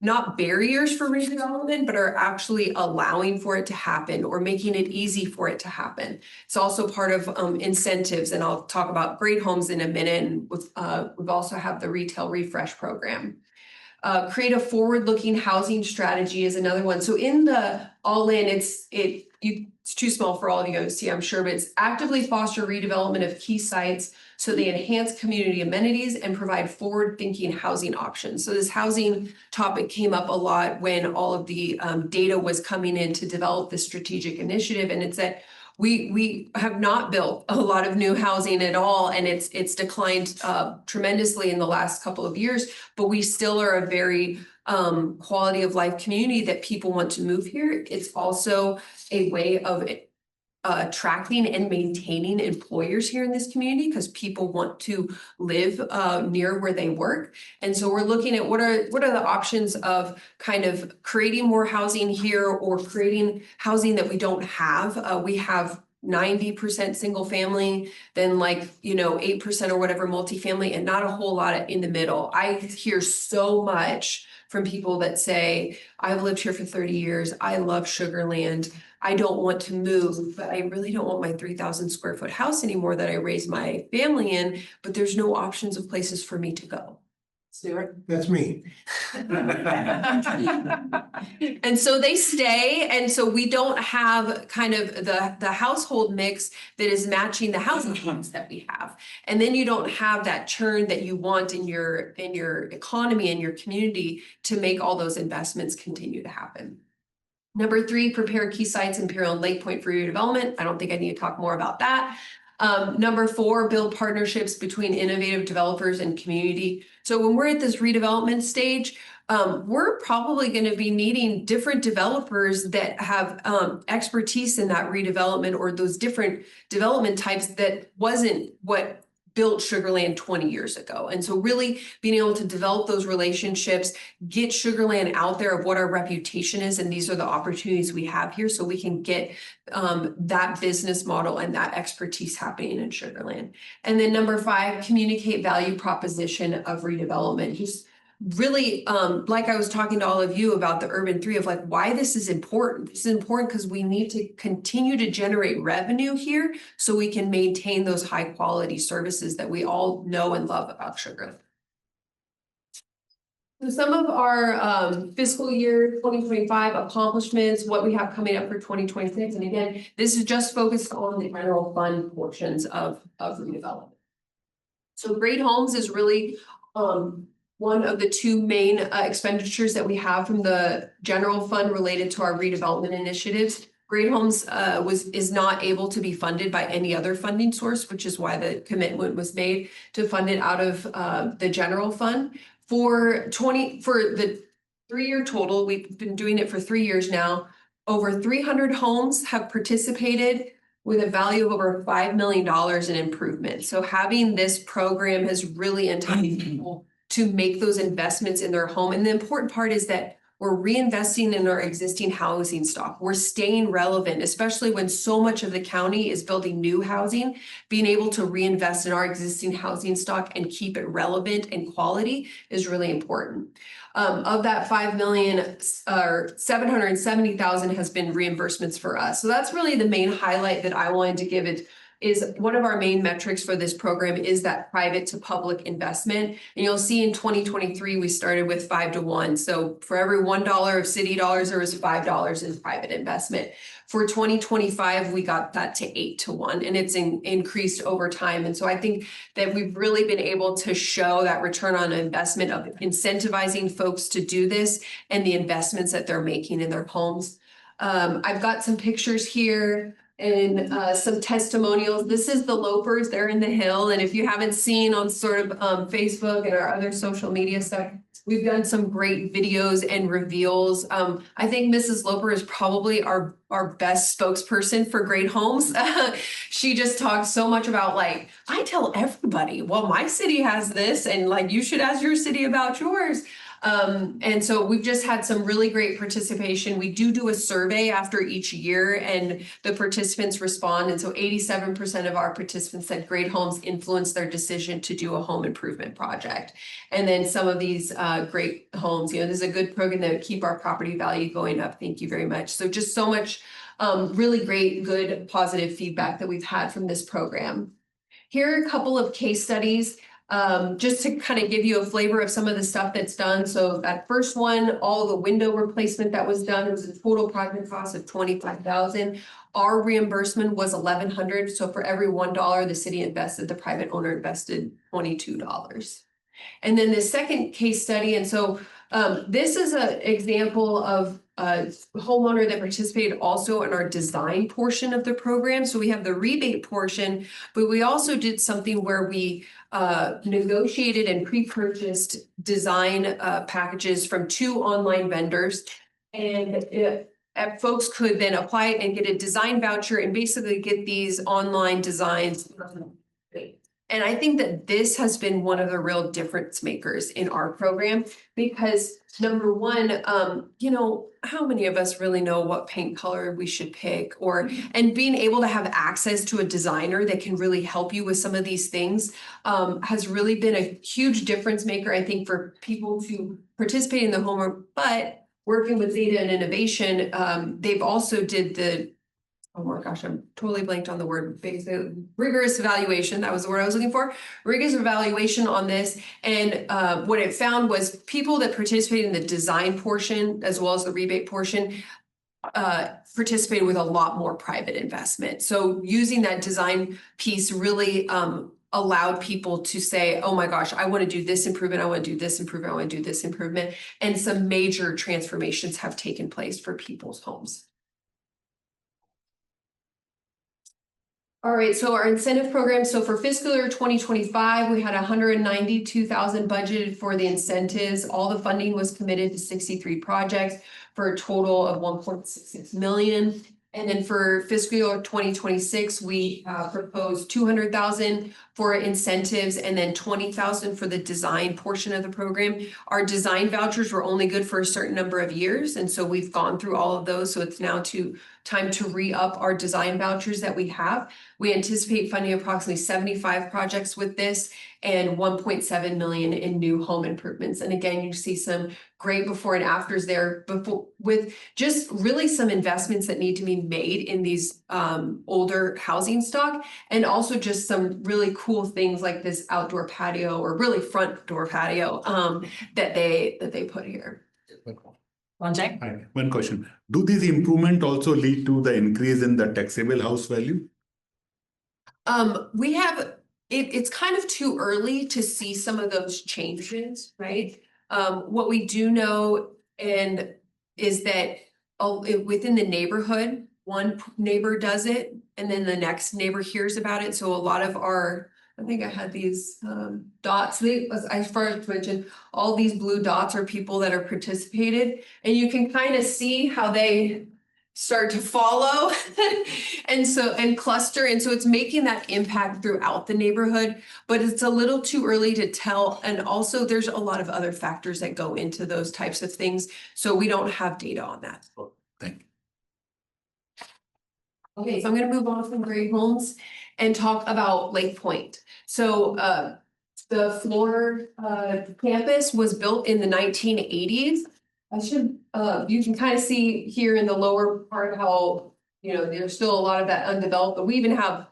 not barriers for redevelopment, but are actually allowing for it to happen or making it easy for it to happen. It's also part of incentives, and I'll talk about Great Homes in a minute. And we've also have the retail refresh program. Create a forward-looking housing strategy is another one. So in the all-in, it's too small for all of you to see, I'm sure, but it's actively foster redevelopment of key sites so they enhance community amenities and provide forward-thinking housing options. So this housing topic came up a lot when all of the data was coming in to develop this strategic initiative, and it's that we have not built a lot of new housing at all, and it's declined tremendously in the last couple of years, but we still are a very quality of life community that people want to move here. It's also a way of attracting and maintaining employers here in this community because people want to live near where they work. And so we're looking at what are the options of kind of creating more housing here or creating housing that we don't have. We have 90% single family, then 8% or whatever multifamily, and not a whole lot in the middle. I hear so much from people that say, I've lived here for 30 years. I love Sugar Land. I don't want to move, but I really don't want my 3,000 square foot house anymore that I raised my family in, but there's no options of places for me to go. Stuart? That's me. And so they stay, and so we don't have kind of the household mix that is matching the housing homes that we have. And then you don't have that churn that you want in your economy and your community to make all those investments continue to happen. Number 3, prepare key sites in Imperial and Lake Point for redevelopment. I don't think I need to talk more about that. Number 4, build partnerships between innovative developers and community. So when we're at this redevelopment stage, we're probably going to be needing different developers that have expertise in that redevelopment or those different development types that wasn't what built Sugar Land 20 years ago. And so really being able to develop those relationships, get Sugar Land out there of what our reputation is, and these are the opportunities we have here so we can get that business model and that expertise happening in Sugar Land. And then number 5, communicate value proposition of redevelopment. Just really, like I was talking to all of you about the urban 3 of why this is important. This is important because we need to continue to generate revenue here so we can maintain those high quality services that we all know and love about Sugar. So some of our fiscal year 2025 accomplishments, what we have coming up for 2026. And again, this is just focused on the general fund portions of redevelopment. So Great Homes is really one of the 2 main expenditures that we have from the general fund related to our redevelopment initiatives. Great Homes is not able to be funded by any other funding source, which is why the commitment was made to fund it out of the general fund. For the 3-year total, we've been doing it for 3 years now. Over 300 homes have participated with a value of over $5 million in improvement. So having this program has really enticed people to make those investments in their home. And the important part is that we're reinvesting in our existing housing stock. We're staying relevant, especially when so much of the county is building new housing. Being able to reinvest in our existing housing stock and keep it relevant and quality is really important. Of that 5 million, or 770,000 has been reimbursements for us. So that's really the main highlight that I wanted to give it. Is one of our main metrics for this program is that private to public investment. And you'll see in 2023, we started with 5 to 1. So for every $1 of city dollars, there was $5 in private investment. For 2025, we got that to 8 to 1, and it's increased over time. And so I think that we've really been able to show that return on investment of incentivizing folks to do this and the investments that they're making in their homes. I've got some pictures here and some testimonials. This is the Lopers, they're in the hill. And if you haven't seen on sort of Facebook and our other social media stuff, we've done some great videos and reveals. I think Mrs. Loper is probably our best spokesperson for Great Homes. She just talks so much about I tell everybody, well, my city has this, and you should ask your city about yours. And so we've just had some really great participation. We do a survey after each year and the participants respond. And so 87% of our participants said Great Homes influenced their decision to do a home improvement project. And then some of these Great Homes, this is a good program that would keep our property value going up. Thank you very much. So just so much really great, good, positive feedback that we've had from this program. Here are a couple of case studies. Just to kind of give you a flavor of some of the stuff that's done. So that first one, all the window replacement that was done, it was a total project cost of 25,000. Our reimbursement was 1,100. So for every $1 the city invested, the private owner invested $22. And then the second case study, and so this is an example of a homeowner that participated also in our design portion of the program. So we have the rebate portion, but we also did something where we negotiated and pre-purchased design packages from 2 online vendors. And folks could then apply it and get a design voucher and basically get these online designs. And I think that this has been one of the real difference makers in our program because number one, how many of us really know what paint color we should pick and being able to have access to a designer that can really help you with some of these things has really been a huge difference maker, I think, for people to participate in the homework. But working with data and innovation, they've also did oh my gosh, I'm totally blanked on the word, rigorous evaluation. That was the word I was looking for. Rigorous evaluation on this. And what it found was people that participated in the design portion, as well as the rebate portion, participated with a lot more private investment. So using that design piece really allowed people to say, oh my gosh, I want to do this improvement. I want to do this improvement. I want to do this improvement. And some major transformations have taken place for people's homes. All right, so our incentive program, so for fiscal year 2025, we had 192,000 budgeted for the incentives. All the funding was committed to 63 projects for a total of 1.66 million. And then for fiscal year 2026, we proposed 200,000 for incentives and then 20,000 for the design portion of the program. Our design vouchers were only good for a certain number of years. And so we've gone through all of those. So it's now time to re-up our design vouchers that we have. We anticipate funding approximately 75 projects with this and 1.7 million in new home improvements. And again, you see some great before and afters there with just really some investments that need to be made in these older housing stock, and also just some really cool things like this outdoor patio or really front door patio that they put here. Sanjay? One question. Do these improvements also lead to the increase in the taxable house value? We have, it's kind of too early to see some of those changes, right? What we do know is that within the neighborhood, one neighbor does it and then the next neighbor hears about it. So a lot of I think I had these dots. I first mentioned all these blue dots are people that are participated, and you can kind of see how they start to follow and cluster. And so it's making that impact throughout the neighborhood, but it's a little too early to tell. And also there's a lot of other factors that go into those types of things. So we don't have data on that. Thank you. Okay, so I'm going to move on from Gray Homes and talk about Lake Point. So the Floor campus was built in the 1980s. You can kind of see here in the lower part how, there's still a lot of that undeveloped, but we even have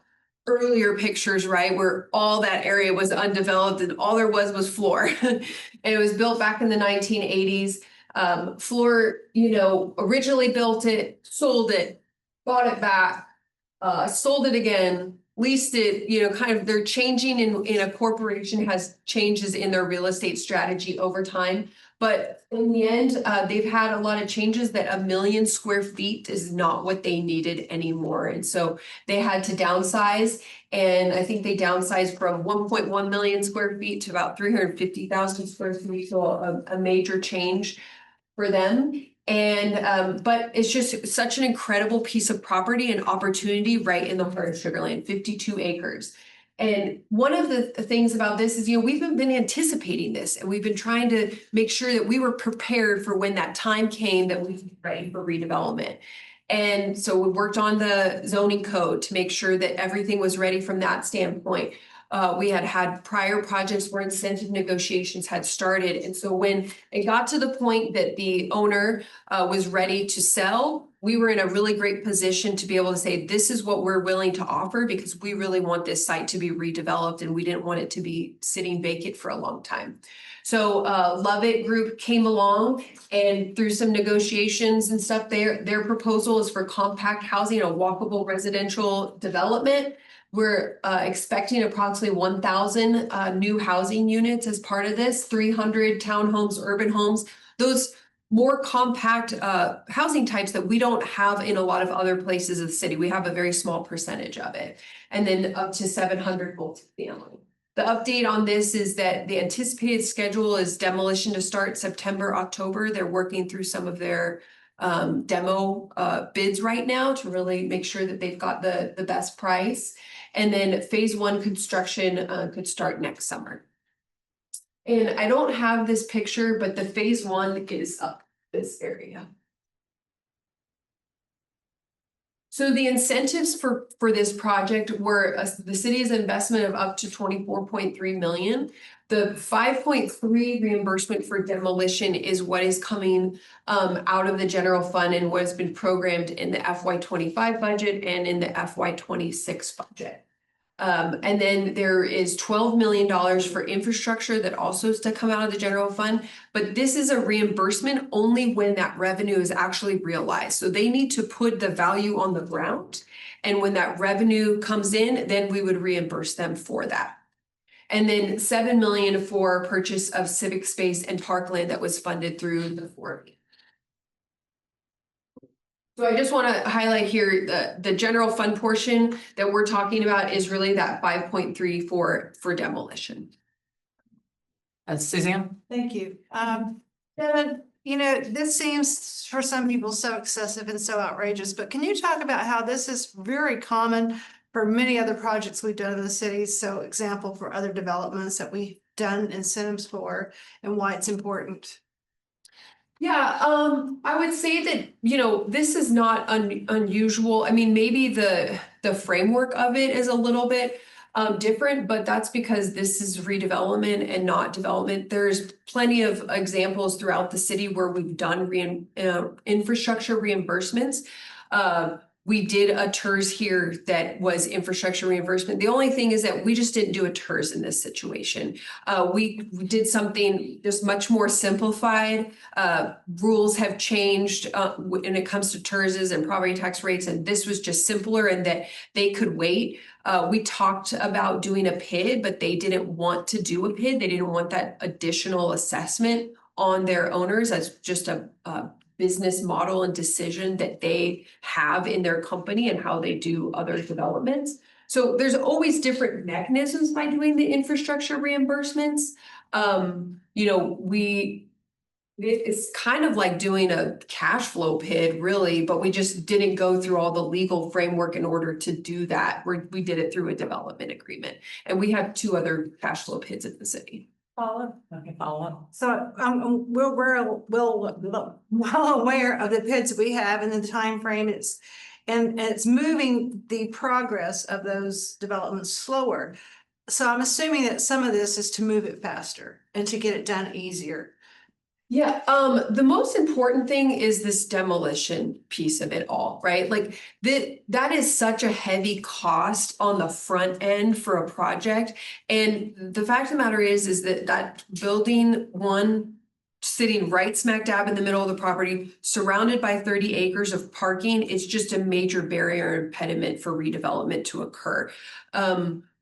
earlier pictures, right, where all that area was undeveloped and all there was Floor. And it was built back in the 1980s. Floor, originally built it, sold it, bought it back, sold it again, leased it, kind of they're changing in a corporation has changes in their real estate strategy over time. But in the end, they've had a lot of changes that 1 million square feet is not what they needed anymore. And so they had to downsize. And I think they downsized from 1.1 million square feet to about 350,000 square feet. So a major change for them. And but it's just such an incredible piece of property and opportunity right in the heart of Sugar Land, 52 acres. And one of the things about this is, we've been anticipating this and we've been trying to make sure that we were prepared for when that time came that we were ready for redevelopment. And so we worked on the zoning code to make sure that everything was ready from that standpoint. We had prior projects where incentive negotiations had started. And so when it got to the point that the owner was ready to sell, we were in a really great position to be able to say, this is what we're willing to offer because we really want this site to be redeveloped and we didn't want it to be sitting vacant for a long time. So Lovett Group came along and through some negotiations and stuff, their proposal is for compact housing, a walkable residential development. We're expecting approximately 1,000 new housing units as part of this, 300 townhomes, urban homes. Those more compact housing types that we don't have in a lot of other places of the city. We have a very small percentage of it. And then up to 700 multifamily. The update on this is that the anticipated schedule is demolition to start September, October. They're working through some of their demo bids right now to really make sure that they've got the best price. And then phase 1 construction could start next summer. And I don't have this picture, but the phase 1 is up this area. So the incentives for this project were the city's investment of up to 24.3 million. The 5.3 reimbursement for demolition is what is coming out of the general fund and what has been programmed in the FY25 budget and in the FY26 budget. And then there is $12 million for infrastructure that also is to come out of the general fund. But this is a reimbursement only when that revenue is actually realized. So they need to put the value on the ground. And when that revenue comes in, then we would reimburse them for that. And then $7 million for purchase of civic space and parkland that was funded through the 4B. So I just want to highlight here the general fund portion that we're talking about is really that 5.3 for demolition. Suzanne? Thank you. Devin, you know, this seems for some people so excessive and so outrageous, but can you talk about how this is very common for many other projects we've done in the city? So example for other developments that we've done incentives for and why it's important. Yeah, I would say that, you know, this is not unusual. I mean, maybe the framework of it is a little bit different, but that's because this is redevelopment and not development. There's plenty of examples throughout the city where we've done infrastructure reimbursements. We did a TERS here that was infrastructure reimbursement. The only thing is that we just didn't do a TERS in this situation. We did something just much more simplified. Rules have changed when it comes to TERSs and property tax rates, and this was just simpler in that they could wait. We talked about doing a PID, but they didn't want to do a PID. They didn't want that additional assessment on their owners as just a business model and decision that they have in their company and how they do other developments. So there's always different mechanisms by doing the infrastructure reimbursements. You know, it's kind of like doing a cash flow PID really, but we just didn't go through all the legal framework in order to do that. We did it through a development agreement, and we have 2 other cash flow PIDs at the city. Follow up. So we're well aware of the PIDs we have and the time frame. And it's moving the progress of those developments slower. So I'm assuming that some of this is to move it faster and to get it done easier. Yeah, the most important thing is this demolition piece of it all, right? Like that is such a heavy cost on the front end for a project. And the fact of the matter is that building one sitting right smack dab in the middle of the property, surrounded by 30 acres of parking, is just a major barrier and impediment for redevelopment to occur.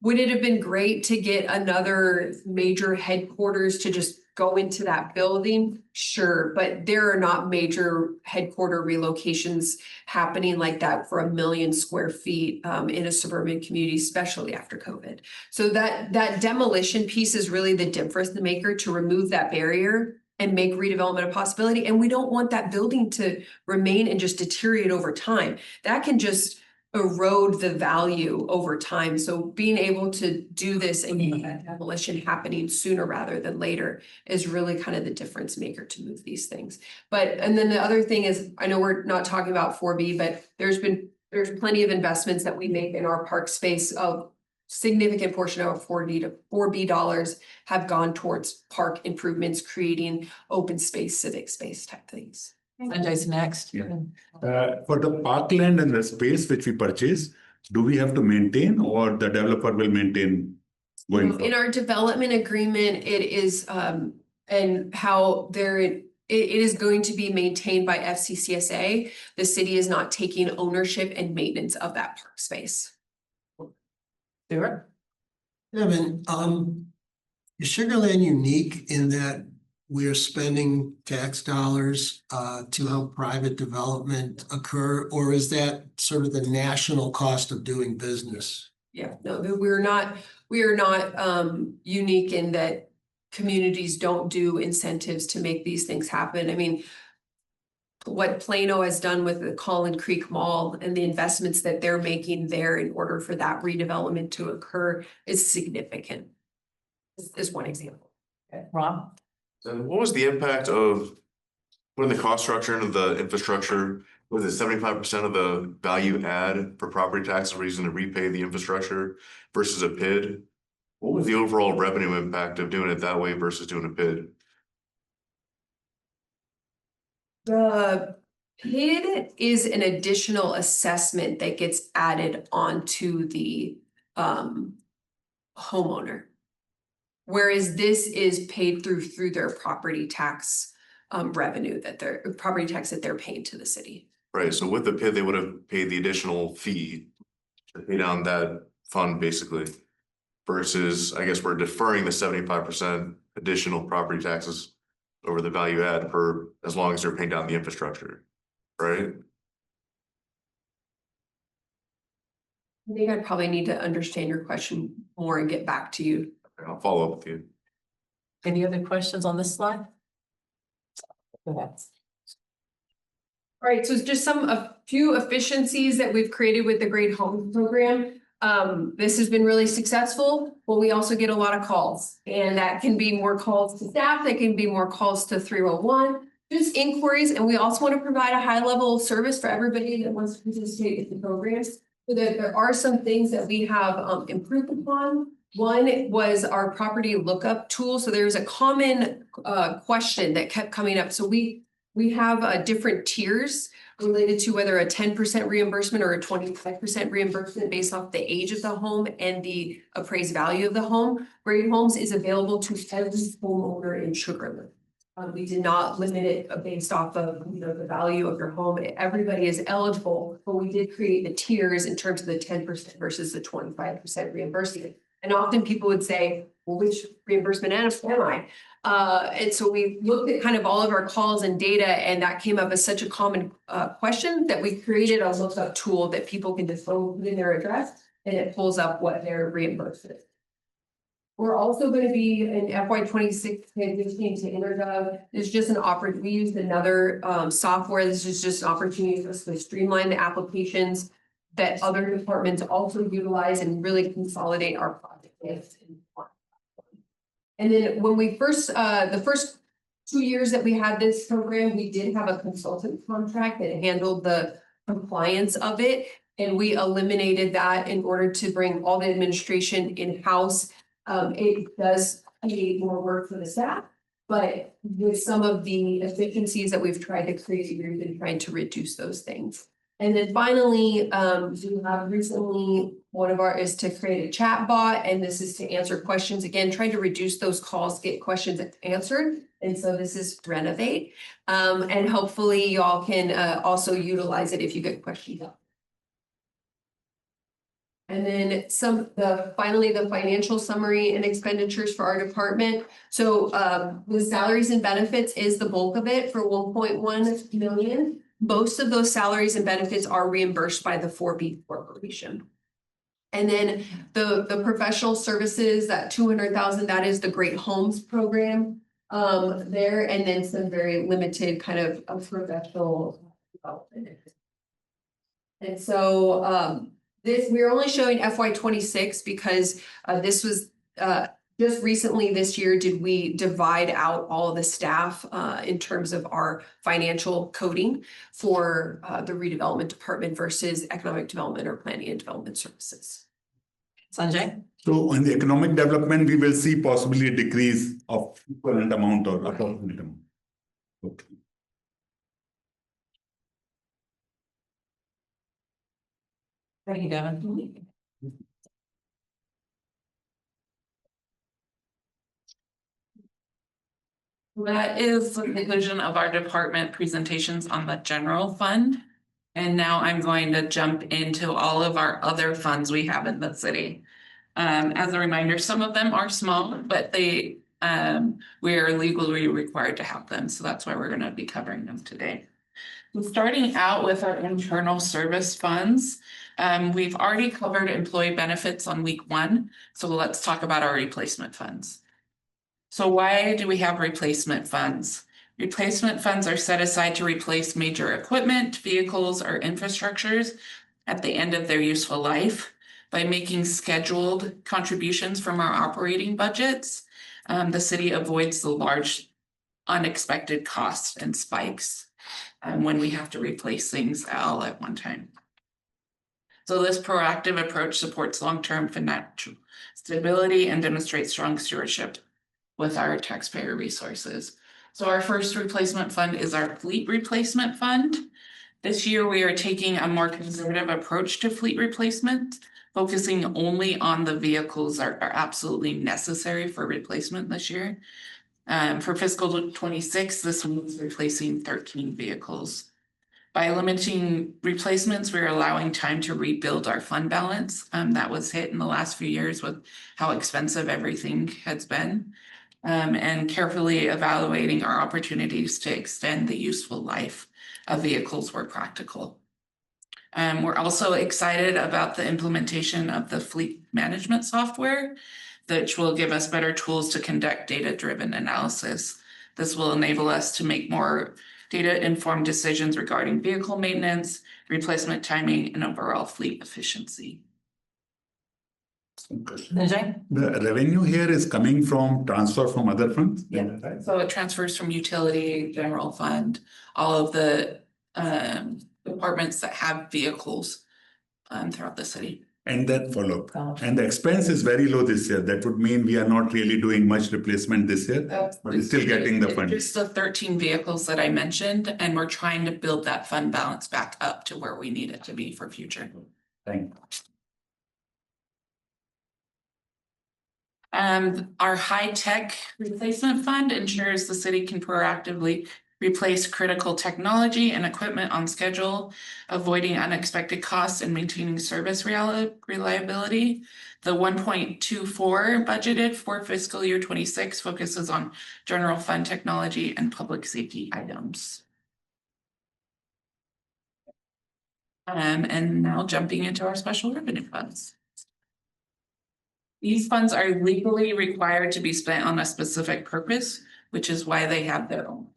Would it have been great to get another major headquarters to just go into that building? Sure, but there are not major headquarter relocations happening like that for 1 million square feet in a suburban community, especially after COVID. So that demolition piece is really the difference maker to remove that barrier and make redevelopment a possibility. And we don't want that building to remain and just deteriorate over time. That can just erode the value over time. So being able to do this and get that demolition happening sooner rather than later is really kind of the difference maker to move these things. And then the other thing is, I know we're not talking about 4B, but there's plenty of investments that we make in our park space. Of significant portion of our 4B dollars have gone towards park improvements, creating open space, civic space type things. Sanjay's next. Yeah. For the parkland and the space which we purchase, do we have to maintain or the developer will maintain going In forward? our development agreement, it is, and how it is going to be maintained by FCCSA. The city is not taking ownership and maintenance of that park space. Stuart? Evan, is Sugar Land unique in that we are spending tax dollars to help private development occur, or is that sort of the national cost of doing business? Yeah, no, we are not unique in that communities don't do incentives to make these things happen. I mean, what Plano has done with the Collin Creek Mall and the investments that they're making there in order for that redevelopment to occur is significant. Is one example. Okay, Rob? And what was the impact of putting the cost structure into the infrastructure? Was it 75% of the value add for property tax reason to repay the infrastructure versus a PID? What was the overall revenue impact of doing it that way versus doing a PID? The PID is an additional assessment that gets added onto the homeowner. Whereas this is paid through their property tax revenue that they're paying to the city. Right, so with the PID, they would have paid the additional fee to pay down that fund basically. Versus, I guess we're deferring the 75% additional property taxes over the value add for as long as they're paying down the infrastructure, right? I think I'd probably need to understand your question more and get back to you. I'll follow up with you. Any other questions on this slide? Go ahead. All right, so it's just a few efficiencies that we've created with the Great Home Program. This has been really successful, but we also get a lot of calls, and that can be more calls to staff, that can be more calls to 301, just inquiries, and we also want to provide a high level of service for everybody that wants to participate in the programs. So that there are some things that we have improved upon. One was our property lookup tool. So there's a common question that kept coming up. So we have different tiers related to whether a 10% reimbursement or a 25% reimbursement based off the age of the home and the appraised value of the home. Great Homes is available to every homeowner in Sugar Land. We did not limit it based off of the value of your home. Everybody is eligible, but we did create the tiers in terms of the 10% versus the 25% reimbursement. And often people would say, well, which reimbursement am I? And so we looked at kind of all of our calls and data, and that came up as such a common question that we created a lookup tool that people can just put in their address, and it pulls up what their reimbursement is. We're also going to be in FY26 transitioning to InterGov. It's just we used another software. This is just an opportunity for us to streamline the applications that other departments also utilize and really consolidate our project. And then when we the first 2 years that we had this program, we did have a consultant contract that handled the compliance of it. And we eliminated that in order to bring all the administration in-house. It does create more work for the staff, but with some of the efficiencies that we've tried to create, we've been trying to reduce those things. And then finally, we have recently, one of our is to create a chat bot, and this is to answer questions. Again, trying to reduce those calls, get questions answered. And so this is Renovate. And hopefully y'all can also utilize it if you get questions up. And then finally, the financial summary and expenditures for our department. So the salaries and benefits is the bulk of it for 1.1 million. Most of those salaries and benefits are reimbursed by the 4B Corporation. And then the professional services, that 200,000, that is the Great Homes Program there, and then some very limited kind of professional development. And so we're only showing FY26 because this was just recently this year did we divide out all of the staff in terms of our financial coding for the redevelopment department versus economic development or planning and development services. Sanjay? So on the economic development, we will see possibly a decrease of equivalent amount or approximate amount. Okay. Thank you, Devin. That is the conclusion of our department presentations on the general fund. And now I'm going to jump into all of our other funds we have in the city. As a reminder, some of them are small, but we are legally required to have them. So that's why we're going to be covering them today. So starting out with our internal service funds, we've already covered employee benefits on week 1. So let's talk about our replacement funds. So why do we have replacement funds? Replacement funds are set aside to replace major equipment, vehicles, or infrastructures at the end of their useful life. By making scheduled contributions from our operating budgets, the city avoids the large unexpected costs and spikes when we have to replace things all at one time. So this proactive approach supports long-term financial stability and demonstrates strong stewardship with our taxpayer resources. So our first replacement fund is our fleet replacement fund. This year, we are taking a more conservative approach to fleet replacement, focusing only on the vehicles that are absolutely necessary for replacement this year. For fiscal 26, this means replacing 13 vehicles. By limiting replacements, we're allowing time to rebuild our fund balance that was hit in the last few years with how expensive everything has been. And carefully evaluating our opportunities to extend the useful life of vehicles where practical. We're also excited about the implementation of the fleet management software, which will give us better tools to conduct data-driven analysis. This will enable us to make more data-informed decisions regarding vehicle maintenance, replacement timing, and overall fleet efficiency. The revenue here is coming from transfer from other funds? Yeah, so it transfers from utility, general fund, all of the departments that have vehicles throughout the city. And that follow-up. And the expense is very low this year. That would mean we are not really doing much replacement this year, but we're still getting the fund. Just the 13 vehicles that I mentioned, and we're trying to build that fund balance back up to where we need it to be for future. Thank you. Our high-tech replacement fund ensures the city can proactively replace critical technology and equipment on schedule, avoiding unexpected costs and maintaining service reliability. The 1.24 budgeted for fiscal year 26 focuses on general fund technology and public safety items. And now jumping into our special revenue funds. These funds are legally required to be spent on a specific purpose, which is why they have their own.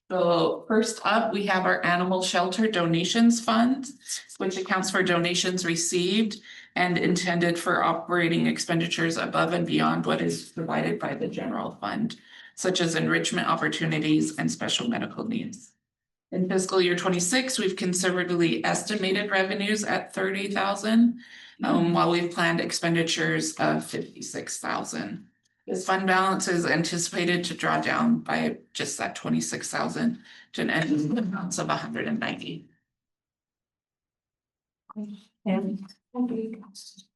So first up, we have our animal shelter donations fund, which accounts for donations received and intended for operating expenditures above and beyond what is provided by the general fund, such as enrichment opportunities and special medical needs. In fiscal year 26, we've conservatively estimated revenues at 30,000, while we've planned expenditures of 56,000. This fund balance is anticipated to draw down by just that 26,000 to an ending balance of 190.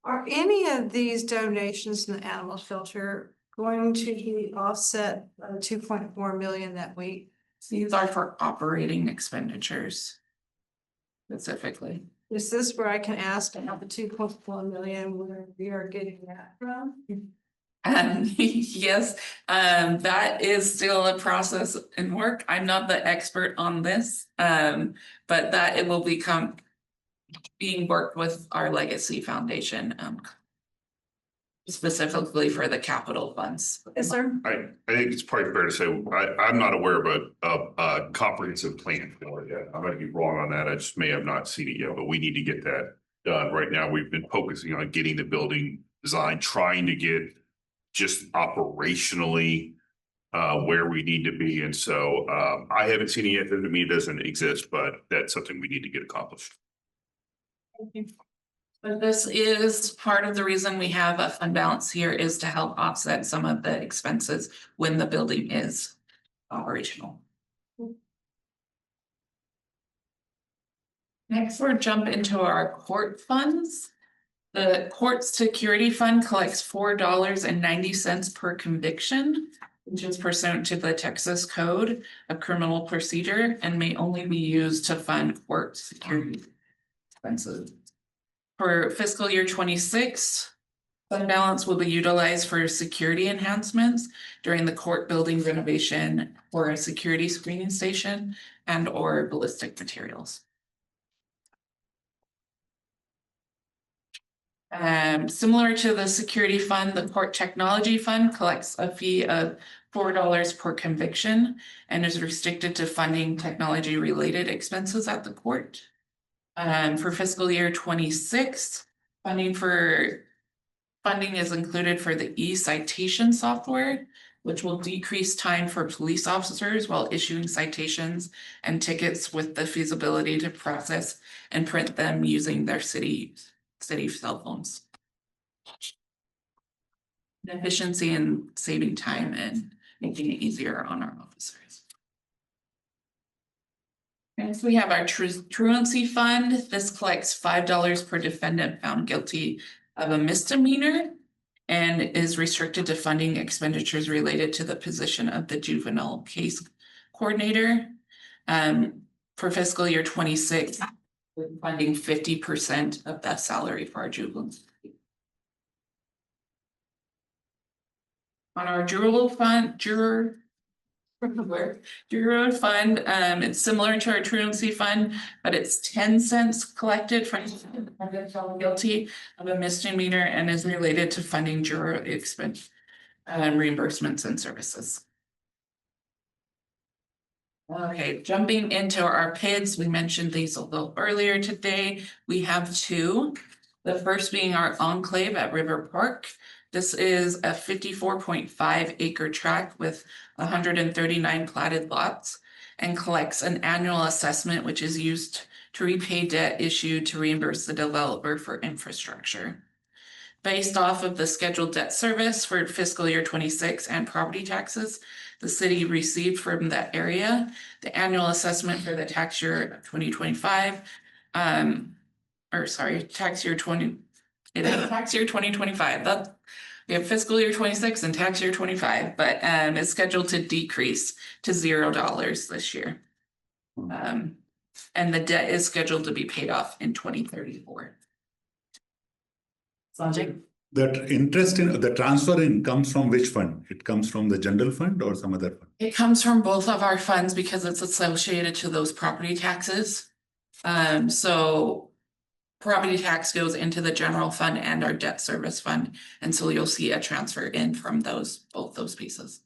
Are any of these donations in the animal shelter going to be offset by the 2.4 million that we? These are for operating expenditures specifically. Is this where I can ask about the 2.4 million, where we are getting that from? Yes, that is still a process in work. I'm not the expert on this, but that it will become being worked with our legacy foundation, specifically for the capital funds. Yes, sir. I think it's probably fair to say, I'm not aware of a comprehensive plan for it yet. I might be wrong on that. I just may have not seen it yet, but we need to get that done. Right now, we've been focusing on getting the building designed, trying to get just operationally where we need to be. And so I haven't seen it yet. That to me doesn't exist, but that's something we need to get accomplished. But this is part of the reason we have a fund balance here, is to help offset some of the expenses when the building is operational. Next, we'll jump into our court funds. The court security fund collects $4.90 per conviction, which is pursuant to the Texas Code of Criminal Procedure and may only be used to fund court security expenses. For fiscal year 26, fund balance will be utilized for security enhancements during the court building renovation or a security screening station and or ballistic materials. Similar to the security fund, the court technology fund collects a fee of $4 per conviction and is restricted to funding technology related expenses at the court. For fiscal year 26, funding is included for the e-citation software, which will decrease time for police officers while issuing citations and tickets with the feasibility to process and print them using their city cell phones. Efficiency and saving time and making it easier on our officers. Next, we have our truancy fund. This collects $5 per defendant found guilty of a misdemeanor and is restricted to funding expenditures related to the position of the juvenile case coordinator. For fiscal year 26, we're funding 50% of that salary for our juveniles. On our juror fund, it's similar to our truancy fund, but it's 10 cents collected from found guilty of a misdemeanor and is related to funding juror expense reimbursements and services. Okay, jumping into our PIDs, we mentioned these a little earlier today. We have two. The first being our enclave at River Park. This is a 54.5 acre tract with 139 platted lots and collects an annual assessment, which is used to repay debt issued to reimburse the developer for infrastructure. Based off of the scheduled debt service for fiscal year 26 and property taxes the city received from that area, the annual assessment for the tax year 2025, tax year 2025. We have fiscal year 26 and tax year 25, but it's scheduled to decrease to $0 this year. And the debt is scheduled to be paid off in 2034. Sanjay? That interest in the transfer in comes from which fund? It comes from the general fund or some other fund? It comes from both of our funds because it's associated to those property taxes. So property tax goes into the general fund and our debt service fund. And so you'll see a transfer in from both those pieces.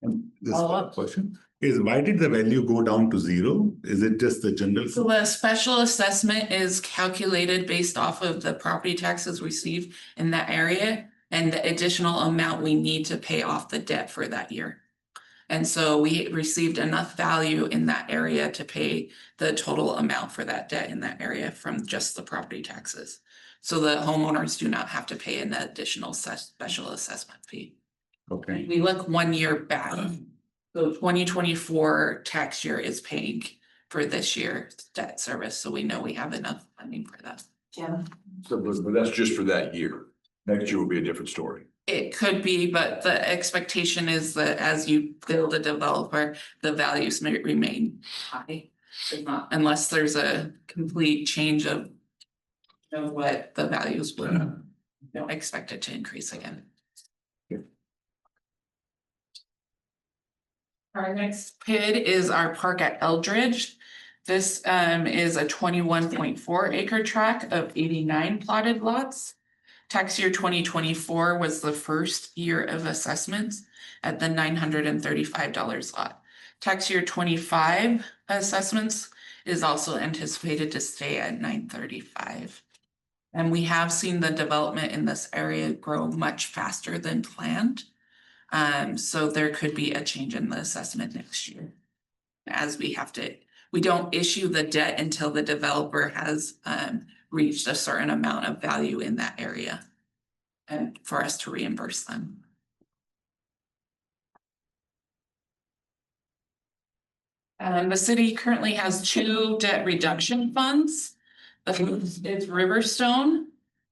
And this question is, why did the value go down to 0? Is it just the general? So the special assessment is calculated based off of the property taxes received in that area and the additional amount we need to pay off the debt for that year. And so we received enough value in that area to pay the total amount for that debt in that area from just the property taxes. So the homeowners do not have to pay an additional special assessment fee. Okay. We look 1 year back. So 2024 tax year is paying for this year's debt service. So we know we have enough funding for that. Yeah. So, but that's just for that year. Next year will be a different story. It could be, but the expectation is that as you build a developer, the values may remain high. Unless there's a complete change of what the values would, don't expect it to increase again. Our next PID is our park at Eldridge. This is a 21.4 acre tract of 89 plotted lots. Tax year 2024 was the first year of assessments at the $935 lot. Tax year 25 assessments is also anticipated to stay at $935. And we have seen the development in this area grow much faster than planned. So there could be a change in the assessment next year. As we don't issue the debt until the developer has reached a certain amount of value in that area and for us to reimburse them. The city currently has 2 debt reduction funds. The first is Riverstone.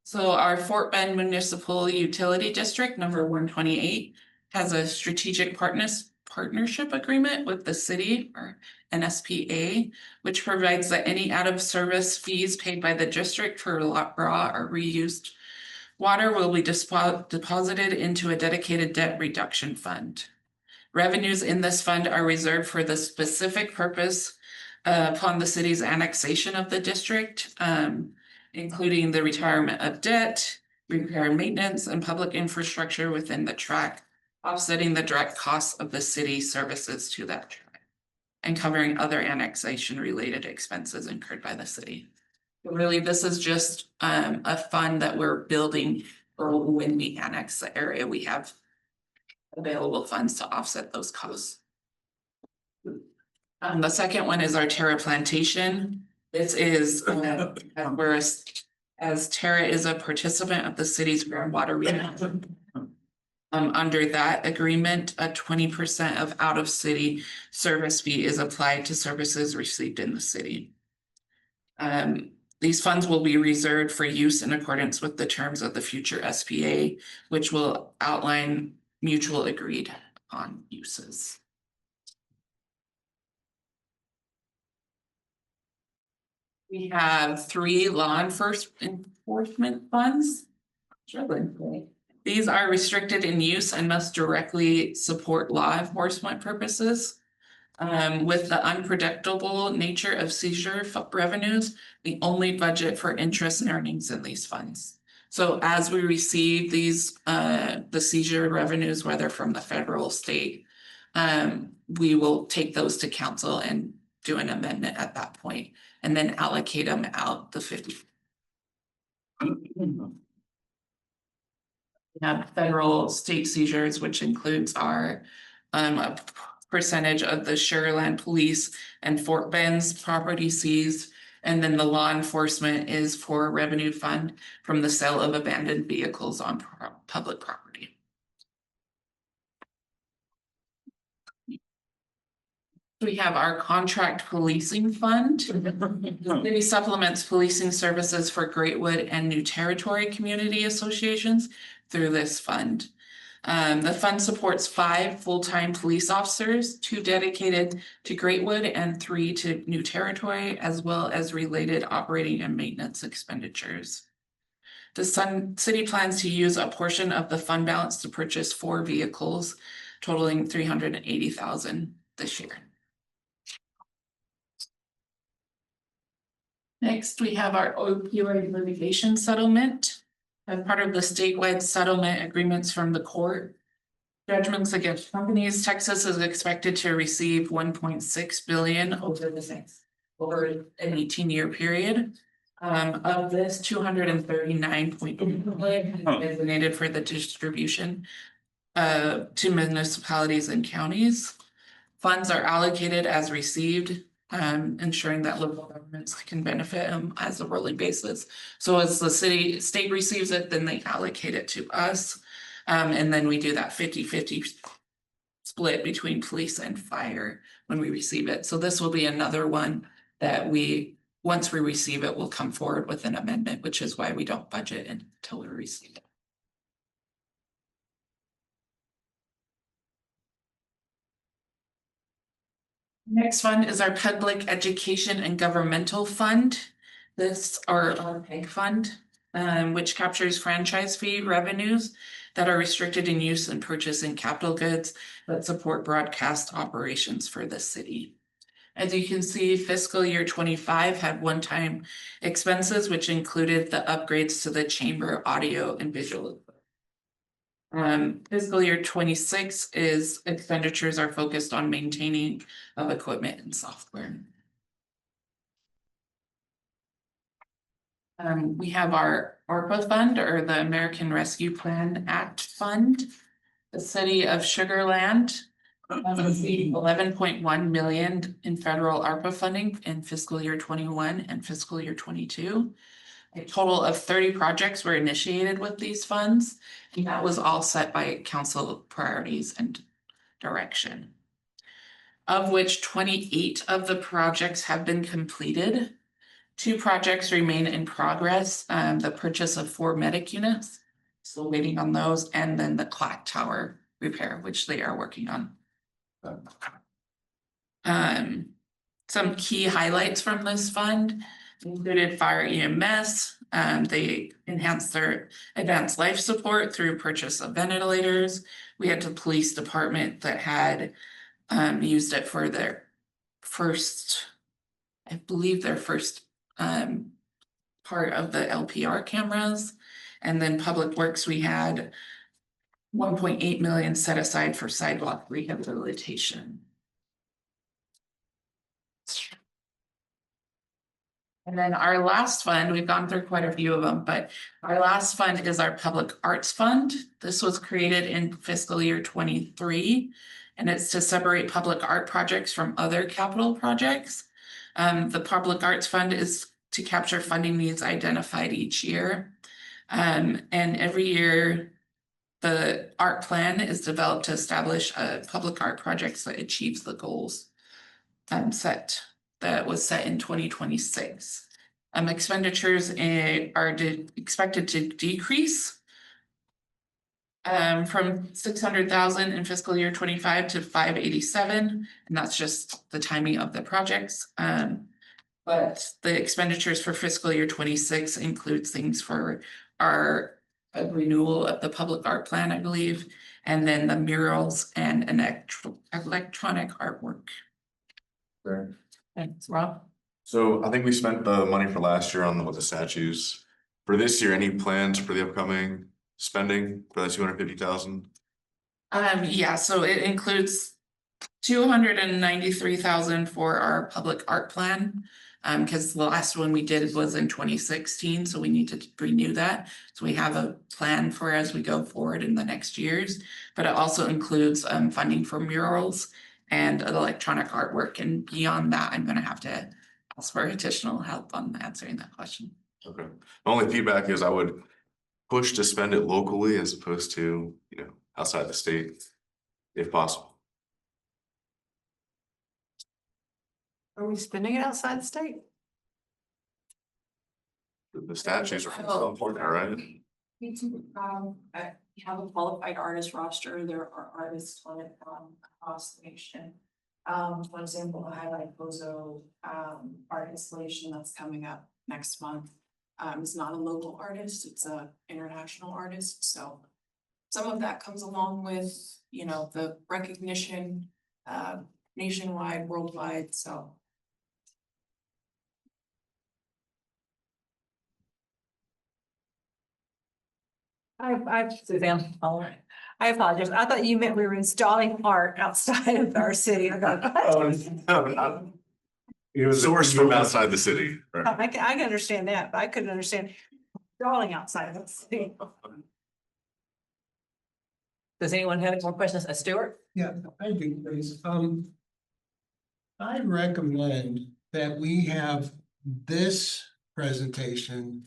So our Fort Bend Municipal Utility District, number 128, has a strategic partnership agreement with the city, or NSPA, which provides that any out-of-service fees paid by the district for raw or reused water will be deposited into a dedicated debt reduction fund. Revenues in this fund are reserved for the specific purpose upon the city's annexation of the district, including the retirement of debt, repair and maintenance, and public infrastructure within the tract, offsetting the direct costs of the city services to that tract, and covering other annexation-related expenses incurred by the city. Really, this is just a fund that we're building for when we annex the area. We have available funds to offset those costs. The second one is our Terra Plantation. This is where as Terra is a participant of the city's groundwater reimbursement. Under that agreement, a 20% of out-of-city service fee is applied to services received in the city. These funds will be reserved for use in accordance with the terms of the future SPA, which will outline mutual agreed upon uses. We have 3 law enforcement funds. These are restricted in use and must directly support law enforcement purposes. With the unpredictable nature of seizure revenues, we only budget for interest and earnings in these funds. So as we receive these, the seizure revenues, whether from the federal, state, we will take those to council and do an amendment at that point, and then allocate them out the 50. We have federal state seizures, which includes our a percentage of the Sugar Land Police and Fort Bend's property seized. And then the law enforcement is for revenue fund from the sale of abandoned vehicles on public property. We have our contract policing fund. The city supplements policing services for Greatwood and New Territory community associations through this fund. The fund supports 5 full-time police officers, 2 dedicated to Greatwood and 3 to New Territory, as well as related operating and maintenance expenditures. The city plans to use a portion of the fund balance to purchase 4 vehicles, totaling $380,000 this year. Next, we have our opioid litigation settlement. As part of the statewide settlement agreements from the court, judgments against companies, Texas is expected to receive $1.6 billion over an 18-year period. Of this, $239.8 million designated for the distribution to municipalities and counties. Funds are allocated as received, ensuring that local governments can benefit as a rolling basis. So as the state receives it, then they allocate it to us. And then we do that 50-50 split between police and fire when we receive it. So this will be another one that once we receive it, we'll come forward with an amendment, which is why we don't budget until we receive it. Next fund is our Public Education and Governmental Fund. This, or our PEG fund, which captures franchise fee revenues that are restricted in use and purchase in capital goods that support broadcast operations for the city. As you can see, fiscal year 25 had one-time expenses, which included the upgrades to the chamber audio and visual. Fiscal year 26 is expenditures are focused on maintaining of equipment and software. We have our ARPA fund, or the American Rescue Plan Act fund. The city of Sugar Land received $11.1 million in federal ARPA funding in fiscal year 21 and fiscal year 22. A total of 30 projects were initiated with these funds, and that was all set by council priorities and direction. of which 28 of the projects have been completed. 2 projects remain in progress, the purchase of 4 medic units, still waiting on those, and then the clock tower repair, which they are working on. Some key highlights from this fund included fire EMS. They enhanced their advanced life support through purchase of ventilators. We had the police department that had used it for their first, I believe their first part of the LPR cameras. And then Public Works, we had 1.8 million set aside for sidewalk rehabilitation. And then our last fund, we've gone through quite a few of them, but our last fund is our Public Arts Fund. This was created in fiscal year 23, and it's to separate public art projects from other capital projects. The Public Arts Fund is to capture funding needs identified each year. And every year, the art plan is developed to establish a public art projects that achieves the goals that was set in 2026. Expenditures are expected to decrease from 600,000 in fiscal year 25 to 587, and that's just the timing of the projects. But the expenditures for fiscal year 26 includes things for our renewal of the public art plan, I believe, and then the murals and an electronic artwork. Thanks, Rob. So I think we spent the money for last year on with the statues. For this year, any plans for the upcoming spending for that 250,000? Yeah, so it includes 293,000 for our public art plan. Because the last one we did was in 2016, so we need to renew that. So we have a plan for as we go forward in the next years, but it also includes funding for murals and electronic artwork. And beyond that, I'm gonna have to ask for additional help on answering that question. Okay. The only feedback is I would push to spend it locally as opposed to, outside the state, if possible. Are we spending it outside the state? The statues are so important, right? We have a qualified artist roster. There are artists on it across the nation. For example, the Highlight Bozo art installation that's coming up next month is not a local artist, it's an international artist. So some of that comes along with, the recognition nationwide, worldwide, so. Suzanne, all right. I apologize. I thought you meant we were installing art outside of our city. I go, what? It was sourced from outside the city. Right? I can understand that, but I couldn't understand installing outside of the city. Does anyone have any more questions? Stuart? Yeah, I do, please. I recommend that we have this presentation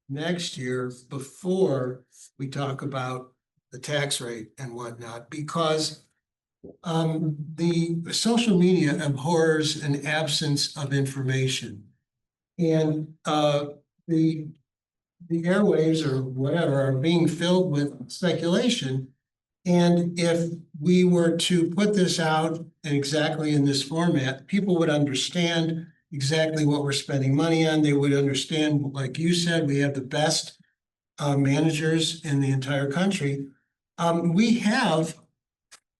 next year before we talk about the tax rate and whatnot, because the social media abhors an absence of information. And the airwaves or whatever are being filled with speculation. And if we were to put this out exactly in this format, people would understand exactly what we're spending money on. They would understand, like you said, we have the best managers in the entire country. We have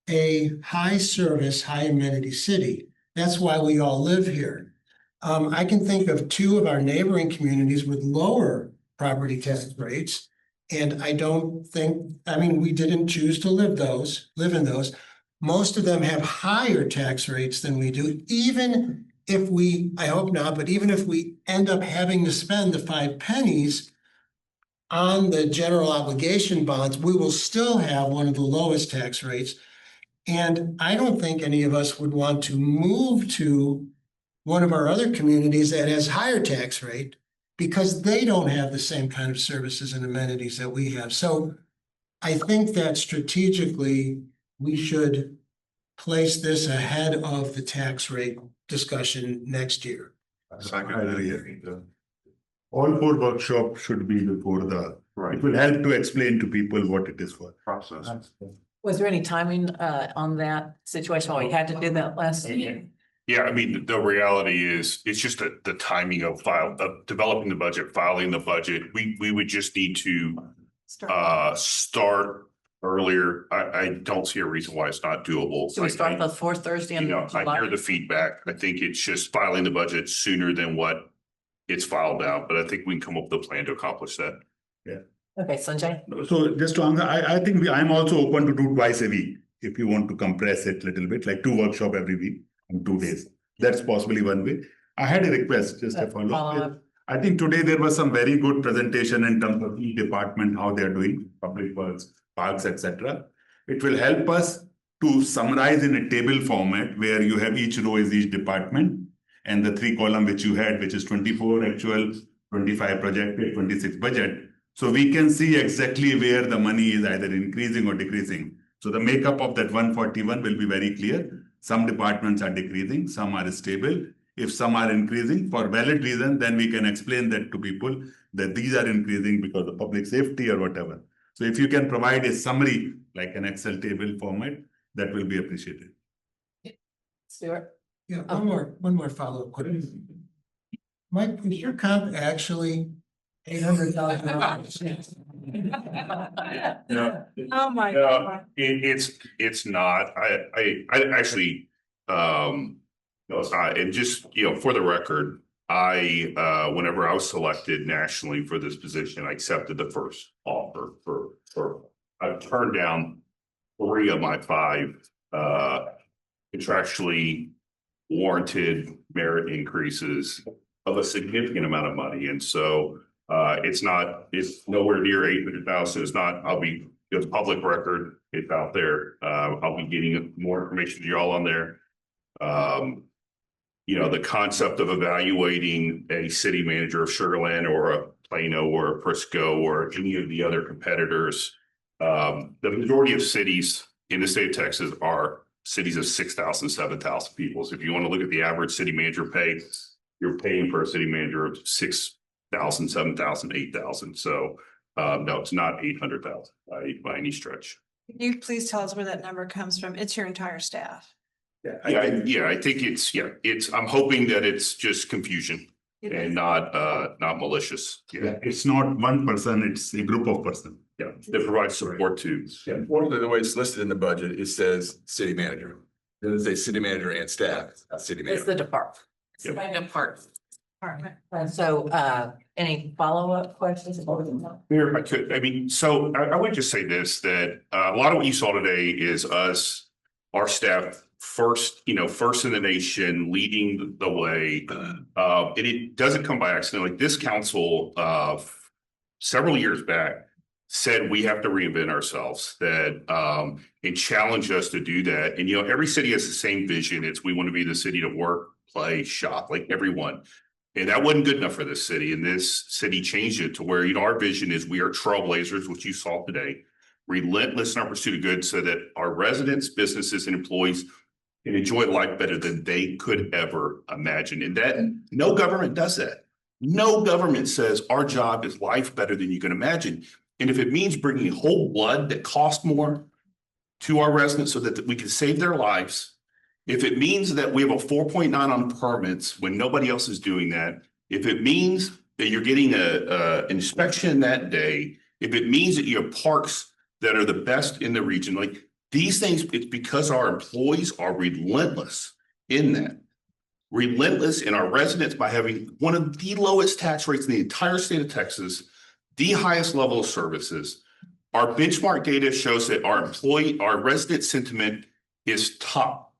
a high service, high amenity city. That's why we all live here. I can think of 2 of our neighboring communities with lower property tax rates. And I don't think, we didn't choose to live in those. Most of them have higher tax rates than we do, even if we, I hope not, but even if we end up having to spend the 5 pennies on the general obligation bonds, we will still have one of the lowest tax rates. And I don't think any of us would want to move to one of our other communities that has higher tax rate, because they don't have the same kind of services and amenities that we have. So I think that strategically we should place this ahead of the tax rate discussion next year. I agree. All four workshops should be before the, Right. it will help to explain to people what it is for. Process. Was there any timing on that situation? We had to do that last year? Yeah, I mean, the reality is, it's just the timing of developing the budget, filing the budget. We would just need to start earlier. I don't see a reason why it's not doable. So we start the fourth Thursday in You know, I July? hear the feedback. I think it's just filing the budget sooner than what it's filed now, but I think we can come up with a plan to accomplish that. Okay, Sanjay? So just to answer, I think I'm also open to do twice a week. If you want to compress it a little bit, like 2 workshops every week in 2 days. That's possibly one way. I had a request, just a follow-up. I think today there was some very good presentation in terms of each department, how they're doing, public works, parks, etc. It will help us to summarize in a table format where you have each row is each department and the 3 column which you had, which is 24 actual, 25 projected, 26 budget. So we can see exactly where the money is either increasing or decreasing. So the makeup of that 141 will be very clear. Some departments are decreasing, some are stable. If some are increasing for valid reason, then we can explain that to people that these are increasing because of public safety or whatever. So if you can provide a summary, like an Excel table format, that will be appreciated. Stuart? Yeah, one more follow-up question. Mike, is your comp actually $800,000? No, Oh, my no, God. it's not. I actually, no, it's not. And just, you know, for the record, whenever I was selected nationally for this position, I accepted the first offer I turned down 3 of my 5 contractually warranted merit increases of a significant amount of money. And so it's nowhere near 800,000. It's not, it's public record. It's out there. I'll be getting more information to y'all on there. You know, the concept of evaluating a city manager of Sugar Land or a Plano or a Frisco or any of the other competitors. The majority of cities in the state of Texas are cities of 6,000, 7,000 people. So if you want to look at the average city manager pay, you're paying for a city manager of 6,000, 7,000, 8,000. So no, it's not 800,000 by any stretch. Can you please tell us where that number comes from? It's your entire staff. I think I'm hoping that it's just confusion and not malicious. Yeah, it's not one person, it's a group of person. Yeah, that provides support too. Yeah, unfortunately, the way it's listed in the budget, it says city manager. It doesn't say city manager and staff, it's not city It's manager. the department. It's the department. And so, any follow-up questions? Here, if I could, I mean, so I would just say this, that a lot of what you saw today is us, our staff, first in the nation, leading the way. And it doesn't come by accident. Like this council, several years back, said we have to reinvent ourselves, that and challenge us to do that. And every city has the same vision. It's we want to be the city to work, play, shop, like everyone. And that wasn't good enough for this city. And this city changed it to where our vision is we are trailblazers, which you saw today, relentless in our pursuit of good, so that our residents, businesses, and employees can enjoy life better than they could ever imagine. And that no government does that. No government says our job is life better than you can imagine. And if it means bringing whole blood that costs more to our residents so that we can save their lives, if it means that we have a 4.9 on permits when nobody else is doing that, if it means that you're getting an inspection that day, if it means that you have parks that are the best in the region, like these things, it's because our employees are relentless in that. Relentless in our residents by having one of the lowest tax rates in the entire state of Texas, the highest level of services. Our benchmark data shows that our resident sentiment is top.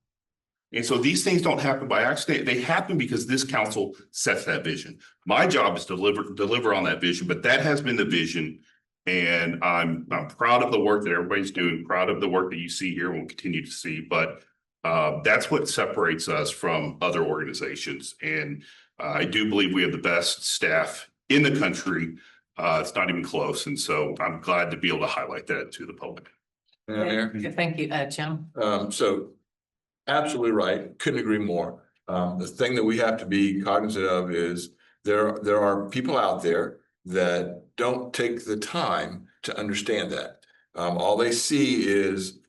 And so these things don't happen by accident. They happen because this council sets that vision. My job is to deliver on that vision, but that has been the vision. And I'm proud of the work that everybody's doing, proud of the work that you see here and will continue to see. But that's what separates us from other organizations. And I do believe we have the best staff in the country. It's not even close. And so I'm glad to be able to highlight that to the public. Thank you, Jim. So absolutely right. Couldn't agree more. The thing that we have to be cognizant of is there are people out there that don't take the time to understand that. All they see is,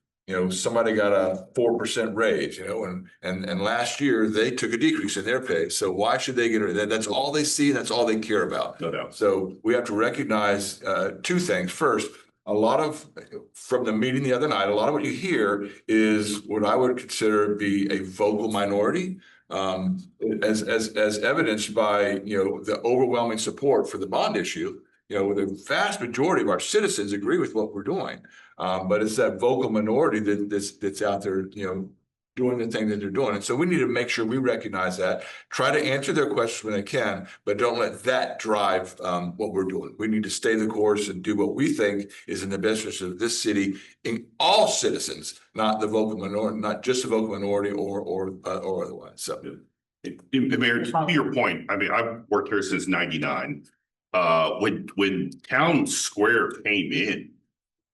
somebody got a 4% raise, and last year they took a decrease in their pay. So why should they get it? That's all they see. That's all they care about. No doubt. So we have to recognize two things. First, from the meeting the other night, a lot of what you hear is what I would consider be a vocal minority, as evidenced by, the overwhelming support for the bond issue. The vast majority of our citizens agree with what we're doing. But it's that vocal minority that's out there, doing the thing that they're doing. And so we need to make sure we recognize that, try to answer their questions when they can, but don't let that drive what we're doing. We need to stay the course and do what we think is in the best interest of this city, in all citizens, not the vocal minority, not just the vocal minority or otherwise. So, Mayor, to your point, I mean, I've worked here since '99. When Town Square came in,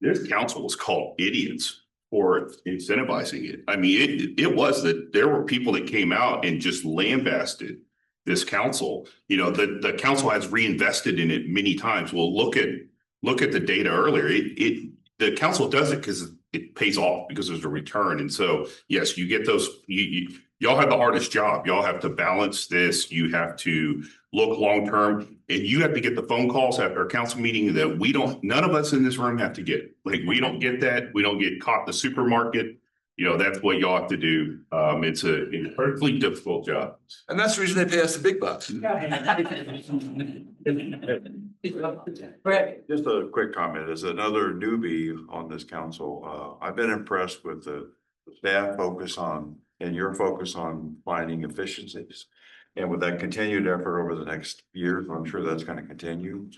this council was called idiots for incentivizing it. I mean, it was that there were people that came out and just lambasted this council. The council has reinvested in it many times. Well, look at the data earlier. The council does it because it pays off, because there's a return. And so, yes, you get those. Y'all have the hardest job. Y'all have to balance this. You have to look long term, and you have to get the phone calls after a council meeting that none of us in this room have to get. Like, we don't get that. We don't get caught in the supermarket. That's what y'all have to do. It's an incredibly difficult job. and that's the reason they pay us the big bucks. Just a quick comment, as another newbie on this council, I've been impressed with the staff focus on, and your focus on finding efficiencies. And with that continued effort over the next years, I'm sure that's going to continue.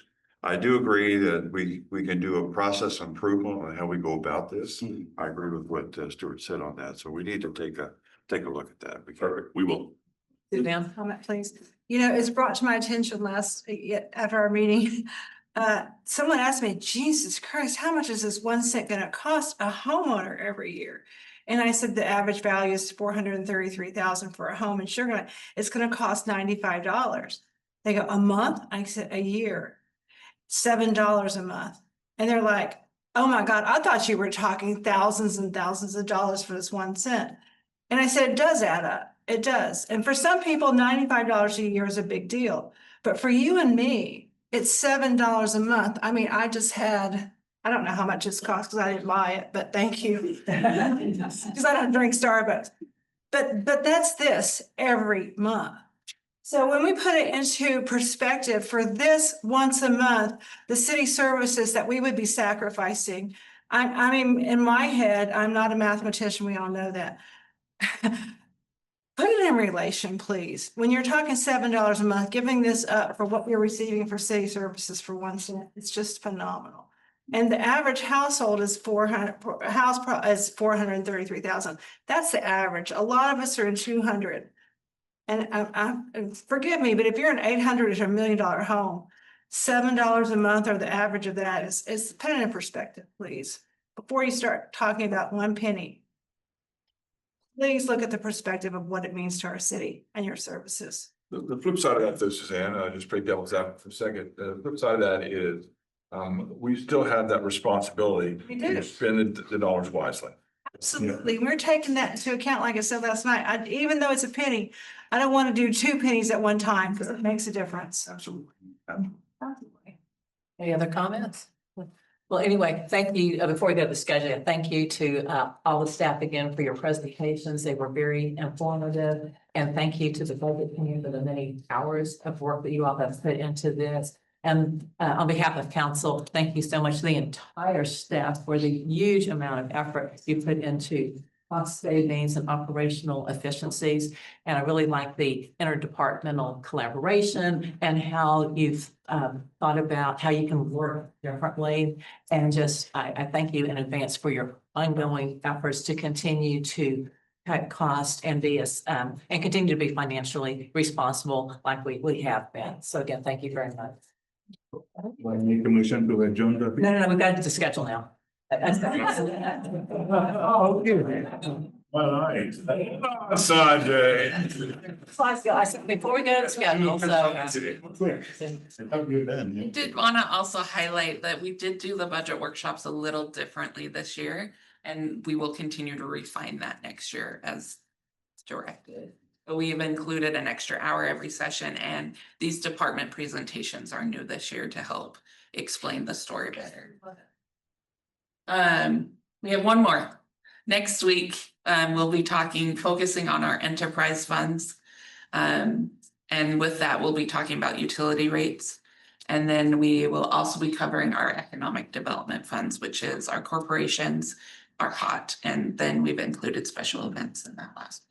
I do agree that we can do a process improvement on how we go about this. I agree with what Stuart said on that. So we need to take a look at that. Perfect. We will. Suzanne? Comment, please. It's brought to my attention after our meeting. Someone asked me, Jesus Christ, how much is this 1 cent going to cost a homeowner every year? And I said, the average value is $433,000 for a home in Sugar Land. It's going to cost $95. They go, a month? I said, a year, $7 a month. And they're like, oh my God, I thought you were talking thousands and thousands of dollars for this 1 cent. And I said, it does add up. It does. And for some people, $95 a year is a big deal. But for you and me, it's $7 a month. I mean, I don't know how much this costs because I didn't buy it, but thank you. Because I don't drink Starbucks. But that's this every month. So when we put it into perspective for this once a month, the city services that we would be sacrificing, I mean, in my head, I'm not a mathematician, we all know that. Put it in relation, please. When you're talking $7 a month, giving this up for what we're receiving for city services for 1 cent, it's just phenomenal. And the average household is $433,000. That's the average. A lot of us are in 200. And forgive me, but if you're an 800 to $1 million home, $7 a month or the average of that is put it in perspective, please. Before you start talking about 1 penny, please look at the perspective of what it means to our city and your services. The flip side of that, though, Suzanne, just play devil's advocate for a second. The flip side of that is we still have that responsibility to spend the dollars wisely. Absolutely. We're taking that into account. Like I said last night, even though it's a penny, I don't want to do 2 pennies at one time because it makes a difference. Absolutely. Any other comments? Well, anyway, thank you. Before we go to the schedule, thank you to all the staff again for your presentations. They were very informative. And thank you to the budget committee for the many hours of work that you all have put into this. And on behalf of council, thank you so much to the entire staff for the huge amount of effort you put into cost savings and operational efficiencies. And I really like the interdepartmental collaboration and how you've thought about how you can work differently. And just, I thank you in advance for your ongoing efforts to continue to cut costs and and continue to be financially responsible like we have been. So again, thank you very much. Make a motion to adjourn. No, we've got to schedule now. Oh, okay. All right. Sunday. Guys, before we go to schedule, so. I did want to also highlight that we did do the budget workshops a little differently this year, and we will continue to refine that next year as directed. But we've included an extra hour every session, and these department presentations are new this year to help explain the story better. We have one more. Next week, we'll be focusing on our enterprise funds. And with that, we'll be talking about utility rates. And then we will also be covering our economic development funds, which is our corporations, our HOT, and then we've included special events in that last.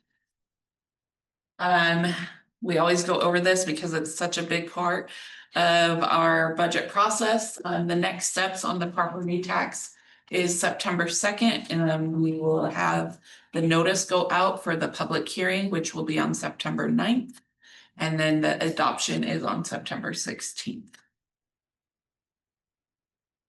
We always go over this because it's such a big part of our budget process. The next steps on the property tax is September 2nd, and then we will have the notice go out for the public hearing, which will be on September 9th. And then the adoption is on September 16th.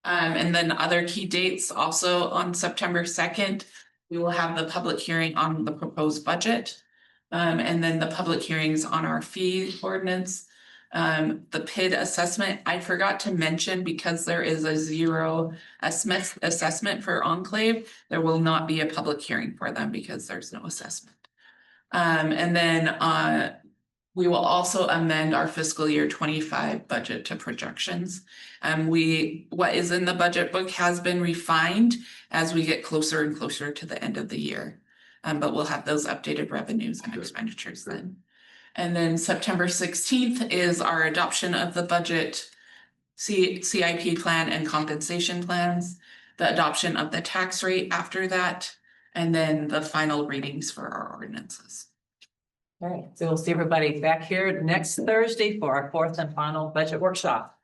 And then other key dates also on September 2nd, we will have the public hearing on the proposed budget. And then the public hearings on our fee ordinance. The PID assessment, I forgot to mention because there is a zero assessment for Enclave. There will not be a public hearing for them because there's no assessment. And then we will also amend our fiscal year 25 budget to projections. What is in the budget book has been refined as we get closer and closer to the end of the year. But we'll have those updated revenues and expenditures then. And then September 16th is our adoption of the budget CIP plan and compensation plans, the adoption of the tax rate after that, and then the final readings for our ordinances. All right, so we'll see everybody back here next Thursday for our fourth and final budget workshop.